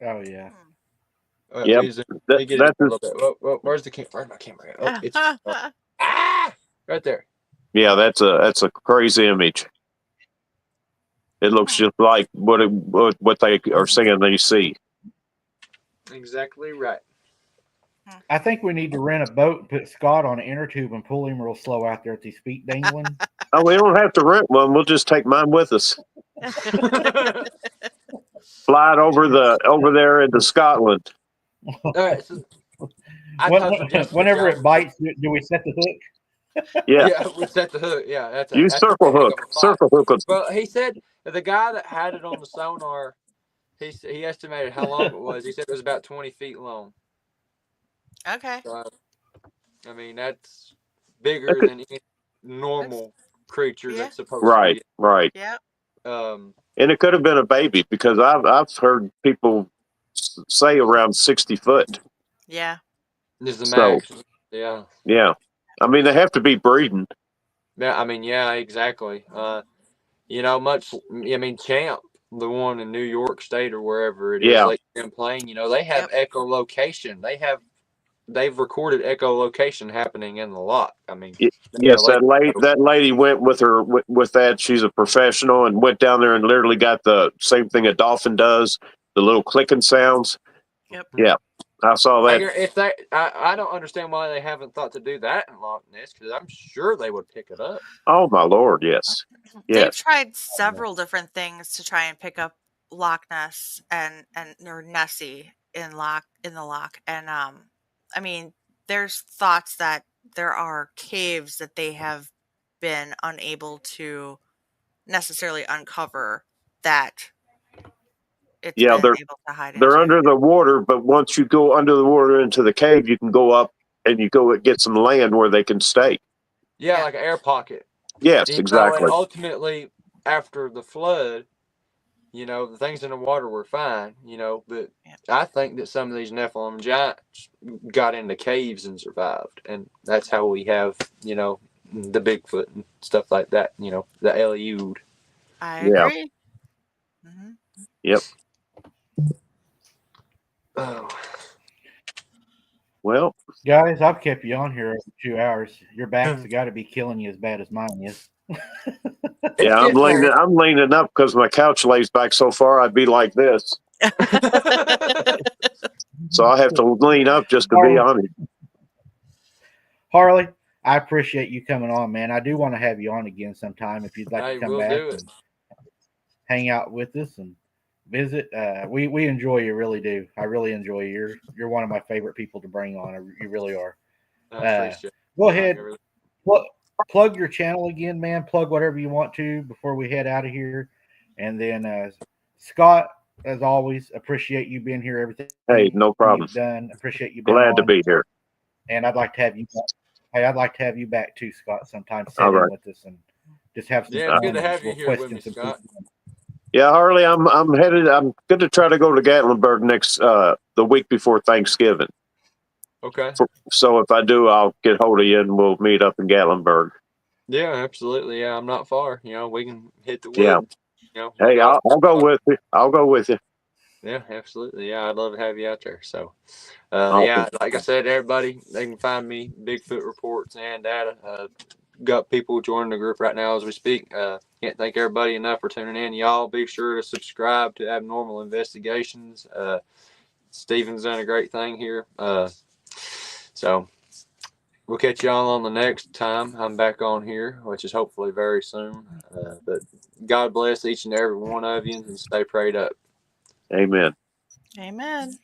Oh yeah. Yeah. Where's the camera? Where's my camera? Oh, it's right there. Yeah, that's a crazy image. It looks just like what they are saying they see. Exactly right. I think we need to rent a boat and put Scott on an inner tube and pull him real slow out there with his feet dangling. Oh, we don't have to rent one. We'll just take mine with us. Fly it over there into Scotland. All right. So Whenever it bites, do we set the hook? Yeah, we set the hook. Yeah, that's circle hook. Circle hook. Well, he said that the guy that had it on the sonar, he estimated how long it was. He said it was about 20 feet long. Okay. So, I mean, that's bigger than any normal creature that's supposed to be. Right. Yeah. And it could have been a baby because I've heard people say around 60 foot. Yeah. This is the max. Yeah. Yeah. I mean, they have to be breeding. Yeah. I mean, yeah, exactly. Champ, the one in New York State or wherever it is, Lake Champlain, they have echolocation. They've recorded echolocation happening in the loch. I mean, yes, that lady went with her with that. She's a professional and went down there and literally got the same thing a dolphin does. the little clicking sounds. Yep. Yeah, I saw that. If they, I don't understand why they haven't thought to do that in Loch Ness, because I'm sure they would pick it up. Oh my Lord, yes. They've Yes. tried several different things to try and pick up Loch Ness and or Nessie in the loch, and I mean, there's thoughts that there are caves that they have been unable to necessarily uncover that it's Yeah, been able to hide they're into. under the water, but once you go under the water into the cave, you can go up and you go get some land where they can stay. Yeah, like an air pocket. Yes, And exactly. ultimately, after the flood, the things in the water were fine, but I think that some of these Nephilim giants got into caves and survived. And that's how we have, the Bigfoot and stuff like that, the Eliud. I agree. Mm-hmm. Yep. Oh. Well, guys, I've kept you on here over 2 hours. Your back's got to be killing you as bad as mine is. Yeah, I'm leaning up because my couch lays back so far. I'd be like this, so I have to lean up just to be on it. Harley, I appreciate you coming on, man. I do want to have you on again sometime if you'd like to come back and hang out with us and visit. We enjoy you, really do. I really enjoy you. You're one of my favorite people to bring on. You really are. Go ahead. Plug your channel again, man. Plug whatever you want to before we head out of here. And then Scott, as always, appreciate you being here. Everything. Hey, no problem. You've done. Appreciate you. Glad to be here. And I'd like to have you back. Hey, I'd like to have you back too, Scott. Sometime sit in with us and just have some fun. Good to have you here with me, Scott. Yeah, Harley, I'm headed. I'm going to try to go to Gatlinburg next the week before Thanksgiving. Okay. So if I do, I'll get hold of you and we'll meet up in Gatlinburg. Yeah, absolutely. Yeah, I'm not far. We can hit the wood. Yeah. Hey, I'll go with you. I'll go with you. Yeah, absolutely. Yeah, I'd love to have you out there. So, yeah, like I said, everybody, they can find me Bigfoot reports and data. Got people joining the group right now as we speak. Can't thank everybody enough for tuning in. Y'all be sure to subscribe to Abnormal Investigations. Steven's done a great thing here. So we'll catch y'all on the next time I'm back on here, which is hopefully very soon. But God bless each and every one of you and stay prayed up. Amen. Amen.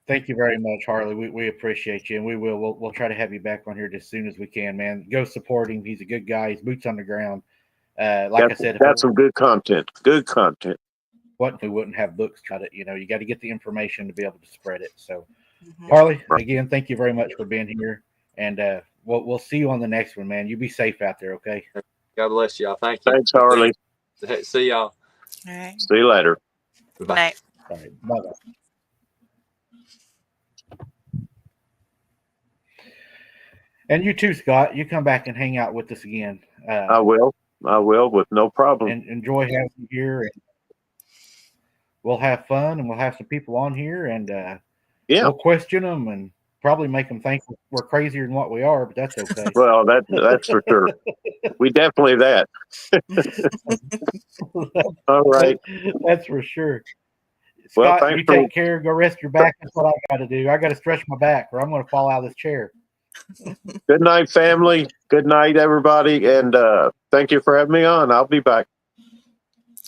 Thank you very much, Harley. We appreciate you, and we'll try to have you back on here as soon as we can, man. Go support him. He's a good guy. He's boots on the ground. I said, that's some good content. Good content. We wouldn't have books. You got to get the information to be able to spread it. So, Harley, again, thank you very much for being here, and we'll see you on the next one, man. You be safe out there, okay? God bless y'all. Thank you. Thanks, Harley. See y'all. All right. See you later. Bye. Night. All right. Bye-bye. And you too, Scott. You come back and hang out with us again. I will with no problem. And enjoy having you here. And we'll have fun, and we'll have some people on here, and we'll question them and probably make them think we're crazier than what we are, but that's okay. Well, that's for sure. We definitely that. All right. That's for sure. Scott, well, you take care. Go rest your back. That's what I got to do. I got to stretch my back, or I'm going to fall out of this chair. Good night, family. Good night, everybody. And thank you for having me on. I'll be back.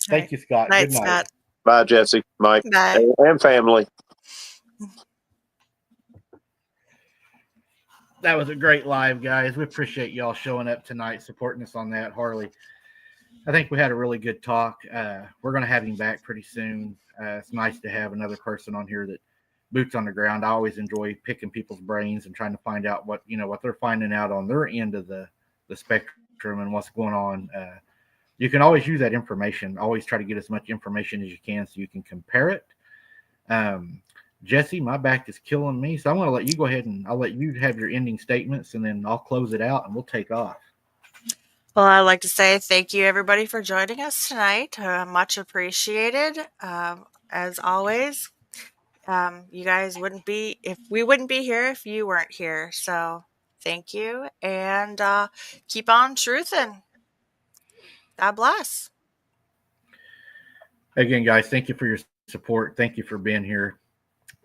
Thank you, Scott. Night, Good night. Scott. Bye, Jesse, Mike, and family. That was a great live, guys. We appreciate y'all showing up tonight, supporting us on that. Harley, I think we had a really good talk. We're going to have him back pretty soon. It's nice to have another person on here that boots on the ground. I always enjoy picking people's brains and trying to find out what they're finding out on their end of the spectrum and what's going on. You can always use that information. Always try to get as much information as you can so you can compare it. Jesse, my back is killing me, so I'm going to let you go ahead and I'll let you have your ending statements, and then I'll close it out and we'll take off. Well, I'd like to say thank you, everybody, for joining us tonight. Much appreciated. As always, you guys wouldn't be here if you weren't here. So thank you, and keep on truthing. God bless. Again, guys, thank you for your support. Thank you for being here.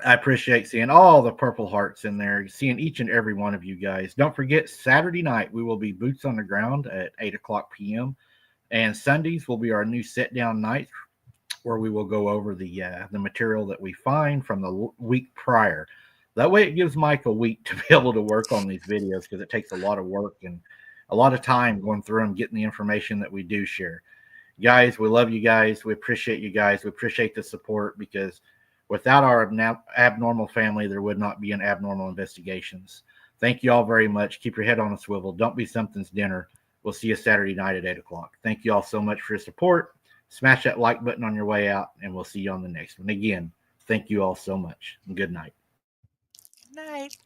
I appreciate seeing all the purple hearts in there, seeing each and every one of you guys. Don't forget, Saturday night, we will be boots on the ground at 8 o'clock p.m. And Sundays will be our new sit down night where we will go over the material that we find from the week prior. That way it gives Mike a week to be able to work on these videos because it takes a lot of work and a lot of time going through them, getting the information that we do share. Guys, we love you guys. We appreciate you guys. We appreciate the support because without our abnormal family, there would not be an Abnormal Investigations. Thank you all very much. Keep your head on a swivel. Don't be something's dinner. We'll see you Saturday night at 8 o'clock. Thank you all so much for your support. Smash that like button on your way out, and we'll see you on the next one. Again, thank you all so much, and good night. Good night.